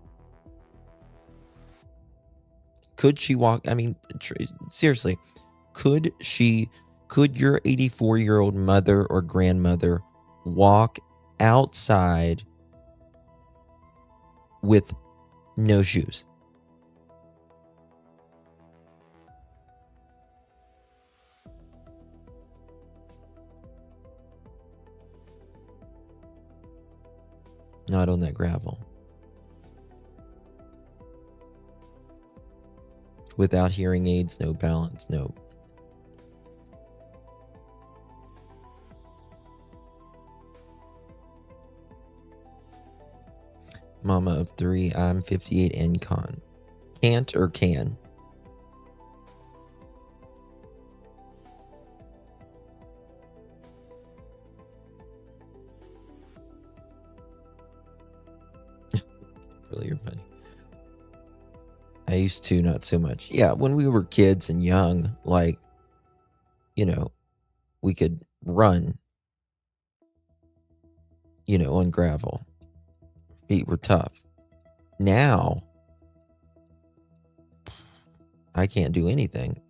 Could she walk? I mean, seriously, could your 84-year-old mother or grandmother walk outside with no shoes? Not on that gravel. Without hearing aids, no balance, no. Mama of 3, I'm 58 and con. Can't or can? I used to, not so much. Yeah, when we were kids and young, like, you know, we could run, you know, on gravel. Feet were tough. Now, I can't do anything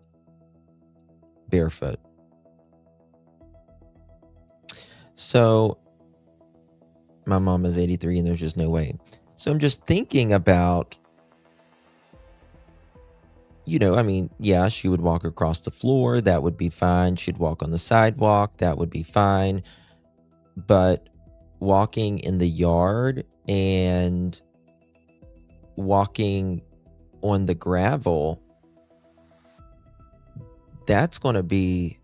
barefoot. So, my mom is 83 and there's just no way. So I'm just thinking about, you know, I mean, yeah, she would walk across the floor. That would be fine. She'd walk on the sidewalk. That would be fine. But walking in the yard and walking on the gravel, that's going to be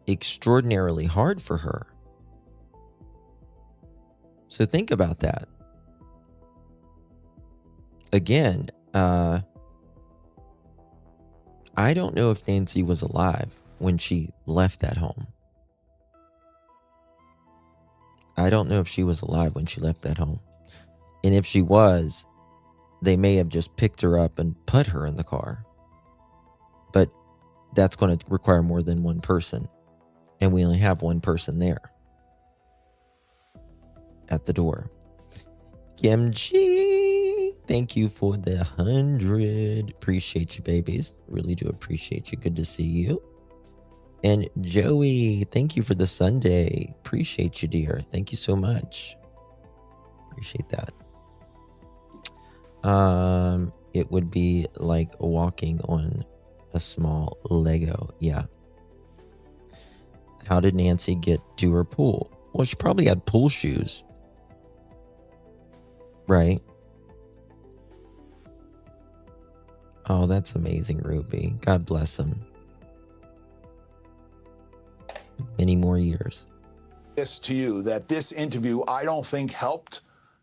extraordinarily hard for her. So think about that. Again, I don't know if Nancy was alive when she left that home. I don't know if she was alive when she left that home. And if she was, they may have just picked her up and put her in the car. But that's going to require more than one person. And we only have one person there at the door. Kimchi, thank you for the 100. Appreciate you, babies. Really do appreciate you. Good to see you. And Joey, thank you for the Sunday. Appreciate you, dear. Thank you so much. Appreciate that. It would be like walking on a small Lego. Yeah. How did Nancy get to her pool? Well, she probably had pool shoes. Right? Oh, that's amazing, Ruby. God bless him. Many more years. This to you, that this interview, I don't think helped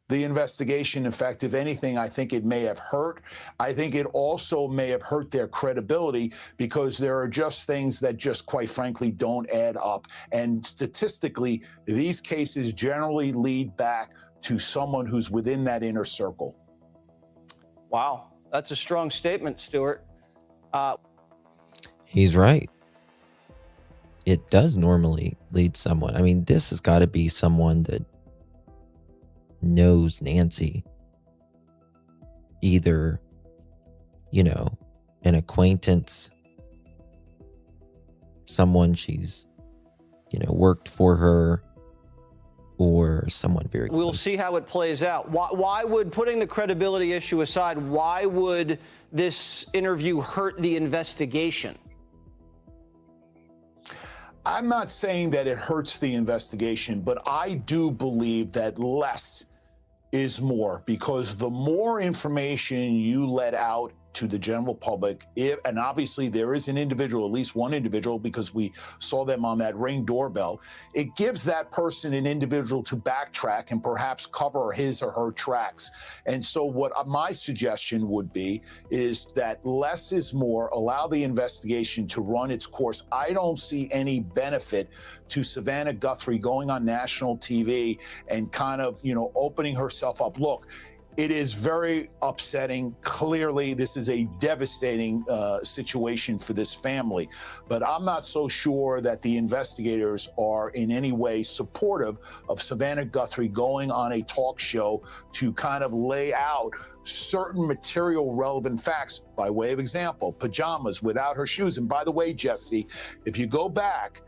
the investigation. In fact, if anything, I think it may have hurt. I think it also may have hurt their credibility because there are just things that just quite frankly don't add up. And statistically, these cases generally lead back to someone who's within that inner circle. Wow, that's a strong statement, Stuart. He's right. It does normally lead someone. I mean, this has got to be someone that knows Nancy. Either, you know, an acquaintance, someone she's, you know, worked for her, or someone very close. We'll see how it plays out. Why would, putting the credibility issue aside, why would this interview hurt the investigation? I'm not saying that it hurts the investigation, but I do believe that less is more, because the more information you let out to the general public, and obviously there is an individual, at least one individual, because we saw them on that Ring doorbell, it gives that person an individual to backtrack and perhaps cover his or her tracks. And so what my suggestion would be is that less is more, allow the investigation to run its course. I don't see any benefit to Savannah Guthrie going on national TV and kind of, you know, opening herself up. Look, it is very upsetting. Clearly, this is a devastating situation for this family. But I'm not so sure that the investigators are in any way supportive of Savannah Guthrie going on a talk show to kind of lay out certain material relevant facts. By way of example, pajamas without her shoes. And by the way, Jesse, if you go back,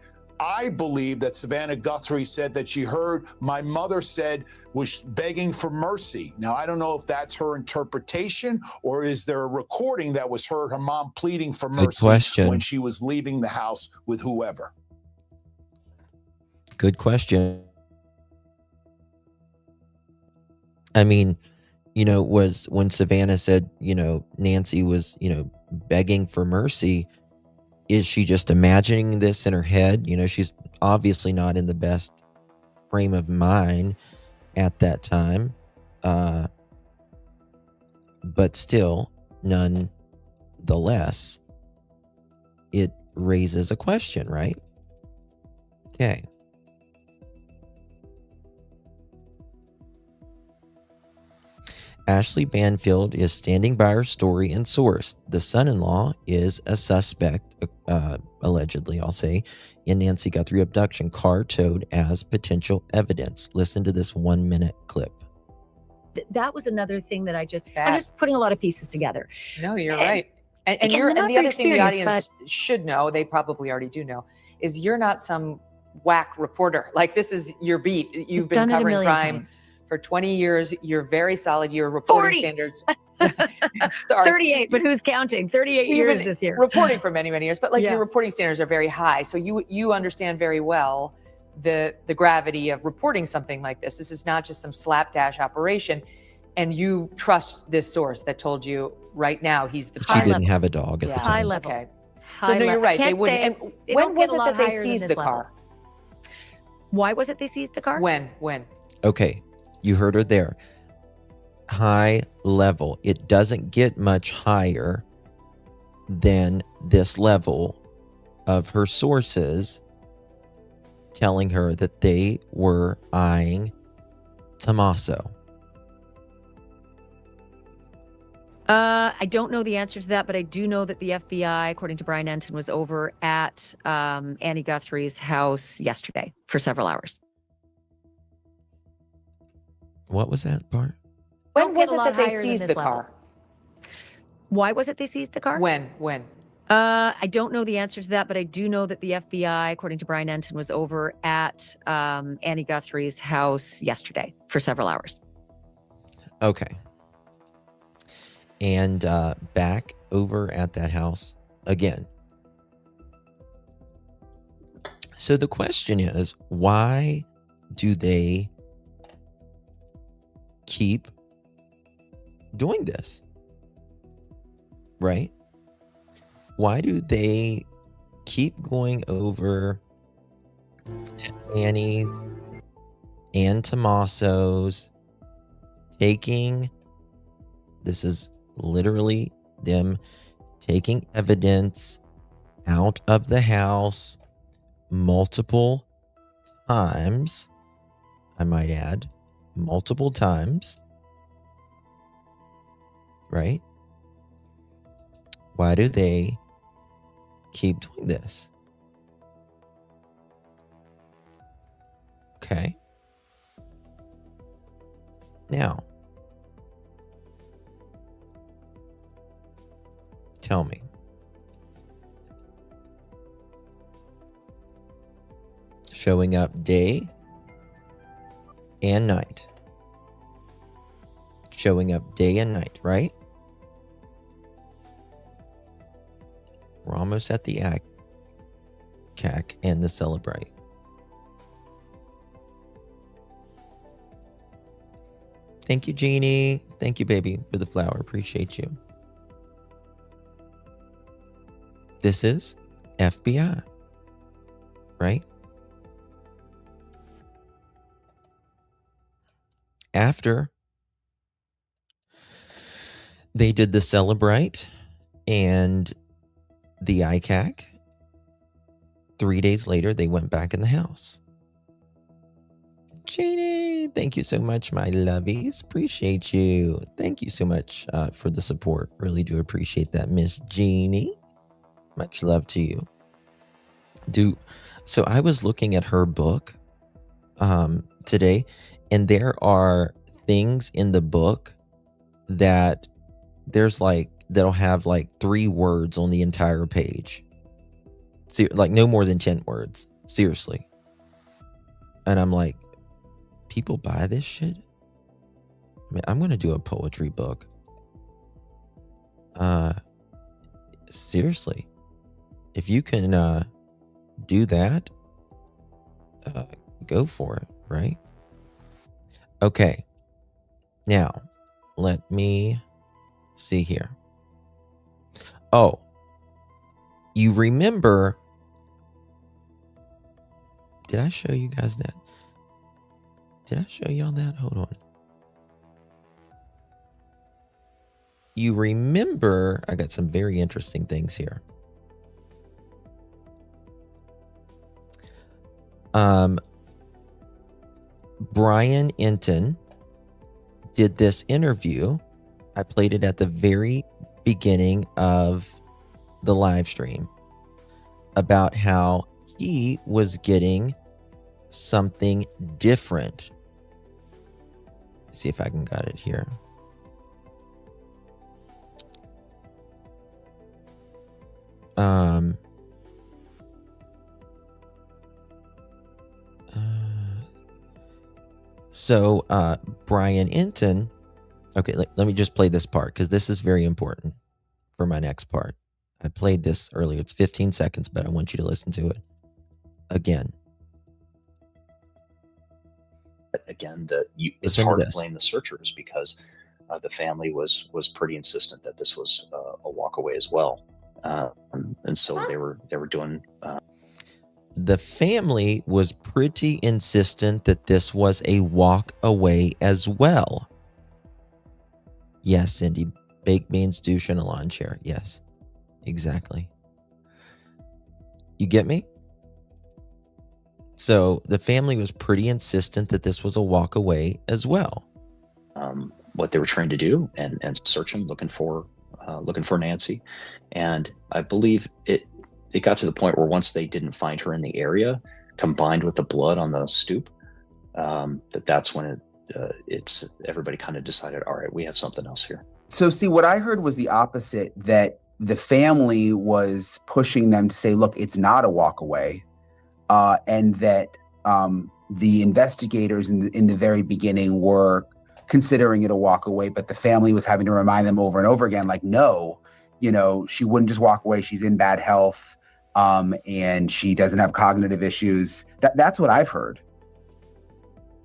I believe that Savannah Guthrie said that she heard my mother said was begging for mercy. Now, I don't know if that's her interpretation, or is there a recording that was her mom pleading for mercy when she was leaving the house with whoever? Good question. I mean, you know, was when Savannah said, you know, Nancy was, you know, begging for mercy. Is she just imagining this in her head? You know, she's obviously not in the best frame of mind at that time. But still, nonetheless, it raises a question, right? Okay. Ashley Banfield is standing by her story and source. The son-in-law is a suspect, allegedly, I'll say, in Nancy Guthrie abduction, car towed as potential evidence. Listen to this 1-minute clip. That was another thing that I'm just putting a lot of pieces together. No, you're right. And again, you're, they're and not the very other thing the experienced, audience should know, they probably already do know, is you're not some whack reporter. Like, this is your beat. You've been done it a covering million crime times. for 20 years. You're very solid. Your reporting 40. standards. 38, but who's counting? 38 You've years been this year. reporting for many, many years, but like Yeah. your reporting standards are very high. So you understand very well the gravity of reporting something like this. This is not just some slapdash operation. And you trust this source that told you right now he's the She didn't have a dog at the High time. level. Okay. High So no, level. you're right. I They can't wouldn't. say And they when don't was get a it lot that they higher than seized this the level. car? Why was it they seized the car? When? Okay, you heard her there. High level. It doesn't get much higher than this level of her sources telling her that they were eyeing Tommaso. I don't know the answer to that, but I do know that the FBI, according to Brian Enton, was over at Annie Guthrie's house yesterday for several hours. What was that part? When was get a it lot that they higher than seized this the level. car? Why was it they seized the car? When? I don't know the answer to that, but I do know that the FBI, according to Brian Enton, was over at Annie Guthrie's house yesterday for several hours. Okay. And back over at that house again. So the question is, why do they keep doing this? Right? Why do they keep going over to Annie's and Tommaso's, taking, this is literally them taking evidence out of the house multiple times, I might add, multiple times, right? Why do they keep doing this? Okay. Now, tell me. Showing up day and night. Showing up day and night, right? We're almost at the ICAC and the Cellebrite. Thank you, Jeannie. Thank you, baby, for the flower. Appreciate you. This is FBI, right? After they did the Cellebrite and the ICAC, 3 days later, they went back in the house. Jeannie, thank you so much, my lovies. Appreciate you. Thank you so much for the support. Really do appreciate that, Miss Jeannie. Much love to you. So I was looking at her book today, and there are things in the book that that'll have like 3 words on the entire page. Like no more than 10 words. Seriously. And I'm like, people buy this shit? I mean, I'm going to do a poetry book. Seriously. If you can do that, go for it, right? Okay. Now, let me see here. Oh, you remember, did I show you guys that? Did I show y'all that? Hold on. You remember, I got some very interesting things here. Brian Enton did this interview. I played it at the very beginning of the live stream about how he was getting something different. Let's see if I can got it here. So Brian Inton, okay, let me just play this part because this is very important for my next part. I played this earlier. It's 15 seconds, but I want you to listen to it again. Again, it's Listen to hard to this. blame the searchers because the family was pretty insistent that this was a walk away as well, and so they were doing. The family was pretty insistent that this was a walk away as well. Yes, Cindy, baked beans, douche, and a lawn chair. Yes, exactly. You get me? So the family was pretty insistent that this was a walk away as well. What they were trying to do and searching, looking for Nancy, and I believe it got to the point where once they didn't find her in the area, combined with the blood on the stoop, that's when everybody kind of decided, all right, we have something else here. So see, what I heard was the opposite, that the family was pushing them to say, look, it's not a walk away. And that the investigators in the very beginning were considering it a walk away, but the family was having to remind them over and over again, like, no, she wouldn't just walk away. She's in bad health, and she doesn't have cognitive issues. That's what I've heard.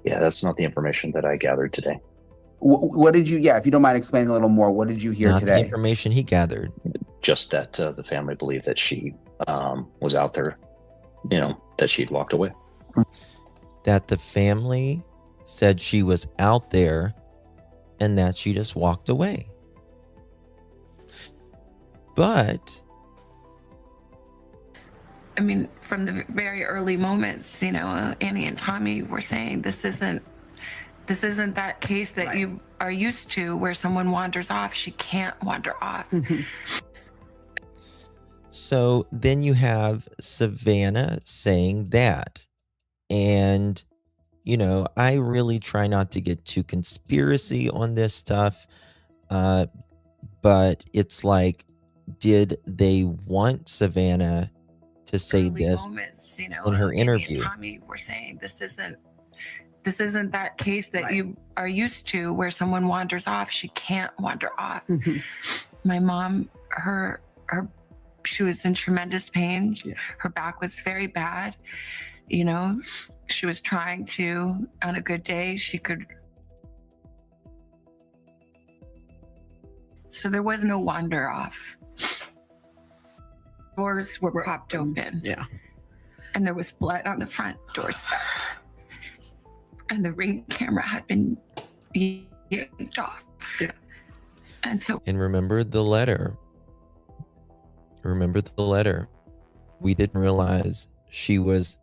Yeah, that's not the information that I gathered today. What did you, if you don't mind explaining a little more, what did you hear Not today? the information he gathered. Just that the family believed that she was out there, that she'd walked away. That the family said she was out there and that she just walked away. But I mean, from the very early moments, Annie and Tommy were saying this isn't that case that you are used to where someone wanders off. She can't wander off. so then you have Savannah saying that. And, I really try not to get too conspiracy on this stuff. But it's like, did they want Savannah to say this moments, in her interview? Annie and Tommy were saying this isn't that case that you are used to where someone wanders off. She can't wander off. My mom, she was in tremendous pain. Her back was very bad. She was trying to, on a good day, she could. So there was no wander off. Doors were propped open. Yeah. And there was blood on the front doorstep. And the Ring camera had been yanked off. Yeah. And so. And remember the letter. We didn't realize she was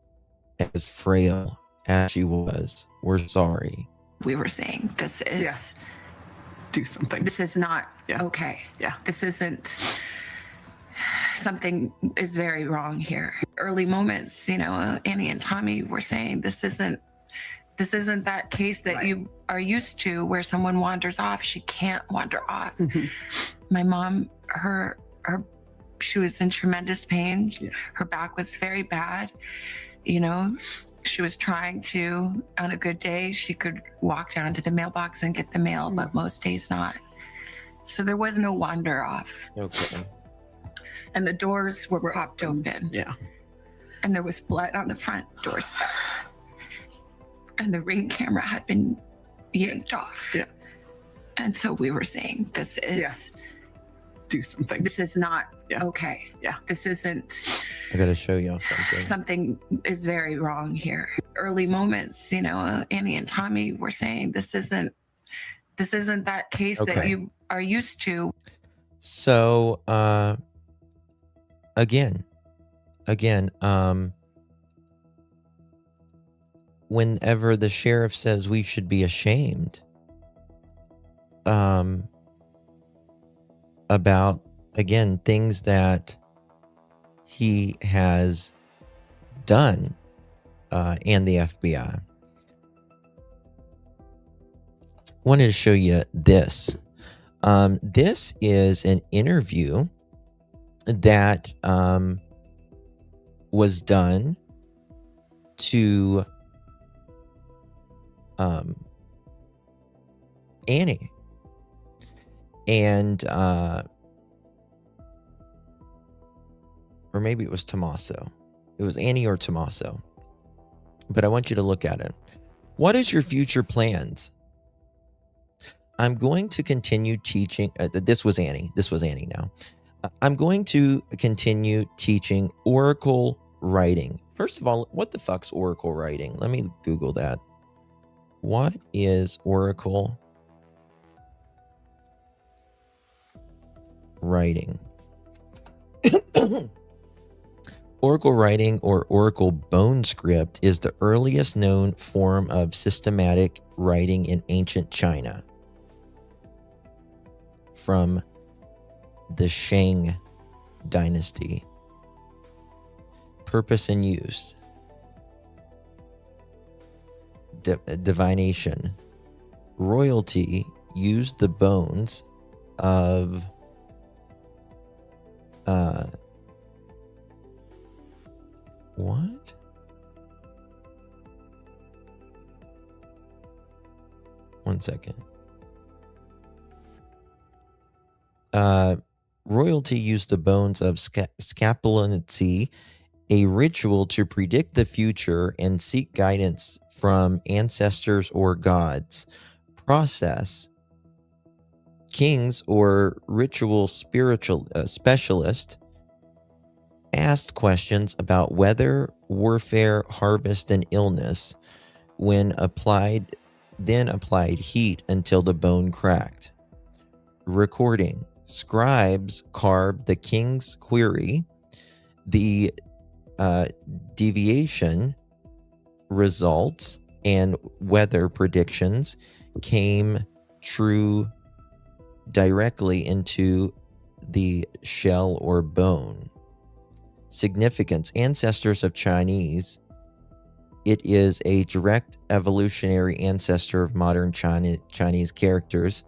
as frail as she was. We're sorry. We were saying this is. Do something. This is not okay. Yeah. This isn't. Something is very wrong here. Early moments, Annie and Tommy were saying this isn't that case that you are used to where someone wanders off. She can't wander off. My mom, she was in tremendous pain. Her back was very bad. She was trying to, on a good day, she could walk down to the mailbox and get the mail, but most days not. So there was no wander off. Okay. And the doors were propped open. Yeah. And there was blood on the front doorstep. And the Ring camera had been yanked off. Yeah. And so we were saying this is. Do something. This is not okay. Yeah. This isn't. I gotta show y'all something. Something is very wrong here. Early moments, Annie and Tommy were saying this isn't that case that you are used to. So, again, whenever the sheriff says we should be ashamed, about, again, things that he has done, and the FBI. Wanted to show you this. This is an interview that was done to Annie. And or maybe it was Tommaso. It was Annie or Tommaso. But I want you to look at it. What is your future plans? I'm going to continue teaching. This was Annie. This was Annie now. I'm going to continue teaching oracle writing. First of all, what the fuck's oracle writing? Let me Google that. What is oracle writing? Oracle writing, or oracle bone script, is the earliest known form of systematic writing in ancient China, from the Shang dynasty. Purpose and use: divination. Royalty used the bones of what? One second. Royalty used the bones of Scapulacy, a ritual to predict the future and seek guidance from ancestors or gods. Process: kings or ritual spiritual specialist asked questions about weather, warfare, harvest, and illness. When applied heat until the bone cracked. Recording: scribes carved the king's query. The deviation results and weather predictions came true directly into the shell or bone. Significance: ancestors of Chinese. It is a direct evolutionary ancestor of modern Chinese characters.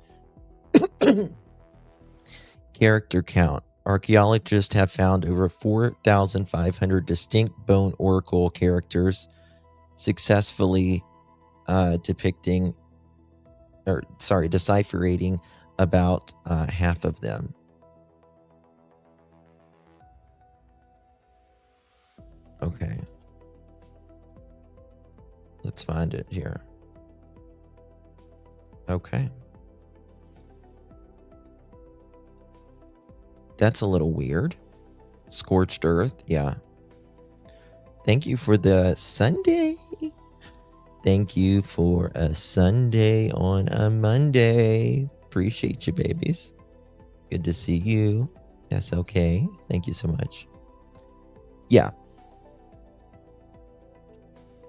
Character count: archaeologists have found over 4,500 distinct bone oracle characters, successfully deciphering about half of them. Okay. Let's find it here. Okay. That's a little weird. Scorched earth, yeah. Thank you for the Sunday. Thank you for a Sunday on a Monday. Appreciate you, babies. Good to see you. That's okay. Thank you so much. Yeah.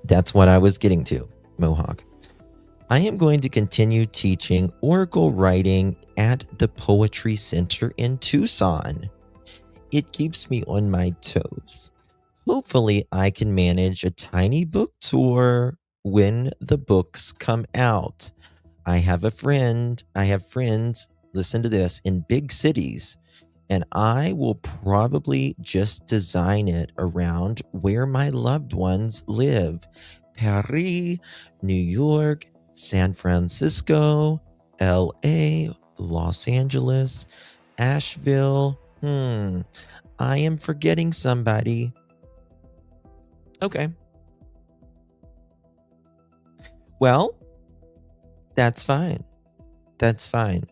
That's what I was getting to, Mohawk. I am going to continue teaching oracle writing at the Poetry Center in Tucson. It keeps me on my toes. Hopefully, I can manage a tiny book tour when the books come out. I have friends, listen to this, in big cities, and I will probably just design it around where my loved ones live. Paris, New York, San Francisco, LA, Los Angeles, Asheville. I am forgetting somebody. Okay. Well, that's fine. That's fine.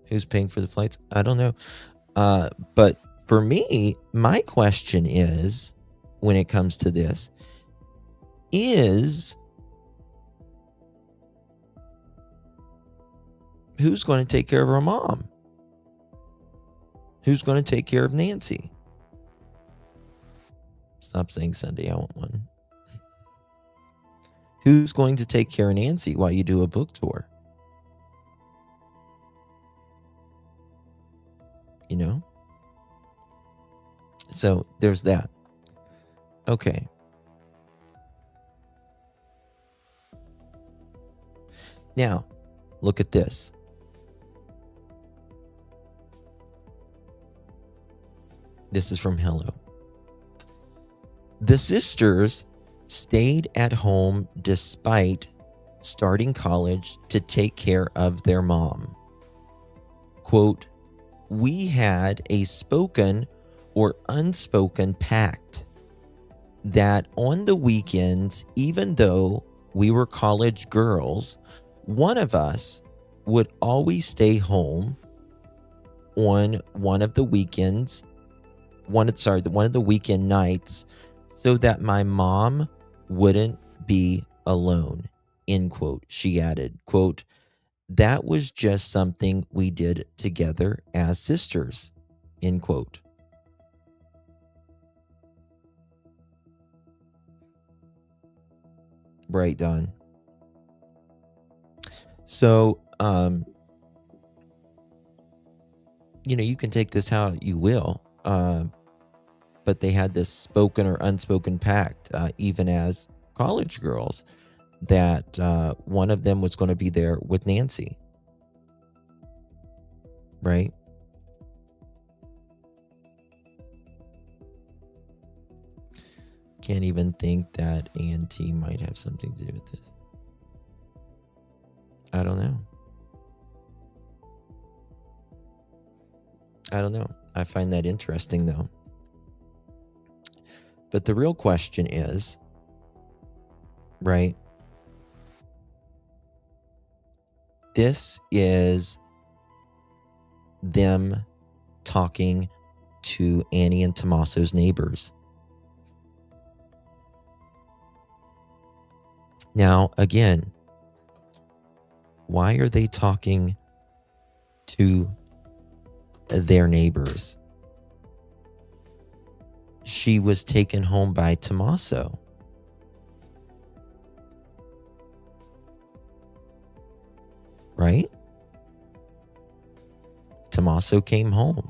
Who's paying for the flights? I don't know. But for me, my question is, when it comes to this, is who's going to take care of her mom? Who's going to take care of Nancy? Stop saying Sunday, I want one. Who's going to take care of Nancy while you do a book tour? you know? So there's that. Okay. Now, look at this. This is from Hello. The sisters stayed at home despite starting college to take care of their mom. Quote, we had a spoken or unspoken pact that on the weekends, even though we were college girls, one of us would always stay home on one of the weekends, one of the weekend nights, so that my mom wouldn't be alone, end quote. She added, quote, that was just something we did together as sisters, end quote. Right, Don. So, you can take this how you will, but they had this spoken or unspoken pact, even as college girls, that one of them was going to be there with Nancy. Right? Can't even think that A&T might have something to do with this. I don't know. I find that interesting, though. But the real question is, right? This is them talking to Annie and Tommaso's neighbors. Now, again, why are they talking to their neighbors? She was taken home by Tommaso. Right? Tommaso came home.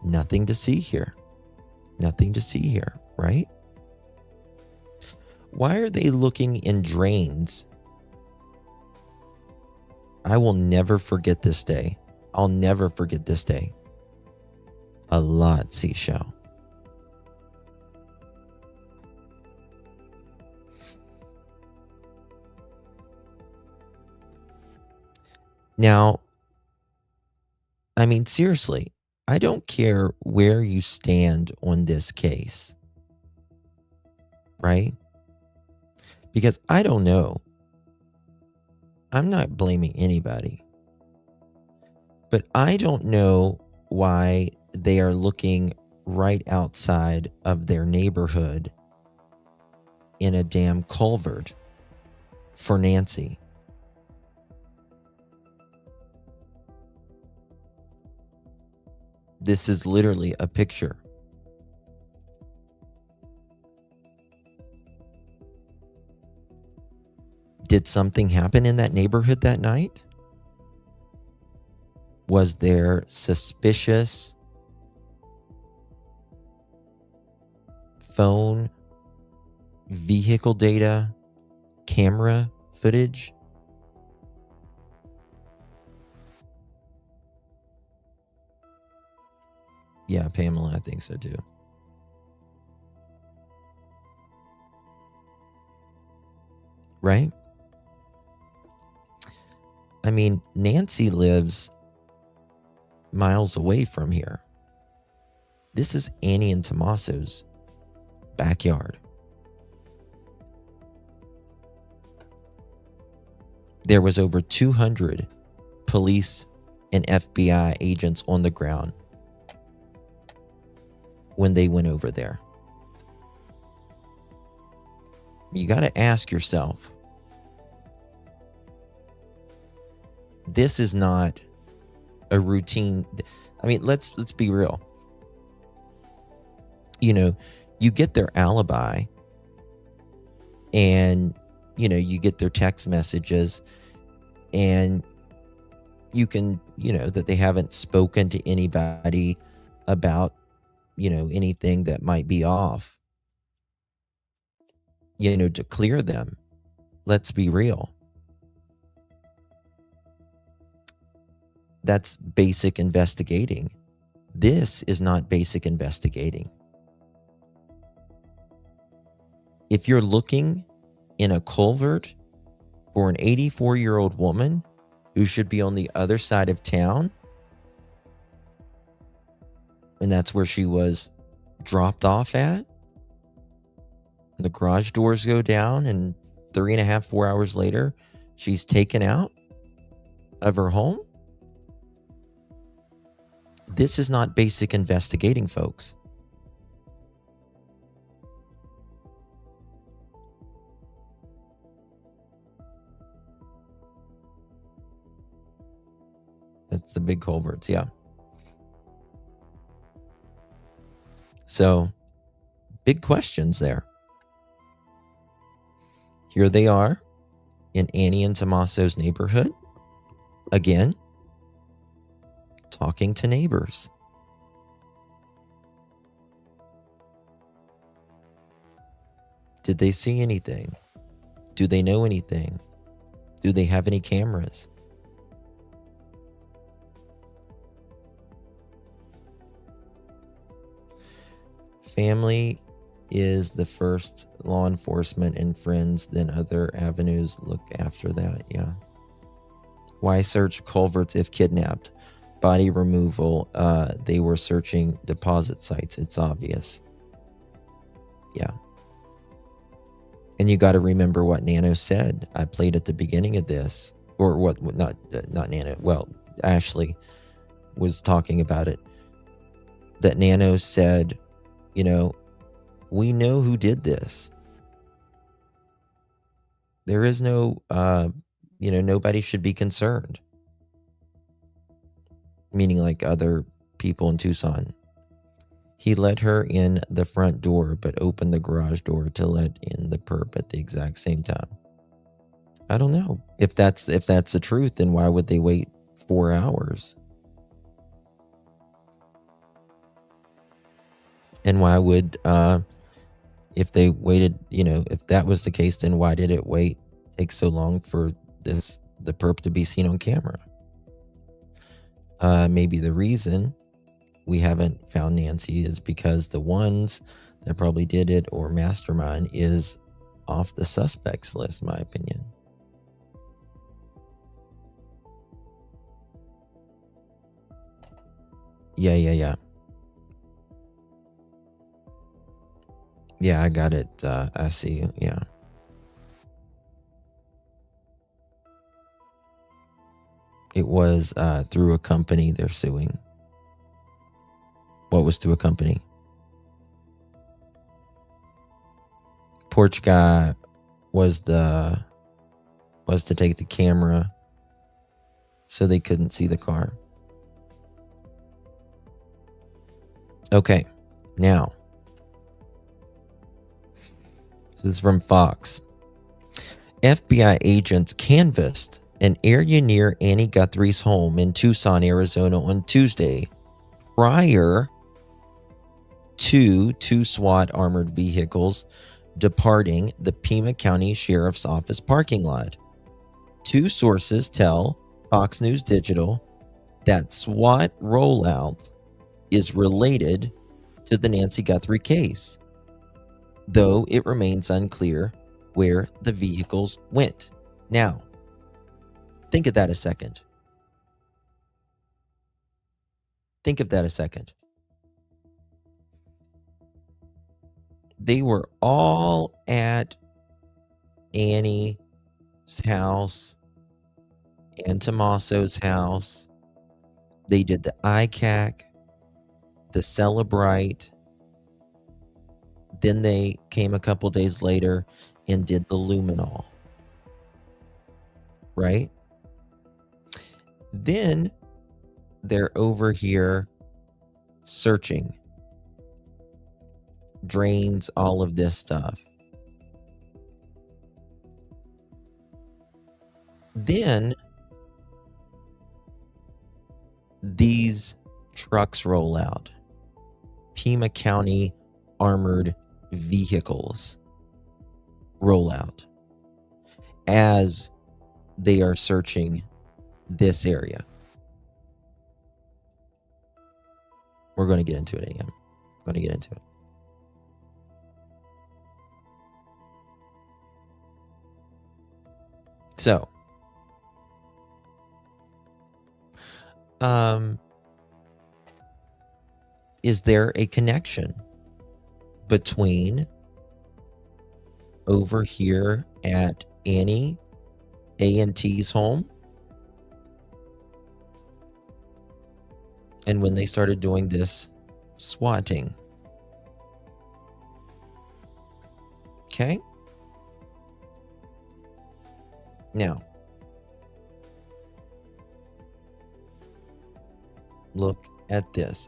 Nothing to see here. Nothing to see here, right? Why are they looking in drains? I will never forget this day. I'll never forget this day. A lot seashell. Now, I mean, seriously, I don't care where you stand on this case, right? Because I don't know. I'm not blaming anybody. But I don't know why they are looking right outside of their neighborhood in a damn culvert for Nancy. This is literally a picture. Did something happen in that neighborhood that night? Was there suspicious phone, vehicle data, camera footage? Yeah, Pamela, I think so too. Right? I mean, Nancy lives miles away from here. This is Annie and Tommaso's backyard. There was over 200 police and FBI agents on the ground when they went over there. You got to ask yourself, this is not a routine. I mean, let's be real. You know, you get their alibi and, you know, you get their text messages and, you can, that they haven't spoken to anybody about, anything that might be off, to clear them. Let's be real. That's basic investigating. This is not basic investigating. If you're looking in a culvert for an 84-year-old woman who should be on the other side of town, and that's where she was dropped off at, and the garage doors go down, and 3.5, 4 hours later, she's taken out of her home. This is not basic investigating, folks. That's the big culverts, yeah. So, big questions there. Here they are in Annie and Tommaso's neighborhood. Again, talking to neighbors. Did they see anything? Do they know anything? Do they have any cameras? Family is the first, law enforcement and friends, then other avenues look after that, yeah. Why search culverts if kidnapped? Body removal, they were searching deposit sites, it's obvious. Yeah. And you got to remember what Nanos said. I played at the beginning of this, or what, not Nano, well, Ashley was talking about it. That Nanos said, we know who did this. There is no, nobody should be concerned. Meaning like other people in Tucson. He let her in the front door, but opened the garage door to let in the perp at the exact same time. I don't know. If that's the truth, then why would they wait 4 hours? And why would, if they waited, if that was the case, then why did it take so long for the perp to be seen on camera? Maybe the reason we haven't found Nancy is because the ones that probably did it or mastermind is off the suspects list, in my opinion. Yeah. Yeah, I got it. I see you. Yeah. It was through a company they're suing. What was through a company? Porch guy was to take the camera so they couldn't see the car. Okay, now. This is from Fox. FBI agents canvassed an area near Annie Guthrie's home in Tucson, Arizona on Tuesday, prior to 2 SWAT armored vehicles departing the Pima County Sheriff's Office parking lot. 2 sources tell Fox News Digital that SWAT rollout is related to the Nancy Guthrie case, though it remains unclear where the vehicles went. Now, think of that a second. Think of that a second. They were all at Annie's house and Tommaso's house. They did the ICAC, the Cellebrite. Then they came a couple days later and did the luminol. Right? Then they're over here searching. Drains, all of this stuff. Then these trucks roll out. Pima County armored vehicles roll out as they are searching this area. We're going to get into it, AM. We're going to get into it. So, is there a connection between over here at Annie A&T's home and when they started doing this swatting? Okay. Now, look at this.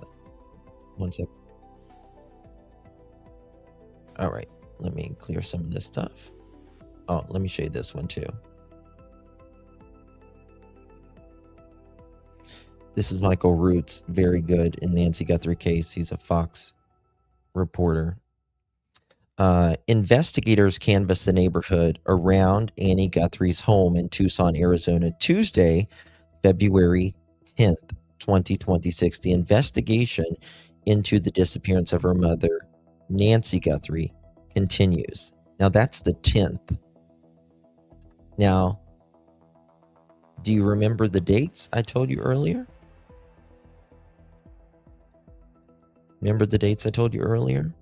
One sec. All right, let me clear some of this stuff. Oh, let me show you this one too. This is Michael Roots, very good in Nancy Guthrie case. He's a Fox reporter. Investigators canvassed the neighborhood around Annie Guthrie's home in Tucson, Arizona, Tuesday, February 10th, 2026. The investigation into the disappearance of her mother, Nancy Guthrie, continues. Now, that's the 10th. Now, do you remember the dates I told you earlier? Remember the dates I told you earlier?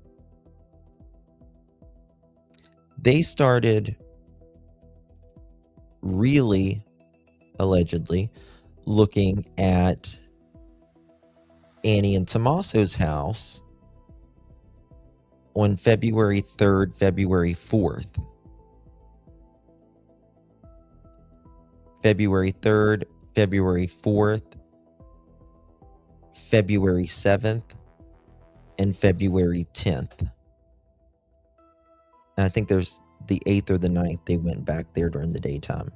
They started really, allegedly, looking at Annie and Tommaso's house on February 3rd, February 4th. February 3rd, February 4th, February 7th, and February 10th. And I think there's the 8th or the 9th, they went back there during the daytime.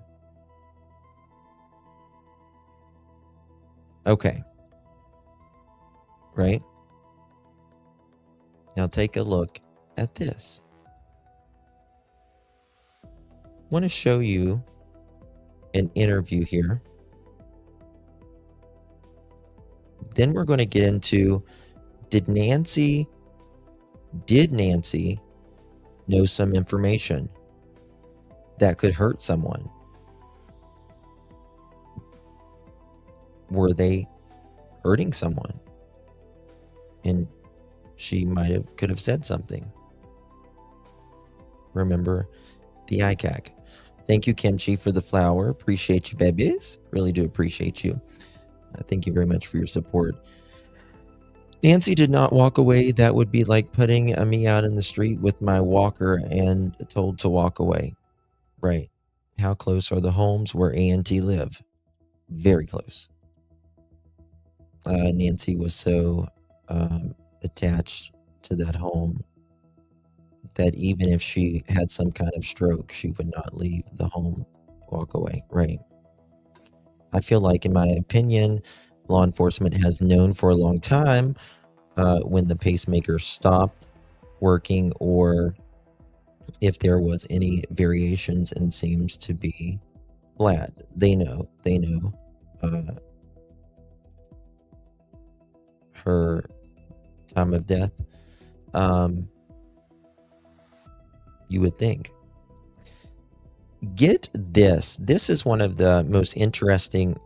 Okay. Right? Now take a look at this. I want to show you an interview here. Then we're going to get into, did Nancy know some information that could hurt someone? Were they hurting someone? And she could have said something. Remember the ICAC. Thank you, Kimchi, for the flower. Appreciate you, babies. Really do appreciate you. Thank you very much for your support. Nancy did not walk away. That would be like putting me out in the street with my walker and told to walk away. Right. How close are the homes where A&T live? Very close. Nancy was so attached to that home that even if she had some kind of stroke, she would not leave the home, walk away. Right. I feel like, in my opinion, law enforcement has known for a long time when the pacemaker stopped working or if there was any variations and seems to be flat. They know her time of death. You would think. Get this. This is one of the most interesting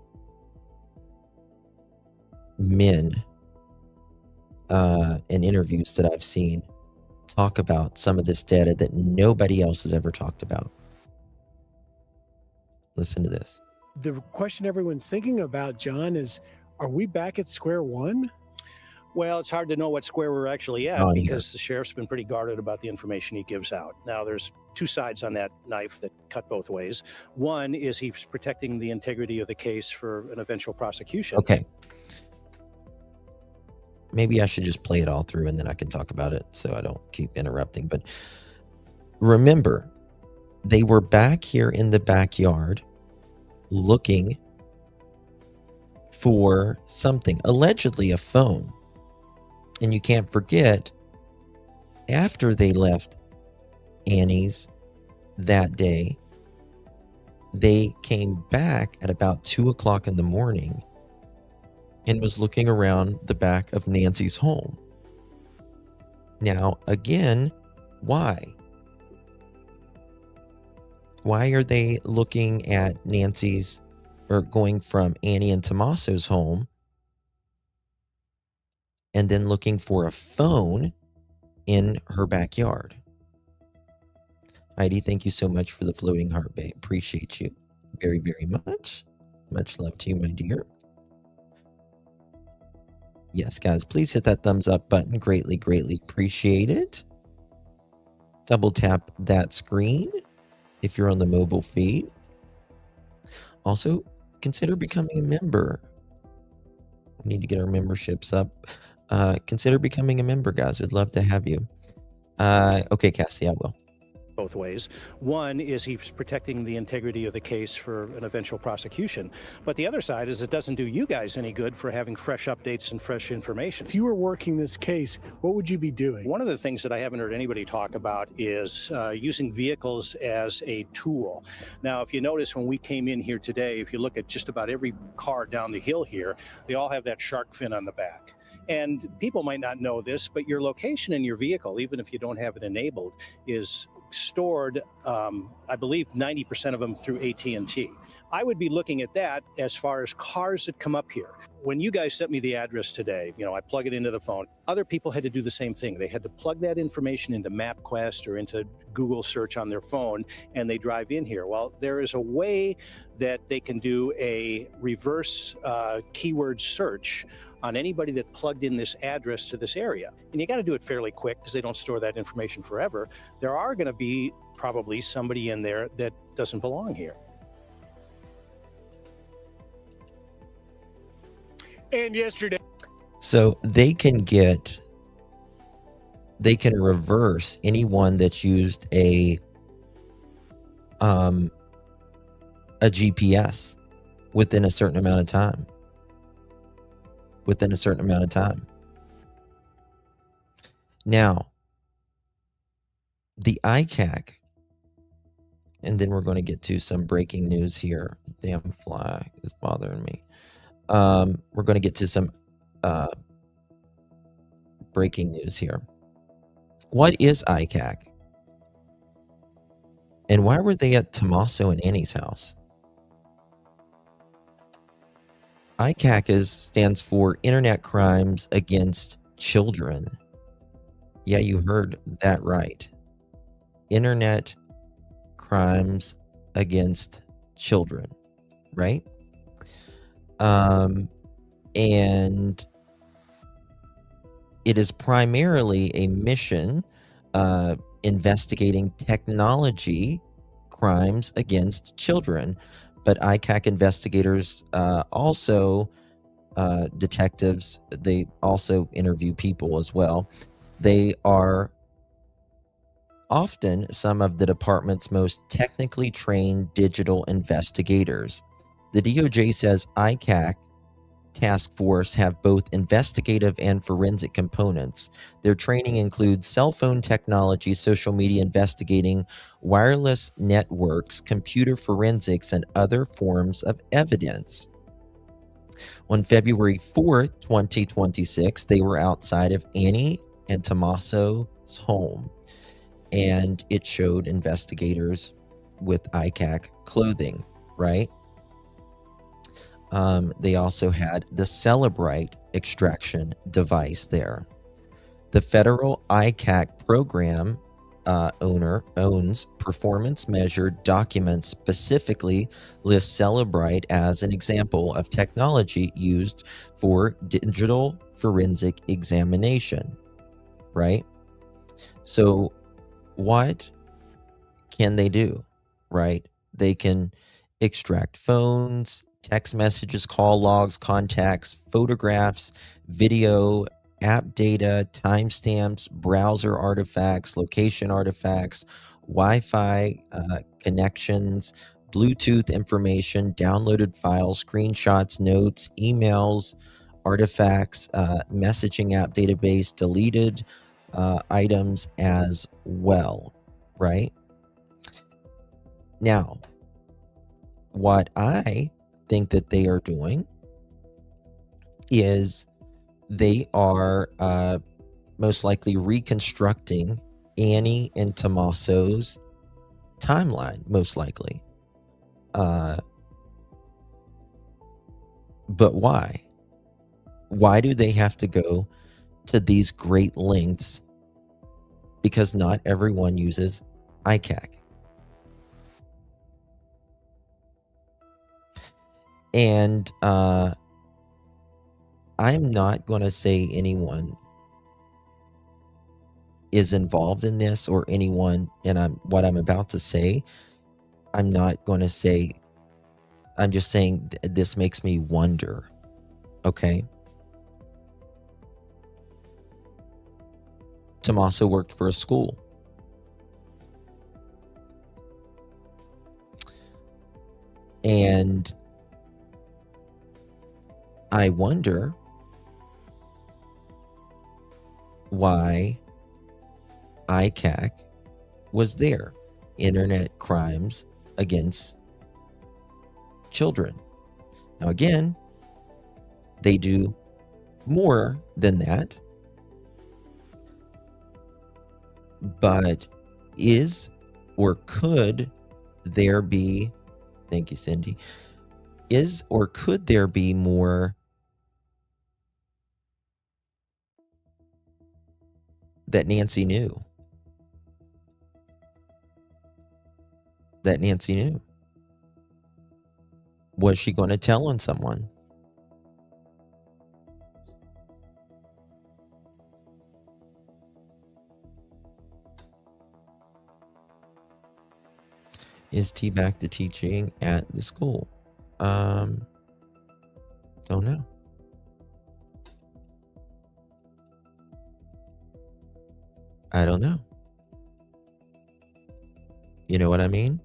men in interviews that I've seen talk about some of this data that nobody else has ever talked about. Listen to this. The question everyone's thinking about, John, is, are we back at square one? Well, it's hard to know what square we're actually at because the sheriff's been pretty guarded about the information he gives out. Now, there's two sides on that knife that cut both ways. One is he's protecting the integrity of the case for an eventual prosecution. Okay. Maybe I should just play it all through and then I can talk about it so I don't keep interrupting. But remember, they were back here in the backyard looking for something, allegedly a phone. And you can't forget, after they left Annie's that day, they came back at about 2 o'clock in the morning and was looking around the back of Nancy's home. Now, again, why? Why are they looking at Nancy's, or going from Annie and Tommaso's home and then looking for a phone in her backyard? Heidi, thank you so much for the floating heart, babe. Appreciate you very, very much. Much love to you, my dear. Yes, guys, please hit that thumbs up button. Greatly, greatly appreciate it. Double tap that screen if you're on the mobile feed. Also, consider becoming a member. We need to get our memberships up. Consider becoming a member, guys. We'd love to have you. Okay, Cassie, I will. Both ways. One is he's protecting the integrity of the case for an eventual prosecution. But the other side is it doesn't do you guys any good for having fresh updates and fresh information. If you were working this case, what would you be doing? One of the things that I haven't heard anybody talk about is using vehicles as a tool. Now, if you notice when we came in here today, if you look at just about every car down the hill here, they all have that shark fin on the back. And people might not know this, but your location in your vehicle, even if you don't have it enabled, is stored, I believe 90% of them through AT&T. I would be looking at that as far as cars that come up here. When you guys sent me the address today, I plug it into the phone. Other people had to do the same thing. They had to plug that information into MapQuest or into Google search on their phone, and they drive in here. Well, there is a way that they can do a reverse keyword search on anybody that plugged in this address to this area. And you got to do it fairly quick because they don't store that information forever. There are going to be probably somebody in there that doesn't belong here. And yesterday. So they can reverse anyone that's used a GPS within a certain amount of time. Now, the ICAC, and then we're going to get to some breaking news here. Damn fly is bothering me. We're going to get to some breaking news here. What is ICAC? And why were they at Tommaso and Annie's house? ICAC stands for Internet Crimes Against Children. Yeah, you heard that right. Internet Crimes Against Children, right? And it is primarily a mission investigating technology crimes against children. But ICAC investigators also, detectives, they also interview people as well. They are often some of the department's most technically trained digital investigators. The DOJ says ICAC task force have both investigative and forensic components. Their training includes cell phone technology, social media investigating, wireless networks, computer forensics, and other forms of evidence. On February 4th, 2026, they were outside of Annie and Tommaso's home, and it showed investigators with ICAC clothing, right? They also had the Cellebrite extraction device there. The federal ICAC program owns performance measured documents, specifically lists Cellebrite as an example of technology used for digital forensic examination, right? So what can they do, right? They can extract phones, text messages, call logs, contacts, photographs, video, app data, timestamps, browser artifacts, location artifacts, Wi-Fi connections, Bluetooth information, downloaded files, screenshots, notes, emails, artifacts, messaging app database, deleted items as well, right? Now, what I think that they are doing is they are most likely reconstructing Annie and Tommaso's timeline, most likely. But why? Why do they have to go to these great lengths? Because not everyone uses ICAC. And I'm not going to say anyone is involved in this or anyone, and what I'm about to say, I'm not going to say, I'm just saying this makes me wonder, okay? Tommaso worked for a school. And I wonder why ICAC was there. Internet crimes against children. Now again, they do more than that. But is or could there be, thank you, Cindy, is or could there be more that Nancy knew? That Nancy knew? Was she going to tell on someone? Is T back to teaching at the school? Don't know. I don't know. You know what I mean?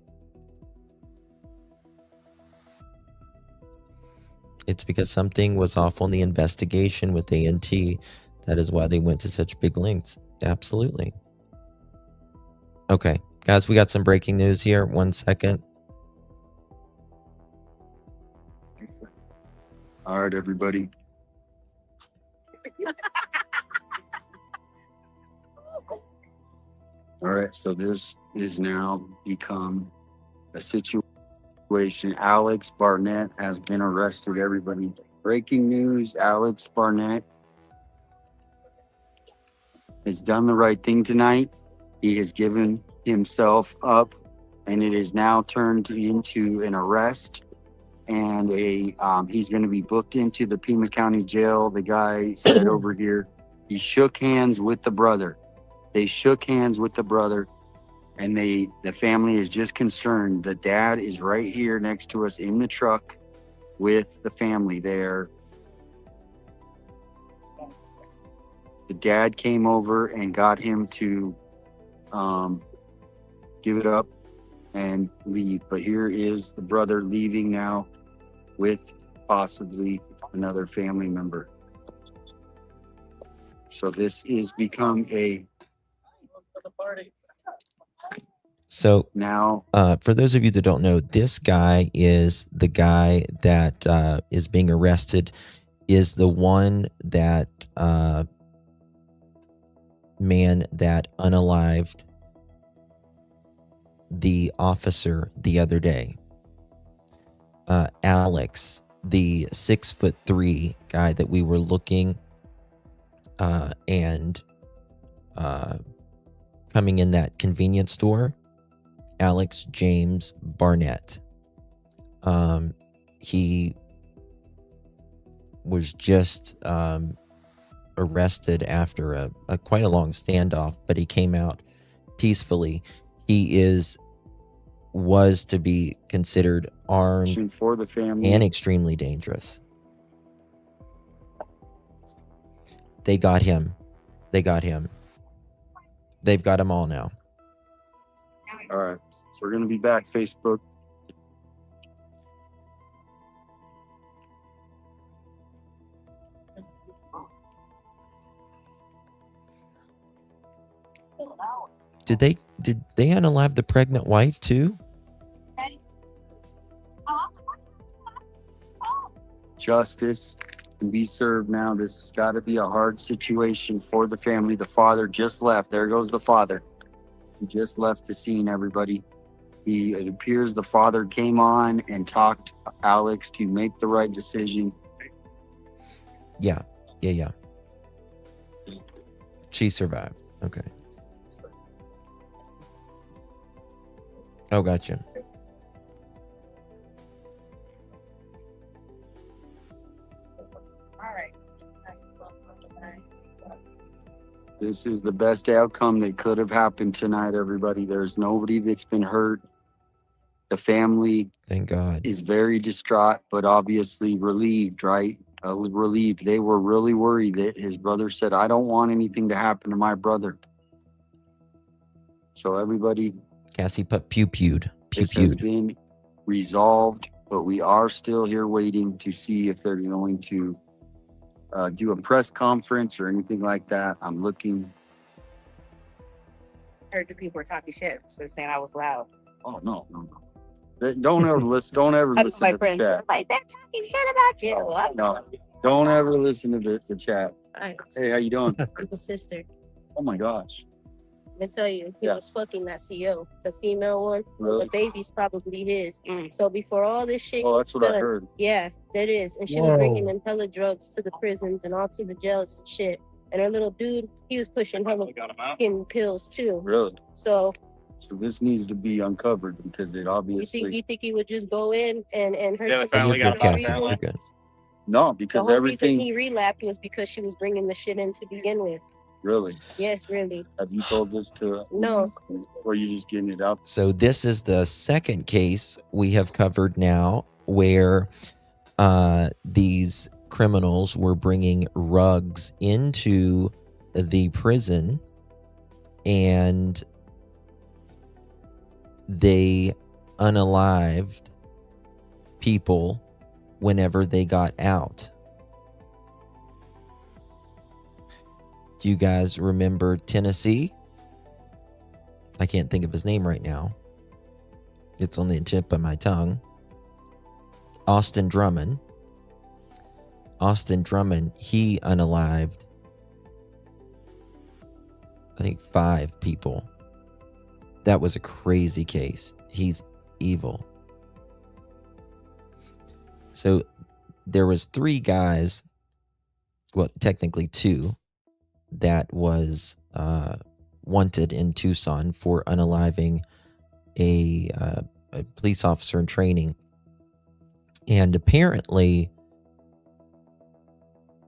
It's because something was off on the investigation with ANT. That is why they went to such big lengths. Absolutely. Okay, guys, we got some breaking news here. 1 second. All right, everybody. All right, so this is now become a situation. Alex Barnett has been arrested, everybody. Breaking news, Alex Barnett has done the right thing tonight. He has given himself up, and it is now turned into an arrest. And he's going to be booked into the Pima County Jail. The guy said over here, he shook hands with the brother. They shook hands with the brother, and the family is just concerned. The dad is right here next to us in the truck with the family there. The dad came over and got him to give it up and leave. But here is the brother leaving now with possibly another family member. So this is become a... So now, for those of you that don't know, this guy is the guy that is being arrested, is the one that man that unalived the officer the other day. Alex, the 6'3" guy that we were looking and coming in that convenience store. Alex James Barnett. He was just arrested after a quite a long standoff, but he came out peacefully. He was to be considered armed for the family and extremely dangerous. They got him. They got him. They've got him all now. All right, so we're going to be back, Facebook. Did they unalive the pregnant wife too? Justice can be served now. This has got to be a hard situation for the family. The father just left. There goes the father. He just left the scene, everybody. It appears the father came on and talked Alex to make the right decision. Yeah. She survived. Okay. Oh, gotcha. This is the best outcome that could have happened tonight, everybody. There's nobody that's been hurt. The family, thank God, is very distraught, but obviously relieved, right? Relieved. They were really worried that his brother said, I don't want anything to happen to my brother. So everybody, Cassie put pew-pewed. this has been resolved, but we are still here waiting to see if they're going to do a press conference or anything like that. I'm looking. Heard the people were talking shit, so saying I was loud. Oh no. Don't ever listen. Don't ever listen my to the friend chat. like they're talking shit about you. No, don't ever listen to the chat. Right. Hey, how you doing? The sister. Oh my gosh. Let me tell you, he was fucking that CO, the female one. Really? The baby's probably his. So before all this shit, Oh, that's what I done- heard. Yeah, that is. And she Whoa. was bringing in hella drugs to the prisons and all to the jails, shit. And her little dude, he was pushing hella fucking pills too. Really? So So this needs to be uncovered because it you obviously think he would just go in and hurt? Yeah, we people finally for got no Cassie. reason? You're good. No, because The whole reason everything he relapsed was because she was bringing the shit in to begin with. really. Yes, really. Have you told this to No. or are you just getting it out? So this is the second case we have covered now where these criminals were bringing rugs into the prison and they unalived people whenever they got out. Do you guys remember Tennessee? I can't think of his name right now. It's on the tip of my tongue. Austin Drummond. He unalived, I think, 5 people. That was a crazy case. He's evil. So there was 3 guys, well, technically 2, that was wanted in Tucson for unaliving a police officer in training. And apparently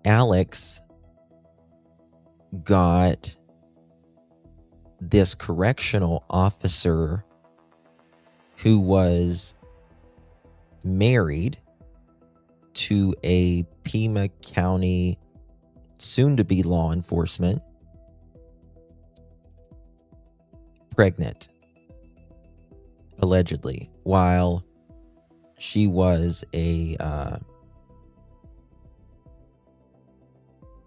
Alex got this correctional officer who was married to a Pima County soon-to-be law enforcement, pregnant, allegedly, while she was a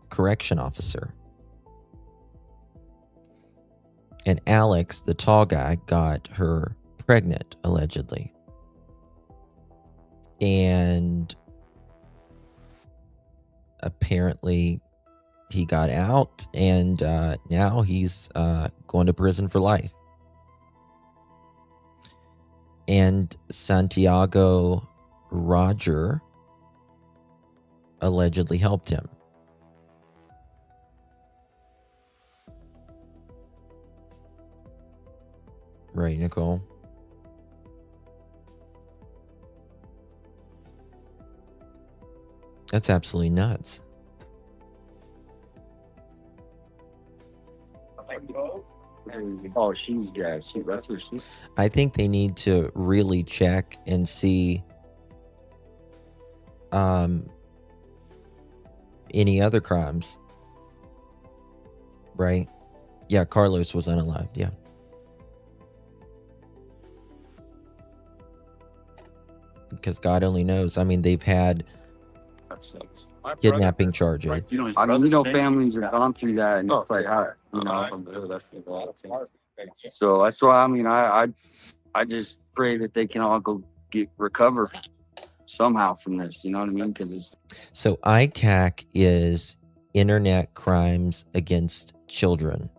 correction officer. And Alex, the tall guy, got her pregnant, allegedly. And apparently he got out, and now he's going to prison for life. And Santiago Roger allegedly helped him. Right, Nicole? That's absolutely nuts. Oh, she's that's what she's. I think they need to really check and see any other crimes. Right? Yeah, Carlos was unalived, yeah. Because God only knows. I mean, they've had kidnapping charges. I mean, families have gone through that, and it's like, You know, so that's why, I mean, I just pray that they can all go recover somehow from this. You know what I mean? Because it's So ICAC is Internet Crimes Against Children.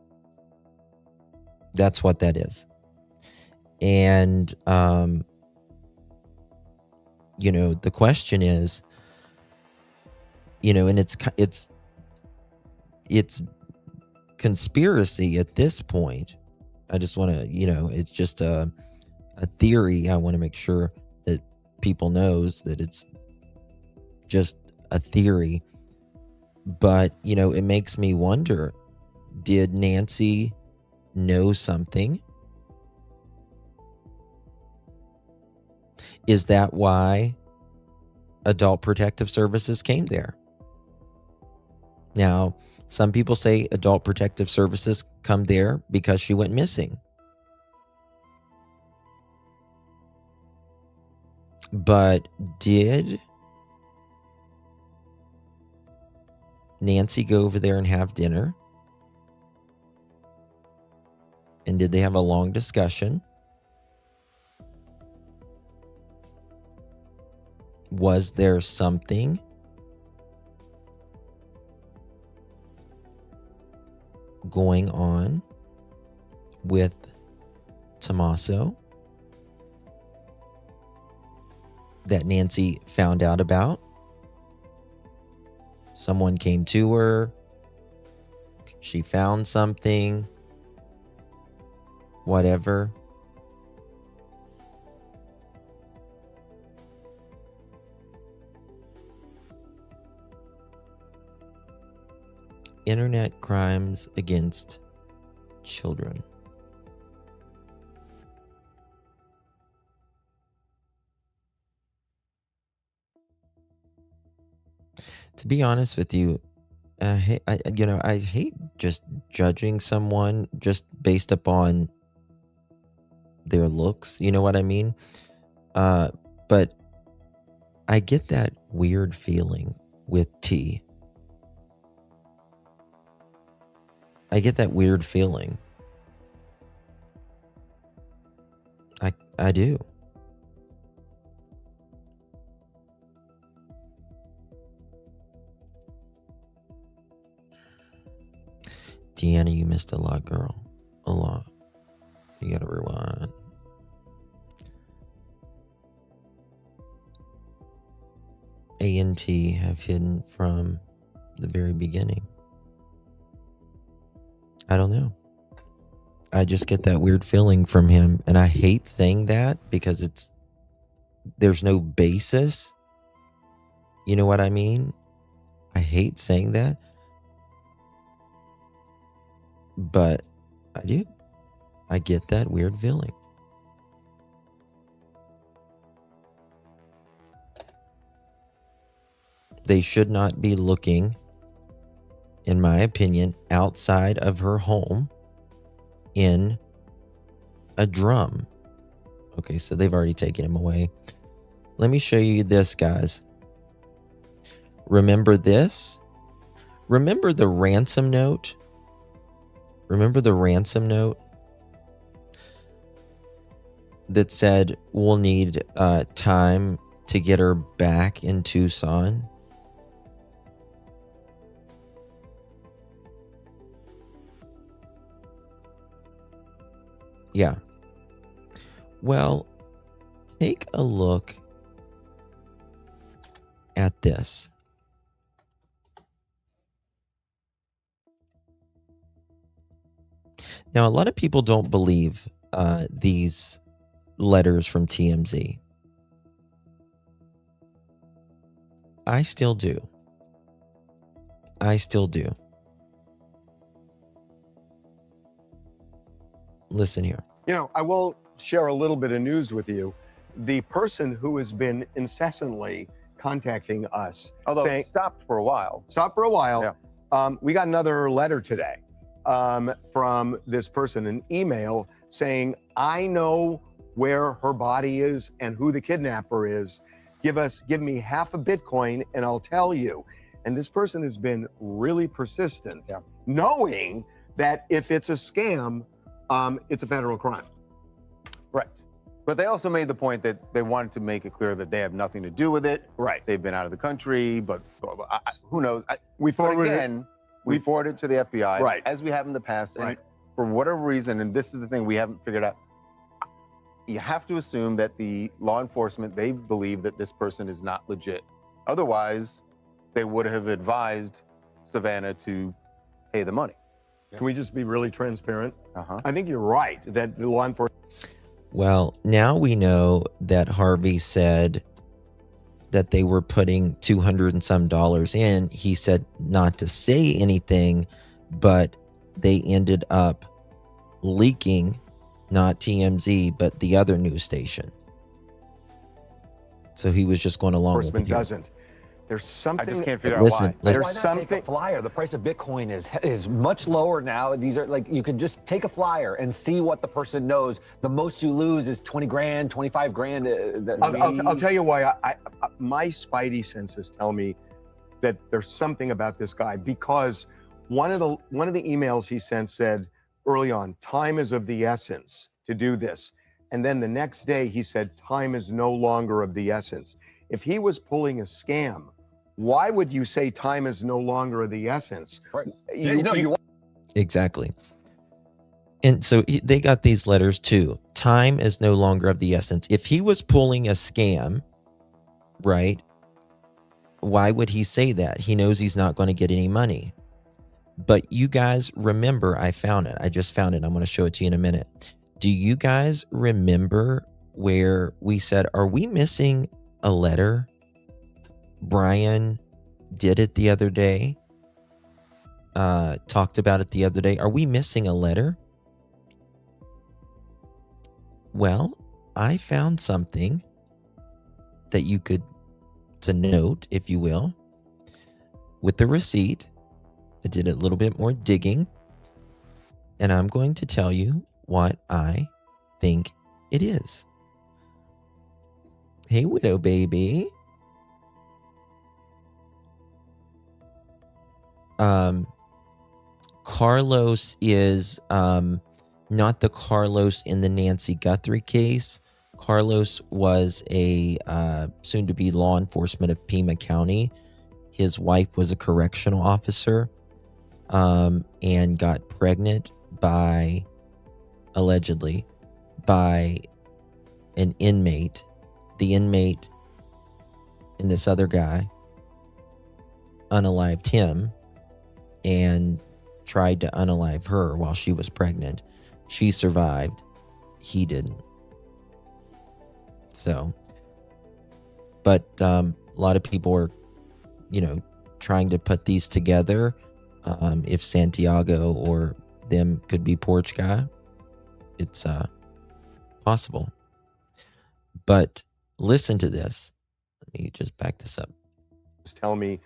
That's what that is. And, you know, the question is, you know, and it's conspiracy at this point. I just want to, you know, it's just a theory. I want to make sure that people knows that it's just a theory. But, you know, it makes me wonder, did Nancy know something? Is that why Adult Protective Services came there? Now, some people say Adult Protective Services come there because she went missing. But did Nancy go over there and have dinner? And did they have a long discussion? Was there something going on with Tommaso that Nancy found out about? Someone came to her. She found something. Whatever. Internet Crimes Against Children. To be honest with you, I hate just judging someone just based upon their looks. You know what I mean? But I get that weird feeling with T. I get that weird feeling. I do. Deanna, you missed a lot, girl. A lot. You gotta rewind. A and T have hidden from the very beginning. I don't know. I just get that weird feeling from him, and I hate saying that because there's no basis. You know what I mean? I hate saying that, but I do. I get that weird feeling. They should not be looking, in my opinion, outside of her home in a drum. Okay, so they've already taken him away. Let me show you this, guys. Remember this? Remember the ransom note? Remember the ransom note that said we'll need time to get her back in Tucson? Yeah. Well, take a look at this. Now, a lot of people don't believe these letters from TMZ. I still do. I still do. Listen here. You know, I will share a little bit of news with you. The person who has been incessantly contacting us, although saying, stopped for a while. Yeah. We got another letter today from this person, an email saying, I know where her body is and who the kidnapper is. Give me half a Bitcoin and I'll tell you. And this person has been really persistent, knowing that if it's a scam, it's a federal crime. Right. But they also made the point that they wanted to make it clear that they have nothing to do with it. Right. They've been out of the country, but who knows? We forwarded again, we forwarded it to the FBI, Right. as we have in the past. Right. And for whatever reason, and this is the thing we haven't figured out, you have to assume that the law enforcement, they believe that this person is not legit. Otherwise, they would have advised Savannah to pay the money. Can we just be really transparent? Uh-huh. I think you're right that the law enforcement. Well, now we know that Harvey said that they were putting $200 and some in. He said not to say anything, but they ended up leaking, not TMZ, but the other news station. So he was just going along with it. Enforcement doesn't. There's something. I just can't figure out Listen, why. listen. Why not take a flyer? The price of Bitcoin is much lower now. These are like, you could just take a flyer and see what the person knows. The most you lose is 20 grand, 25 grand. I'll tell you why. My spidey senses tell me that there's something about this guy, because one of the emails he sent said early on, time is of the essence to do this. And then the next day he said, time is no longer of the essence. If he was pulling a scam, why would you say time is no longer of the essence? Right. Exactly. And so they got these letters too. Time is no longer of the essence. If he was pulling a scam, right, why would he say that? He knows he's not going to get any money. But you guys remember, I found it. I just found it. I'm going to show it to you in a minute. Do you guys remember where we said, are we missing a letter? Brian did it the other day. Talked about it the other day. Are we missing a letter? Well, I found something that you could, it's a note, if you will, with the receipt. I did a little bit more digging, and I'm going to tell you what I think it is. Hey, Widow Baby. Carlos is not the Carlos in the Nancy Guthrie case. Carlos was a soon-to-be law enforcement of Pima County. His wife was a correctional officer and got pregnant allegedly by an inmate. The inmate and this other guy unalived him and tried to unalive her while she was pregnant. She survived. He didn't. So, but a lot of people are, trying to put these together. If Santiago or them could be porch guy, it's possible. But listen to this. Let me just back this up. Tell me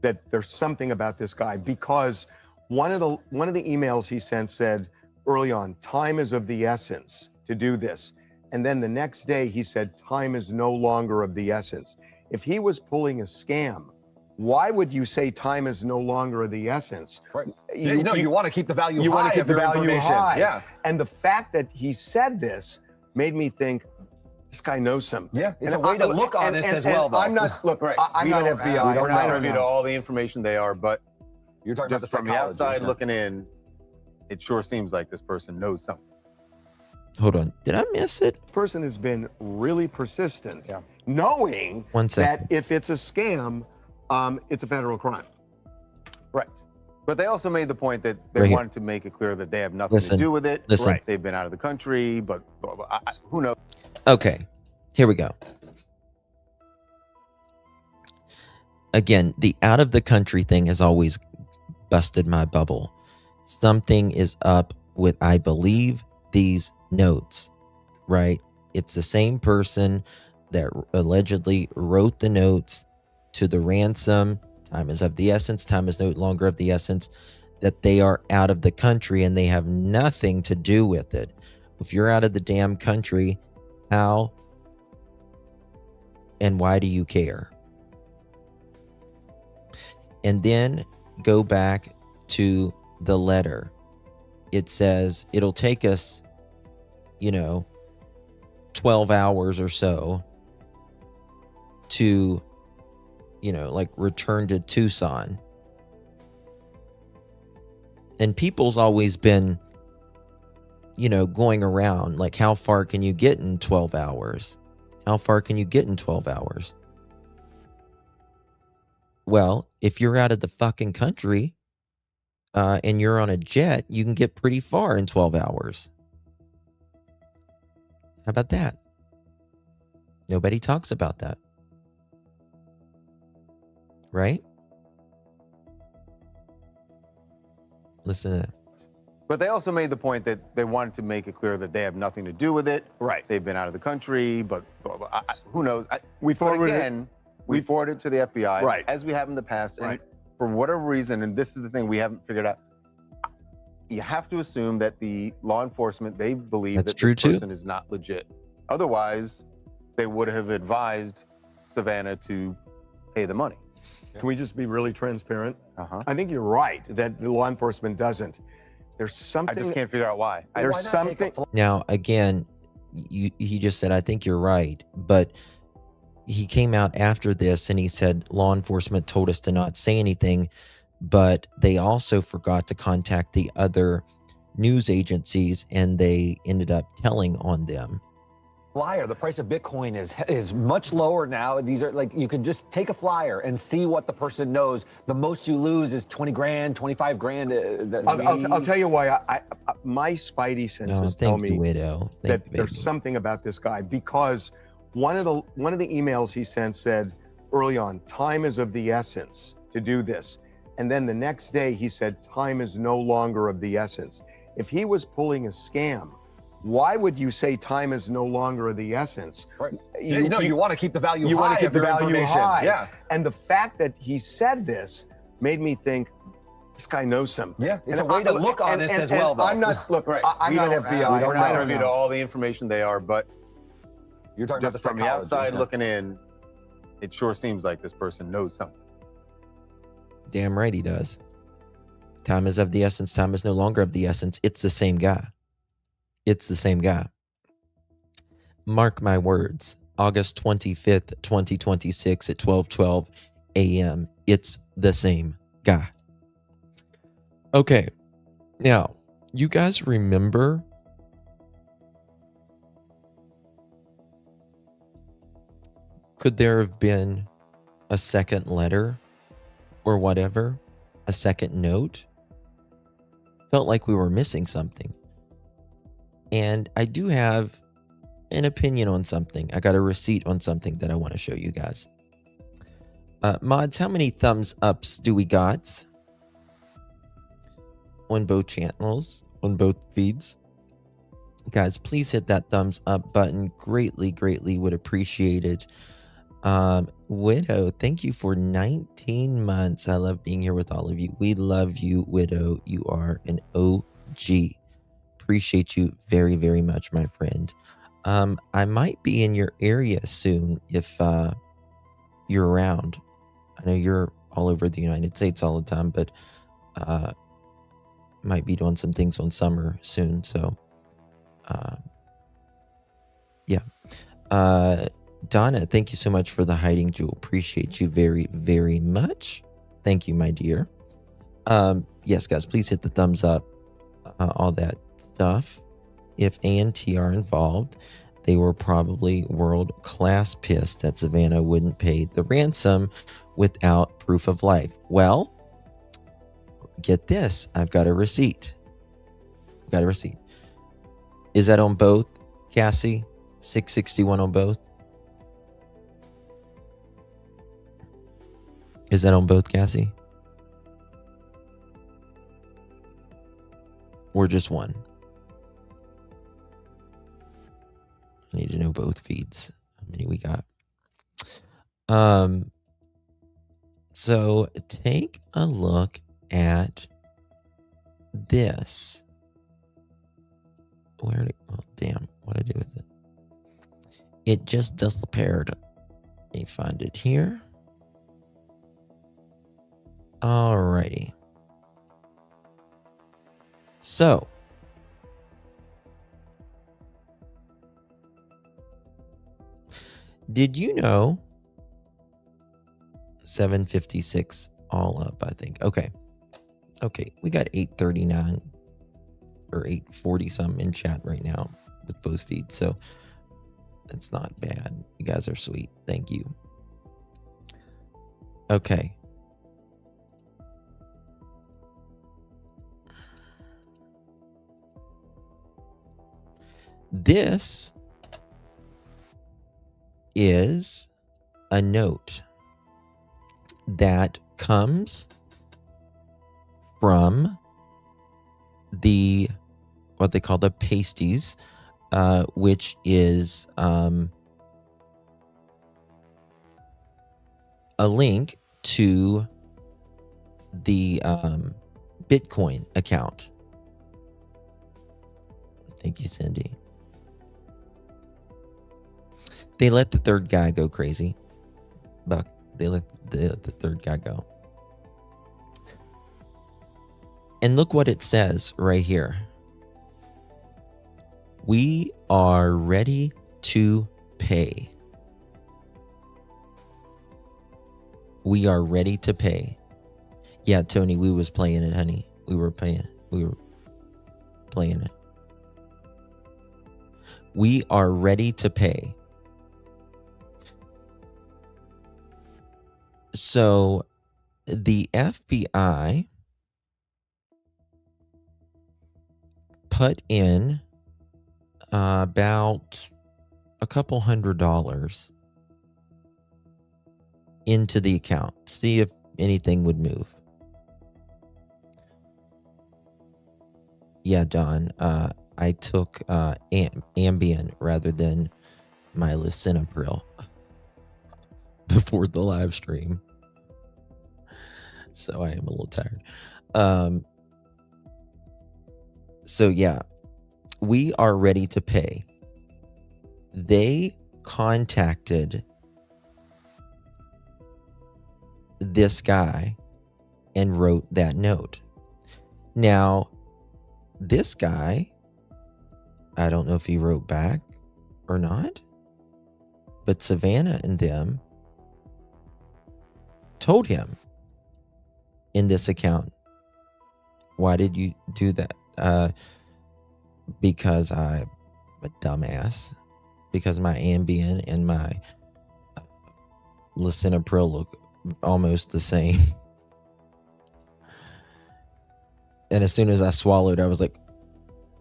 that there's something about this guy, because one of the emails he sent said early on, time is of the essence to do this. And then the next day he said, time is no longer of the essence. If he was pulling a scam, why would you say time is no longer of the essence? Right. You want to keep the value high. You want to keep the value high. Yeah. And the fact that he said this made me think, this guy knows something. Yeah, it's a way to look honest as well, though. I'm not, look, Right. I'm not FBI. We're not privy to all the information they are, but you're talking about just the from the psychology, outside yeah. looking in, it sure seems like this person knows something. Hold on. Did I miss it? This person has been really persistent, knowing One that second. if it's a scam, it's a federal crime. Right. But they also made the point that they Right here. wanted to make it clear that they have nothing Listen, to do with it. listen. Right. They've been out of the country, but who knows? Okay, here we go. Again, the out of the country thing has always busted my bubble. Something is up with, I believe, these notes, right? It's the same person that allegedly wrote the notes to the ransom. Time is of the essence. Time is no longer of the essence. That they are out of the country and they have nothing to do with it. If you're out of the damn country, how and why do you care? And then go back to the letter. it says it'll take us, 12 hours or so to, return to Tucson. And people's always been, going around, like, how far can you get in 12 hours? How far can you get in 12 hours? Well, if you're out of the fucking country and you're on a jet, you can get pretty far in 12 hours. How about that? Nobody talks about that. Right? Listen to that. But they also made the point that they wanted to make it clear that they have nothing to do with it. Right. They've been out of the country, but who knows? We forwarded again. We forwarded it to the FBI, Right. as we have in the past. And Right. for whatever reason, and this is the thing we haven't figured out, you have to assume that the law enforcement, they believe That's that true, this too. person is not legit. Otherwise, they would have advised Savannah to pay the money. Can we just be really transparent? Uh-huh. I think you're right that the law enforcement doesn't. There's I something. just can't figure out why. There's something. Now, again, he just said, I think you're right. But he came out after this and he said, law enforcement told us to not say anything. But they also forgot to contact the other news agencies and they ended up telling on them. Flyer, the price of Bitcoin is much lower now. These are like, you can just take a flyer and see what the person knows. The most you lose is 20 grand, 25 grand. I'll tell you why. My spidey senses tell me Widow. that there's something about this guy, because one of the emails he sent said early on, time is of the essence to do this. And then the next day he said, time is no longer of the essence. If he was pulling a scam, why would you say time is no longer of the essence? Right. You want to keep the value high. You want to keep of the your value information. high. Yeah. And the fact that he said this made me think, this guy knows something. Yeah, it's a way to look honest as well, though. I'm not, look, Right. I'm We not don't FBI. have- we don't I have don't to know. all the information they are, but you're talking about just the from the psychology, outside yeah. looking in, it sure seems like this person knows something. Damn right he does. Time is of the essence. Time is no longer of the essence. It's the same guy. It's the same guy. Mark my words. August 25th, 2026 at 12:12 a.m. It's the same guy. Okay. Now, you guys remember could there have been a second letter or whatever? A second note? Felt like we were missing something. And I do have an opinion on something. I got a receipt on something that I want to show you guys. Mods, how many thumbs ups do we got? On both channels, on both feeds. Guys, please hit that thumbs up button. Greatly would appreciate it. Widow, thank you for 19 months. I love being here with all of you. We love you, Widow. You are an OG. Appreciate you very much, my friend. I might be in your area soon if you're around. I know you're all over the United States all the time, but might be doing some things on summer soon. So, yeah. Donna, thank you so much for the hiding jewel. Appreciate you very much. Thank you, my dear. Yes, guys, please hit the thumbs up. All that stuff. If A&T are involved, they were probably world-class pissed that Savannah wouldn't pay the ransom without proof of life. Well, get this. I've got a receipt. Is that on both, Cassie? 661 on both? Is that on both, Cassie? Or just one? I need to know both feeds. How many we got? So take a look at this. Oh, damn. What'd I do with it? It just disappeared. Let me find it here. Alrighty. So, Did you know 756 all up, I think. Okay. We got 839 or 840 something in chat right now with both feeds. So that's not bad. You guys are sweet. Thank you. Okay. This is a note that comes from the what they call the pasties, which is a link to the Bitcoin account. Thank you, Cindy. They let the third guy go crazy. Buck, they let the third guy go. And look what it says right here. We are ready to pay. We are ready to pay. Yeah, Tony, we was playing it, honey. We were playing it. We are ready to pay. So the FBI put in about a couple $100 into the account, see if anything would move. Yeah, Don, I took Ambien rather than my lisinopril before the live stream. So I am a little tired. So yeah, we are ready to pay. They contacted this guy and wrote that note. Now, this guy, I don't know if he wrote back or not, but Savannah and them told him in this account, why did you do that? Because I'm a dumbass. Because my Ambien and my lisinopril look almost the same. And as soon as I swallowed, I was like,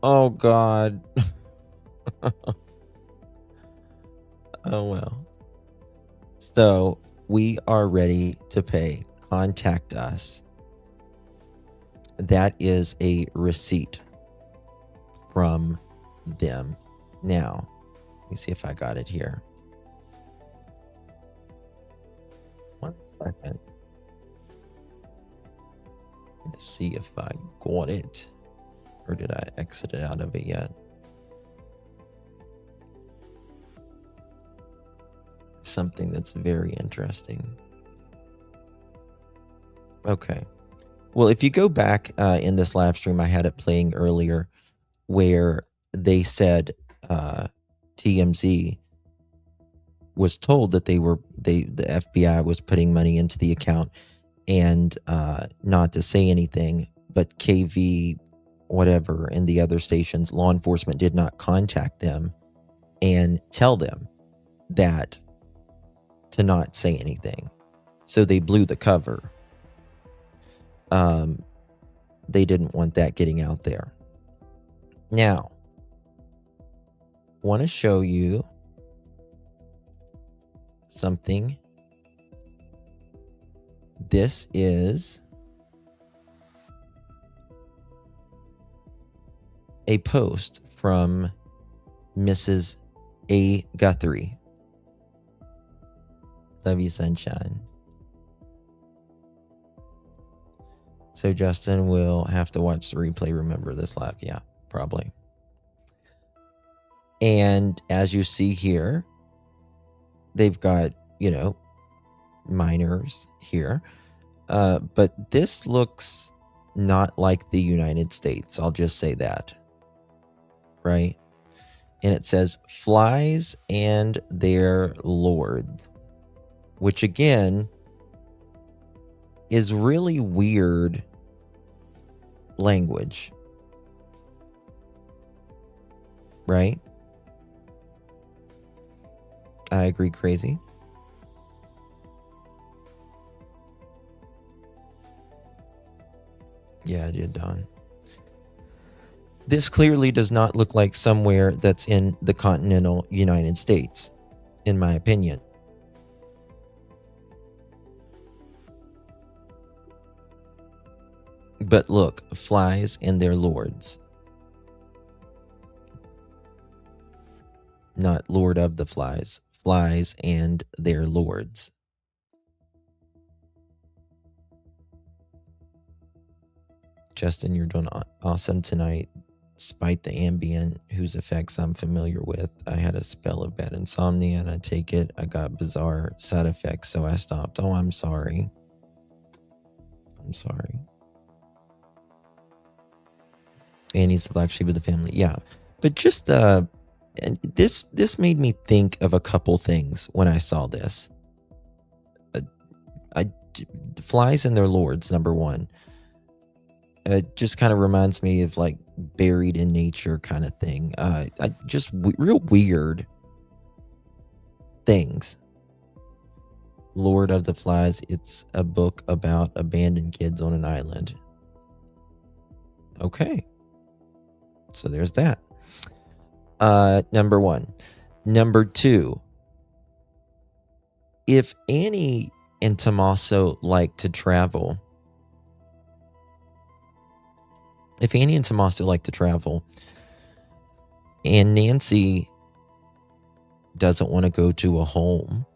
oh God. Oh well. So we are ready to pay. Contact us. That is a receipt from them. Now, let me see if I got it here. 1 second. Let's see if I got it. Or did I exit it out of it yet? Something that's very interesting. Okay. Well, if you go back in this live stream, I had it playing earlier where they said TMZ was told that the FBI was putting money into the account and not to say anything, but KV, whatever, and the other stations, law enforcement did not contact them and tell them that to not say anything. So they blew the cover. They didn't want that getting out there. Now, want to show you something. This is a post from Mrs. A. Guthrie. Love you, sunshine. So Justin will have to watch the replay. Remember this live? Yeah, probably. And as you see here, they've got, minors here. But this looks not like the United States. I'll just say that. Right? and it says flies and their lords, which again is really weird language, right? I agree, crazy. Yeah, I did, Don. This clearly does not look like somewhere that's in the continental United States, in my opinion. But look, flies and their lords. Not Lord of the Flies. Flies and their lords. Justin, you're doing awesome tonight. Despite the Ambien, whose effects I'm familiar with, I had a spell of bad insomnia, and I take it. I got bizarre side effects, so I stopped. Oh, I'm sorry. I'm sorry. Annie's the black sheep of the family. Yeah, but just and this made me think of a couple things when I saw this. Flies and their lords, number one. It just kind of reminds me of like buried in nature kind of thing. Real weird things. Lord of the Flies. It's a book about abandoned kids on an island. Okay. So there's that. Number one. Number two. If Annie and Tommaso like to travel, and Nancy doesn't want to go to a home,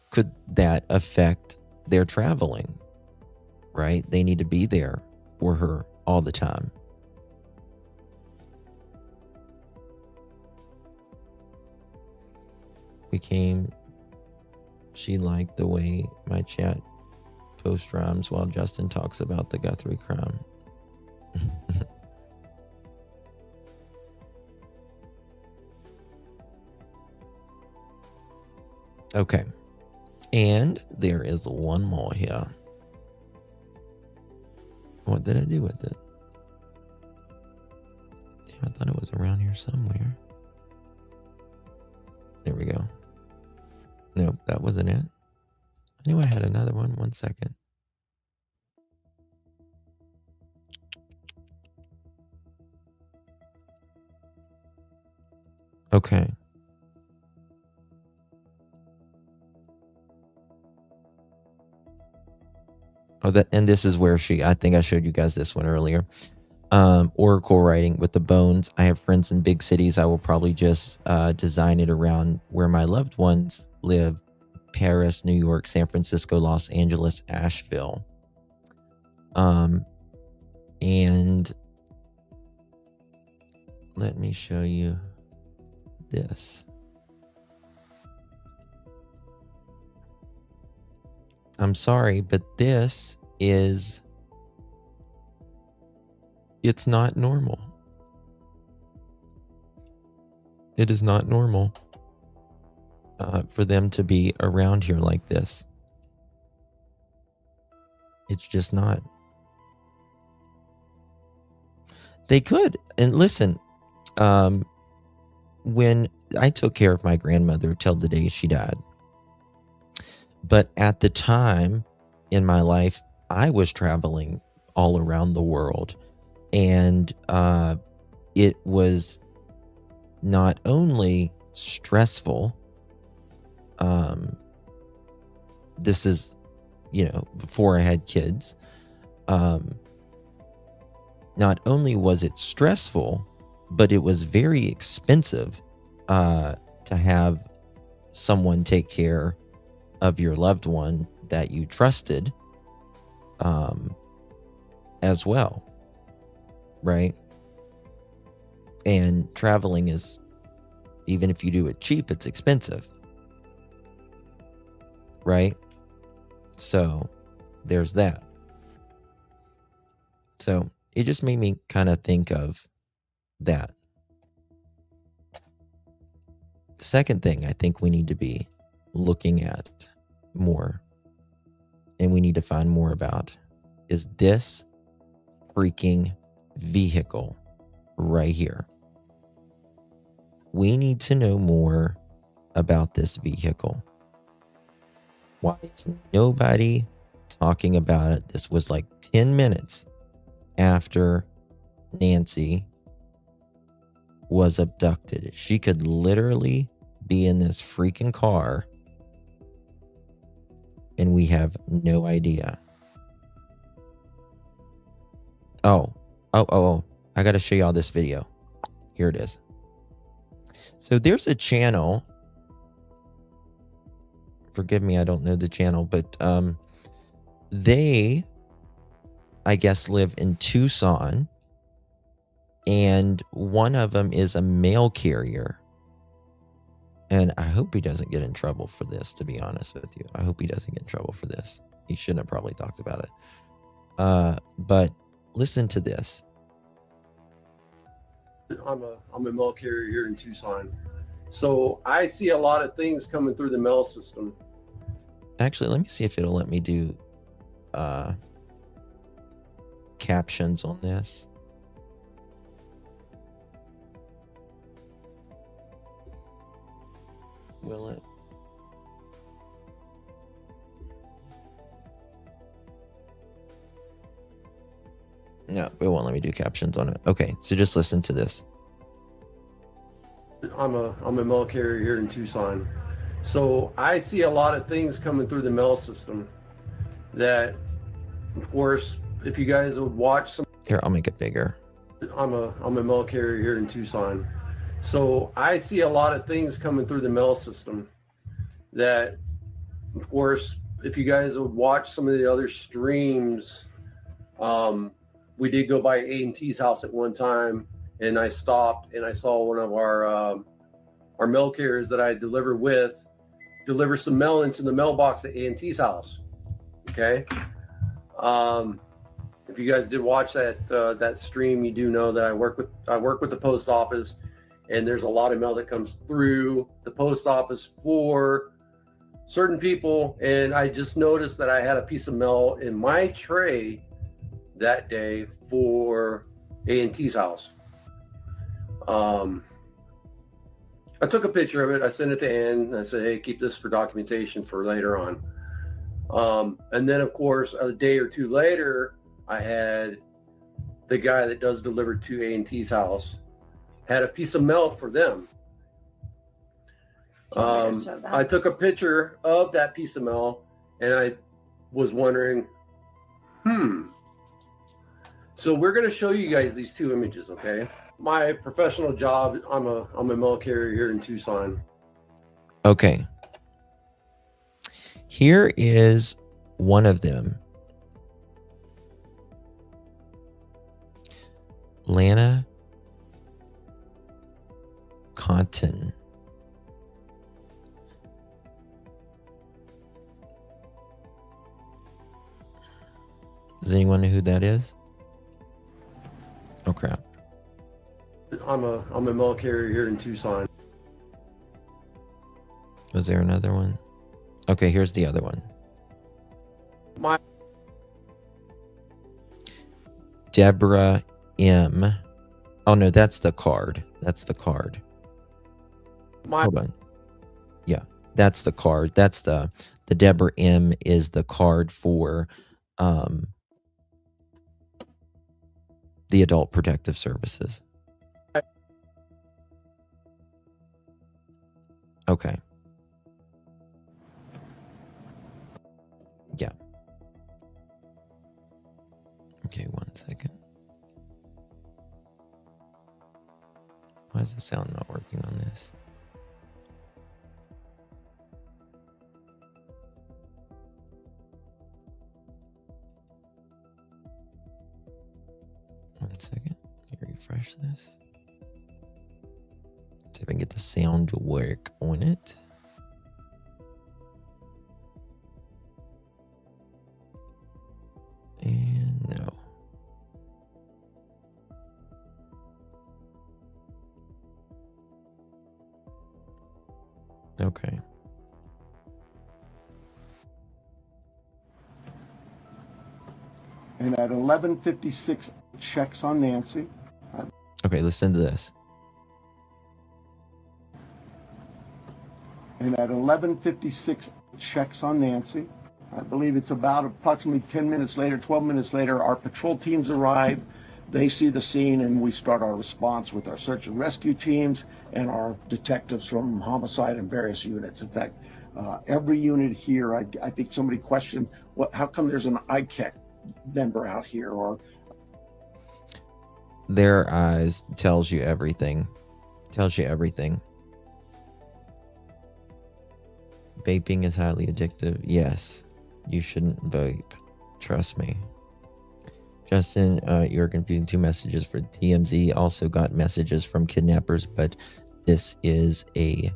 could that affect their traveling? Right? They need to be there for her all the time. She liked the way my chat post rhymes while Justin talks about the Guthrie crime. Okay. And there is one more here. What did I do with it? Damn, I thought it was around here somewhere. There we go. Nope, that wasn't it. I knew I had another one. 1 second. Okay. Oh, and this is where I think I showed you guys this one earlier. Oracle writing with the bones. I have friends in big cities. I will probably just design it around where my loved ones live. Paris, New York, San Francisco, Los Angeles, Asheville. And let me show you this. I'm sorry, but it's not normal. It is not normal for them to be around here like this. It's just not. They could. And listen, when I took care of my grandmother till the day she died, but at the time in my life, I was traveling all around the world. And it was not only stressful, this is, before I had kids, not only was it stressful, but it was very expensive to have someone take care of your loved one that you trusted as well. Right? And traveling is, even if you do it cheap, it's expensive. Right? So there's that. So it just made me kind of think of that. The second thing I think we need to be looking at more, and we need to find more about, is this freaking vehicle right here. We need to know more about this vehicle. Why is nobody talking about it? This was like 10 minutes after Nancy was abducted. She could literally be in this freaking car and we have no idea. Oh, I got to show y'all this video. Here it is. So there's a channel. Forgive me, I don't know the channel, but they, I guess, live in Tucson, and one of them is a mail carrier. And I hope he doesn't get in trouble for this, to be honest with you. I hope he doesn't get in trouble for this. He shouldn't have probably talked about it. But listen to this. I'm a mail carrier here in Tucson. So I see a lot of things coming through the mail system. Actually, let me see if it'll let me do captions on this. Will it? No, it won't let me do captions on it. Okay, so just listen to this. I'm a mail carrier here in Tucson. So I see a lot of things coming through the mail system that, of course, if you guys would watch some. Here, I'll make it bigger. I'm a mail carrier here in Tucson. So I see a lot of things coming through the mail system that, of course, if you guys would watch some of the other streams, we did go by A&T's house at one time, and I stopped and I saw one of our mail carriers that I deliver with deliver some mail into the mailbox at A&T's house. Okay. If you guys did watch that stream, you do know that I work with the post office, and there's a lot of mail that comes through the post office for certain people. And I just noticed that I had a piece of mail in my tray that day for A&T's house. I took a picture of it. I sent it to Ann, and I said, hey, keep this for documentation for later on. And then, of course, a day or two later, I had the guy that does deliver to A&T's house had a piece of mail for them. I took a picture of that piece of mail, and I was wondering, So we're going to show you guys these two images, okay? My professional job, I'm a mail carrier here in Tucson. Okay. Here is one of them. Lana Cotton. Does anyone know who that is? Oh crap. I'm a mail carrier here in Tucson. Was there another one? Okay, here's the other one. Deborah M. Oh no, that's the card. That's the card. Hold on. Yeah, that's the card. That's the Deborah M is the card for the Adult Protective Services. Okay. Yeah. Okay, 1 second. Why is the sound not working on this? One second. Let me refresh this. See if I can get the sound to work on it. And no. Okay. And at 11:56, checks on Nancy. Okay, listen to this. And at 11:56, checks on Nancy. I believe it's about approximately 10 minutes later, 12 minutes later, our patrol teams arrive. They see the scene, and we start our response with our search and rescue teams and our detectives from homicide and various units. In fact, every unit here, I think somebody questioned, how come there's an ICAC member out here? Or Their eyes tells you everything. Tells you everything. Vaping is highly addictive. Yes, you shouldn't vape. Trust me. Justin, you're confusing two messages for TMZ. Also got messages from kidnappers, but this is a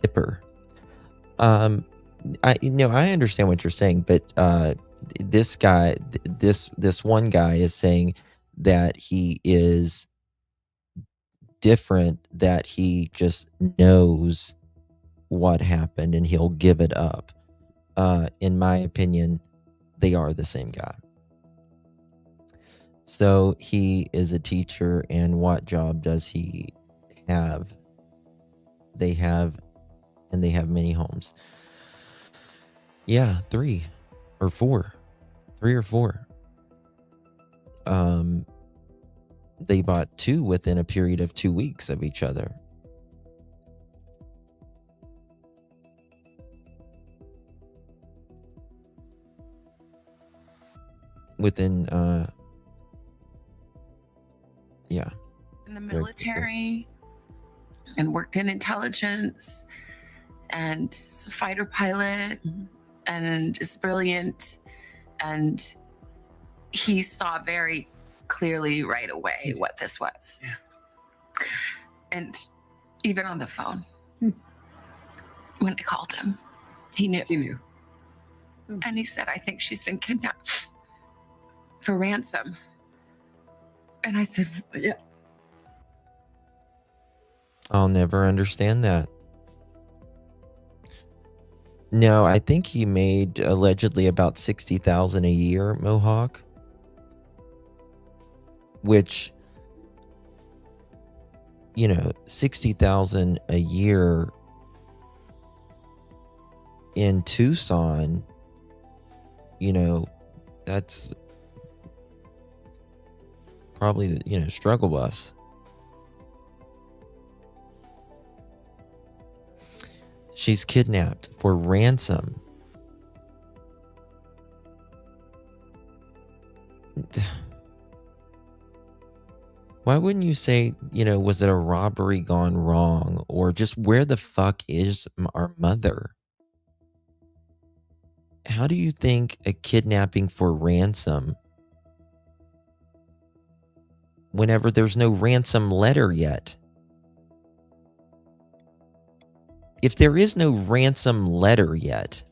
tipper. I understand what you're saying, but this guy, this one guy is saying that he is different, that he just knows what happened and he'll give it up. In my opinion, they are the same guy. So he is a teacher, and what job does he have? They have many homes. Yeah, 3 or 4. 3 or 4. They bought 2 within a period of 2 weeks of each other. Within yeah. In the military and worked in intelligence and is a fighter pilot and is brilliant, and he saw very clearly right away what this was. Yeah. And even on the phone, when I called him, he knew. He knew. And he said, I think she's been kidnapped for ransom. And I said, yeah. I'll never understand that. No, I think he made allegedly about $60,000 a year, Mohawk. Which, $60,000 a year in Tucson, that's probably the, struggle bus. She's kidnapped for ransom. Why wouldn't you say, was it a robbery gone wrong? Or just where the fuck is our mother? How do you think a kidnapping for ransom, whenever there's no ransom letter yet? If there is no ransom letter yet,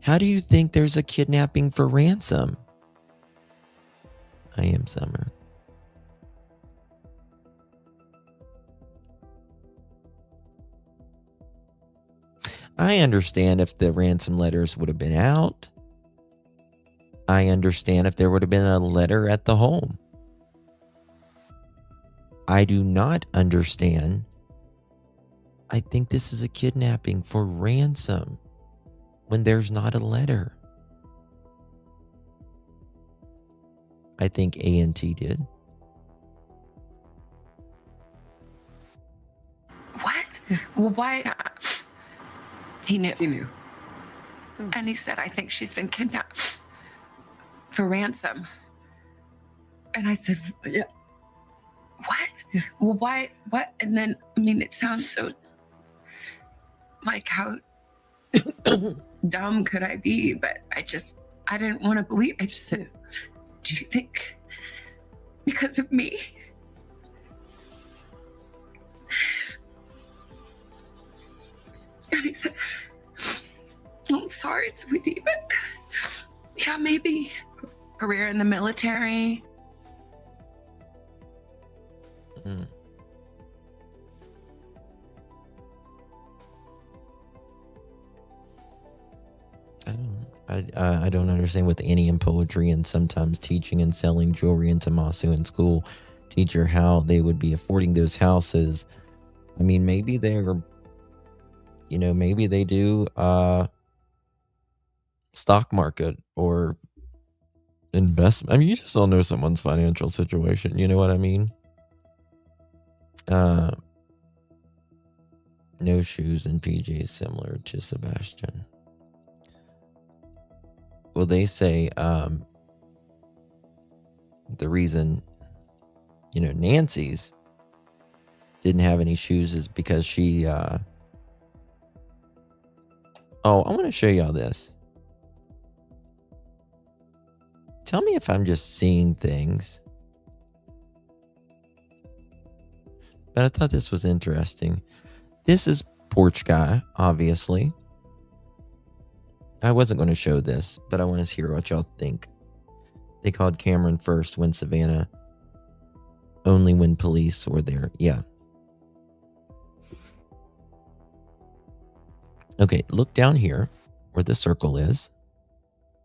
how do you think there's a kidnapping for ransom? I am Summer. I understand if the ransom letters would have been out. I understand if there would have been a letter at the home. I do not understand. I think this is a kidnapping for ransom when there's not a letter. I think A&T did. What? Well, why? He knew. He knew. And he said, I think she's been kidnapped for ransom. And I said, yeah. What? Yeah. Well, why? What? And then, it sounds so like, how dumb could I be? But I didn't want to believe. I just said, do you think because of me? And he said, I'm sorry, sweetie, but yeah, maybe. Career in the military. I don't understand with Annie and poetry and sometimes teaching and selling jewelry and Tommaso in school teacher how they would be affording those houses. I mean, maybe they're, maybe they do stock market or investment. I mean, you just don't know someone's financial situation. You know what I mean? No shoes and PJs similar to Sebastian. Well, they say the reason, Nancy's didn't have any shoes is because she, I want to show y'all this. Tell me if I'm just seeing things. But I thought this was interesting. This is Porch Guy, obviously. I wasn't going to show this, but I want to hear what y'all think. They called Cameron first when Savannah, only when police were there. Yeah. Okay, look down here where the circle is,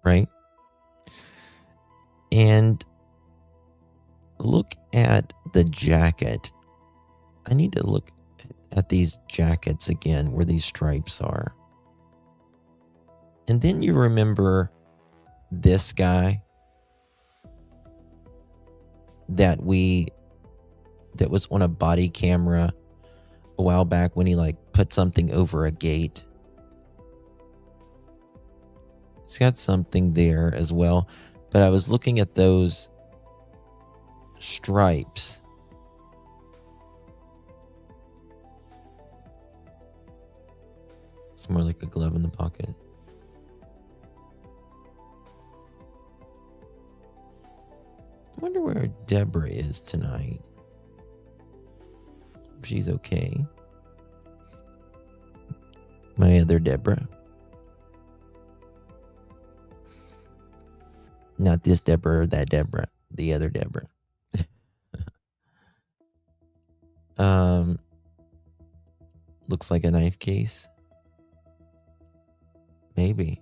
right? And look at the jacket. I need to look at these jackets again where these stripes are. And then you remember this guy that was on a body camera a while back when he put something over a gate. He's got something there as well. But I was looking at those stripes. It's more like a glove in the pocket. I wonder where Deborah is tonight. She's okay. My other Deborah. Not this Deborah or that Deborah. The other Deborah. Looks like a knife case. Maybe.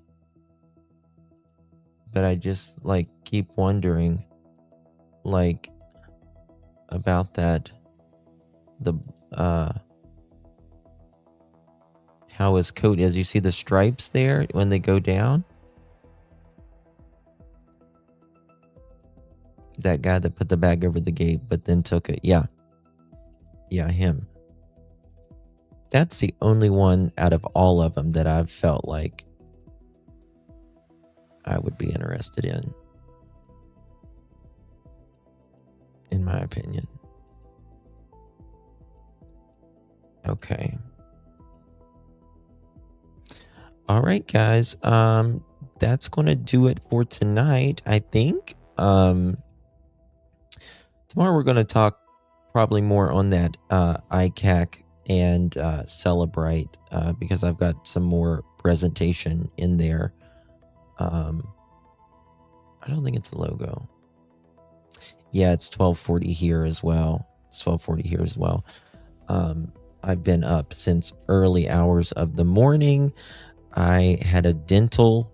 But I just keep wondering about that. How his coat is. You see the stripes there when they go down? That guy that put the bag over the gate but then took it. Yeah, him. That's the only one out of all of them that I've felt like I would be interested in my opinion. Okay. All right, guys. That's going to do it for tonight, I think. Tomorrow we're going to talk probably more on that ICAC and Cellebrite because I've got some more presentation in there. I don't think it's a logo. Yeah, it's 12:40 here as well. It's 12:40 here as well. I've been up since early hours of the morning. I had a dental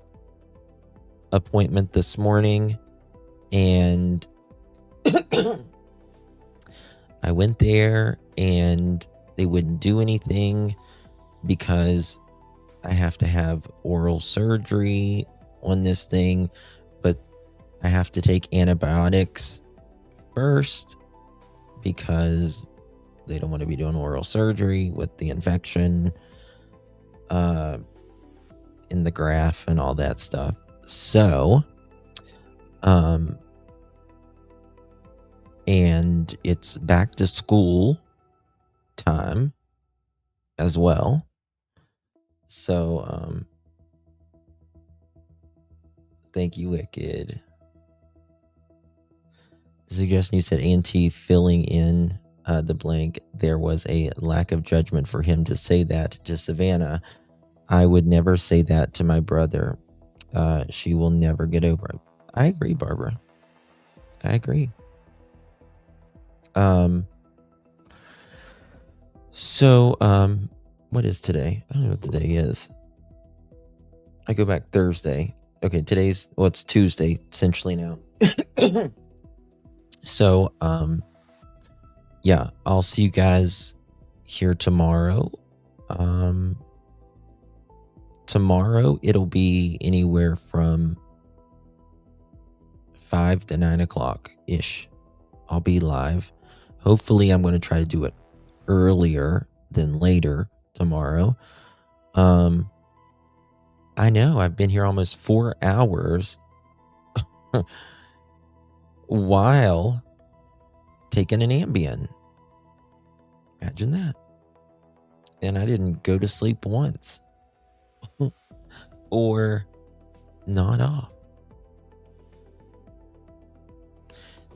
appointment this morning and I went there and they wouldn't do anything because I have to have oral surgery on this thing, but I have to take antibiotics first because they don't want to be doing oral surgery with the infection in the graft and all that stuff. So, and it's back to school time as well. So, thank you, Wicked. The suggestion you said, Auntie filling in the blank. There was a lack of judgment for him to say that to Savannah. I would never say that to my brother. She will never get over it. I agree, Barbara. I agree. So, what is today? I don't know what today is. I go back Thursday. Okay, it's Tuesday essentially now. So, yeah, I'll see you guys here tomorrow. Tomorrow it'll be anywhere from 5 to 9 o'clock ish. I'll be live. Hopefully I'm going to try to do it earlier than later tomorrow. I know I've been here almost 4 hours while taking an Ambien. Imagine that. And I didn't go to sleep once. Or nod off.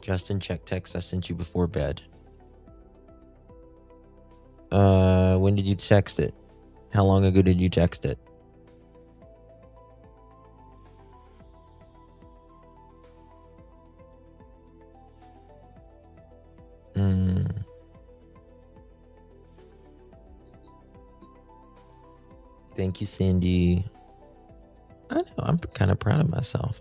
Justin, check text I sent you before bed. When did you text it? How long ago did you text it? Thank you, Cindy. I know, I'm kind of proud of myself.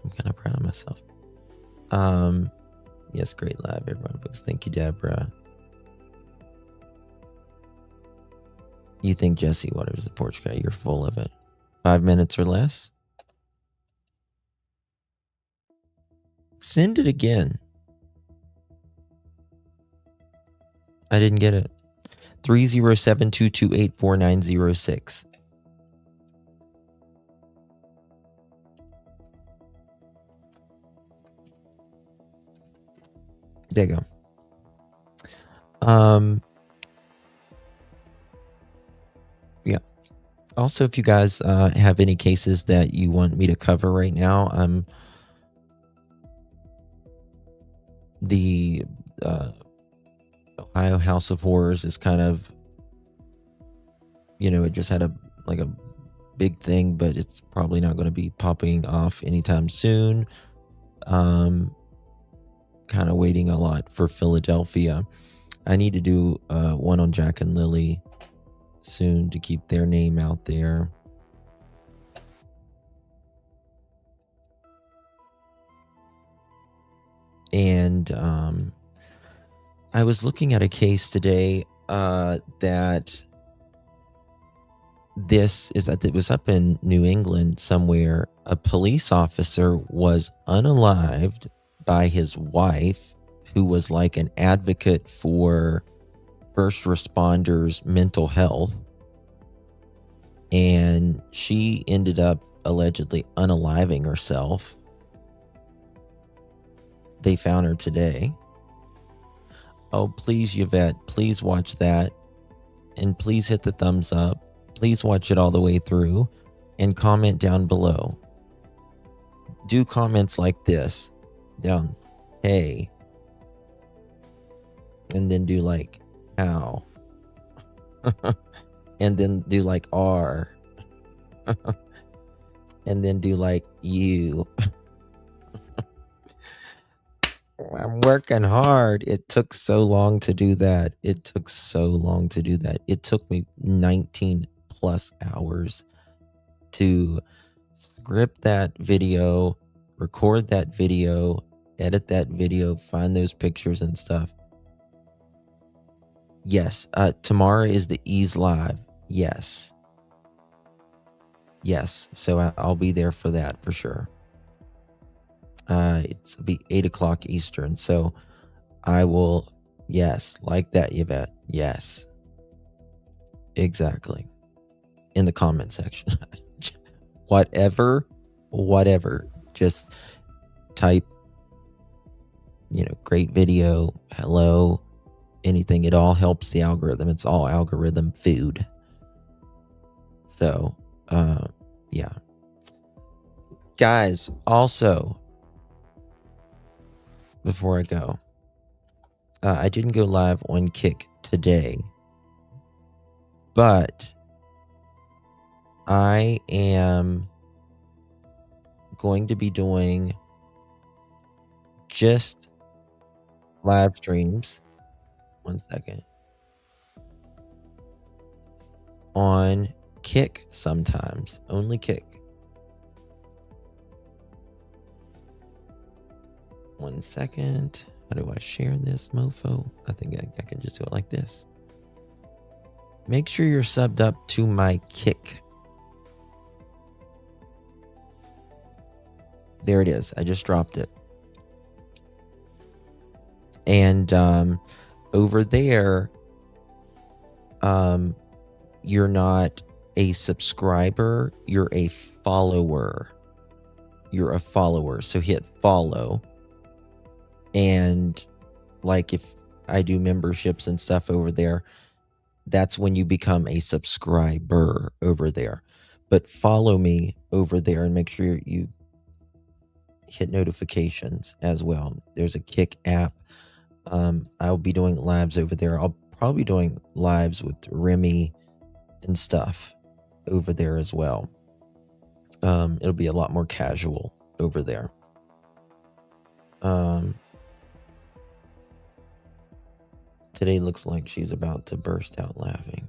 Yes, great live, everyone. Thank you, Deborah. You think Jesse Waters is a porch guy? You're full of it. 5 minutes or less? Send it again. I didn't get it. 307-228-4906. There you go. Yeah. Also, if you guys have any cases that you want me to cover right now, the Ohio House of Horrors is kind of, it just had a big thing, but it's probably not going to be popping off anytime soon. Kind of waiting a lot for Philadelphia. I need to do one on Jack and Lily soon to keep their name out there. And I was looking at a case today that it was up in New England somewhere. A police officer was unalived by his wife, who was like an advocate for first responders' mental health. And she ended up allegedly unaliving herself. They found her today. Oh, please, Yvette, please watch that. And please hit the thumbs up. Please watch it all the way through and comment down below. Do comments like this. Down, hey. And then do like, how. And then do like R. And then do like you. I'm working hard. It took so long to do that. It took me 19 plus hours to script that video, record that video, edit that video, find those pictures and stuff. Yes, tomorrow is the Is Live. Yes, so I'll be there for that for sure. It'll be 8 o'clock Eastern, so I will, yes, like that, Yvette. Yes, exactly. In the comment section. whatever, just type, great video, hello, anything. It all helps the algorithm. It's all algorithm food. So, yeah. Guys, also, before I go, I didn't go live on Kick today, but I am going to be doing just live streams. 1 second. On Kick sometimes. Only Kick. 1 second. How do I share this mofo? I think I can just do it like this. Make sure you're subbed up to my Kick. There it is. I just dropped it. And over there, you're not a subscriber, you're a follower. You're a follower. So hit follow. And like if I do memberships and stuff over there, that's when you become a subscriber over there. But follow me over there and make sure you hit notifications as well. There's a Kick app. I'll be doing lives over there. I'll probably be doing lives with Remy and stuff over there as well. It'll be a lot more casual over there. Today looks like she's about to burst out laughing.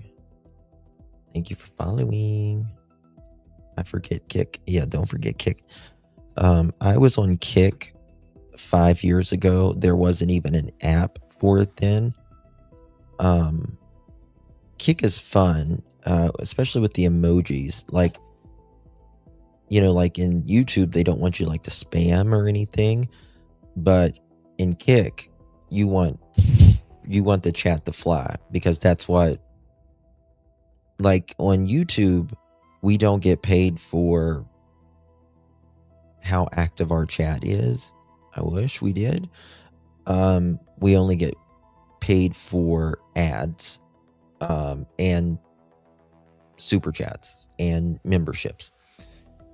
Thank you for following. I forget Kick. Yeah, don't forget Kick. I was on Kick 5 years ago. There wasn't even an app for it then. Kick is fun, especially with the emojis. Like, you know, like in YouTube, they don't want you like to spam or anything, but in Kick, you want the chat to fly, because that's what, like on YouTube, we don't get paid for how active our chat is. I wish we did. We only get paid for ads, and super chats and memberships.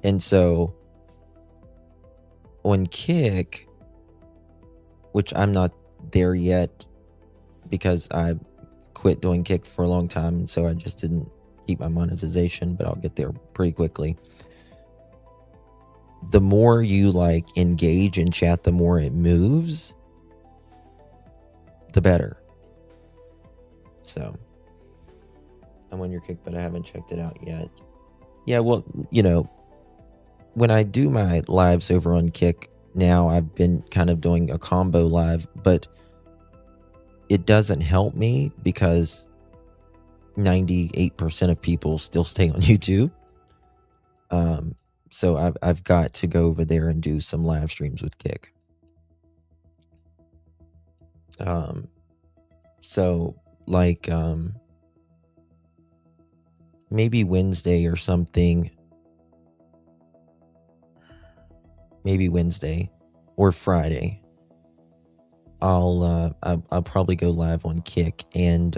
And so on Kick, which I'm not there yet because I quit doing Kick for a long time, and so I just didn't keep my monetization, but I'll get there pretty quickly. The more you like engage in chat, the more it moves, the better. So I'm on your Kick, but I haven't checked it out yet. Yeah, well, you know, when I do my lives over on Kick now, I've been kind of doing a combo live, but it doesn't help me because 98% of people still stay on YouTube. So I've got to go over there and do some live streams with Kick. So like maybe Wednesday or something. Maybe Wednesday or Friday. I'll probably go live on Kick and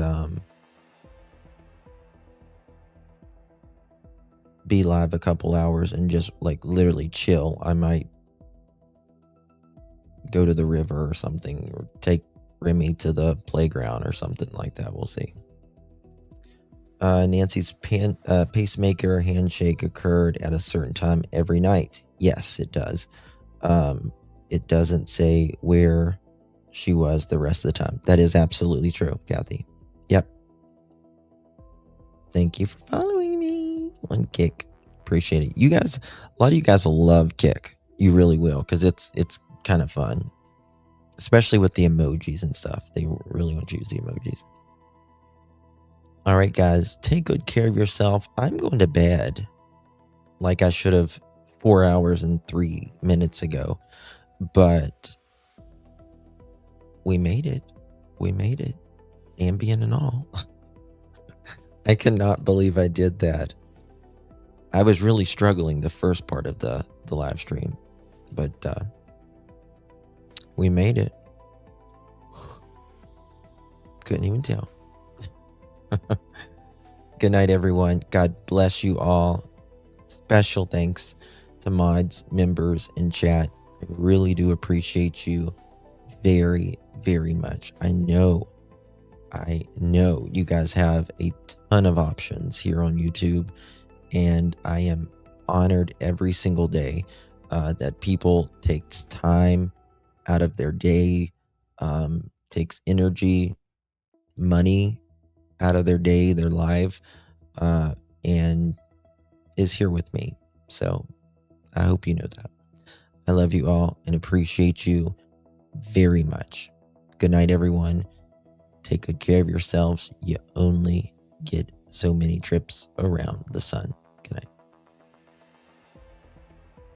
be live a couple hours and just like literally chill. I might go to the river or something, or take Remy to the playground or something like that. We'll see. Nancy's pacemaker handshake occurred at a certain time every night. Yes, it does. It doesn't say where she was the rest of the time. That is absolutely true, Kathy. Yep. Thank you for following me on Kick. Appreciate it. You guys, a lot of you guys will love Kick. You really will, because it's kind of fun, especially with the emojis and stuff. They really want you to use the emojis. All right, guys, take good care of yourself. I'm going to bed like I should have 4 hours and 3 minutes ago, but we made it. We made it. Ambient and all. I cannot believe I did that. I was really struggling the first part of the live stream, but we made it. Couldn't even tell. Good night, everyone. God bless you all. Special thanks to mods, members, and chat. I really do appreciate you very, very much. I know you guys have a ton of options here on YouTube, and I am honored every single day that people takes time out of their day, takes energy, money out of their day, their life, and is here with me. So I hope you know that. I love you all and appreciate you. very much. Good night, everyone. Take good care of yourselves. You only get so many trips around the sun.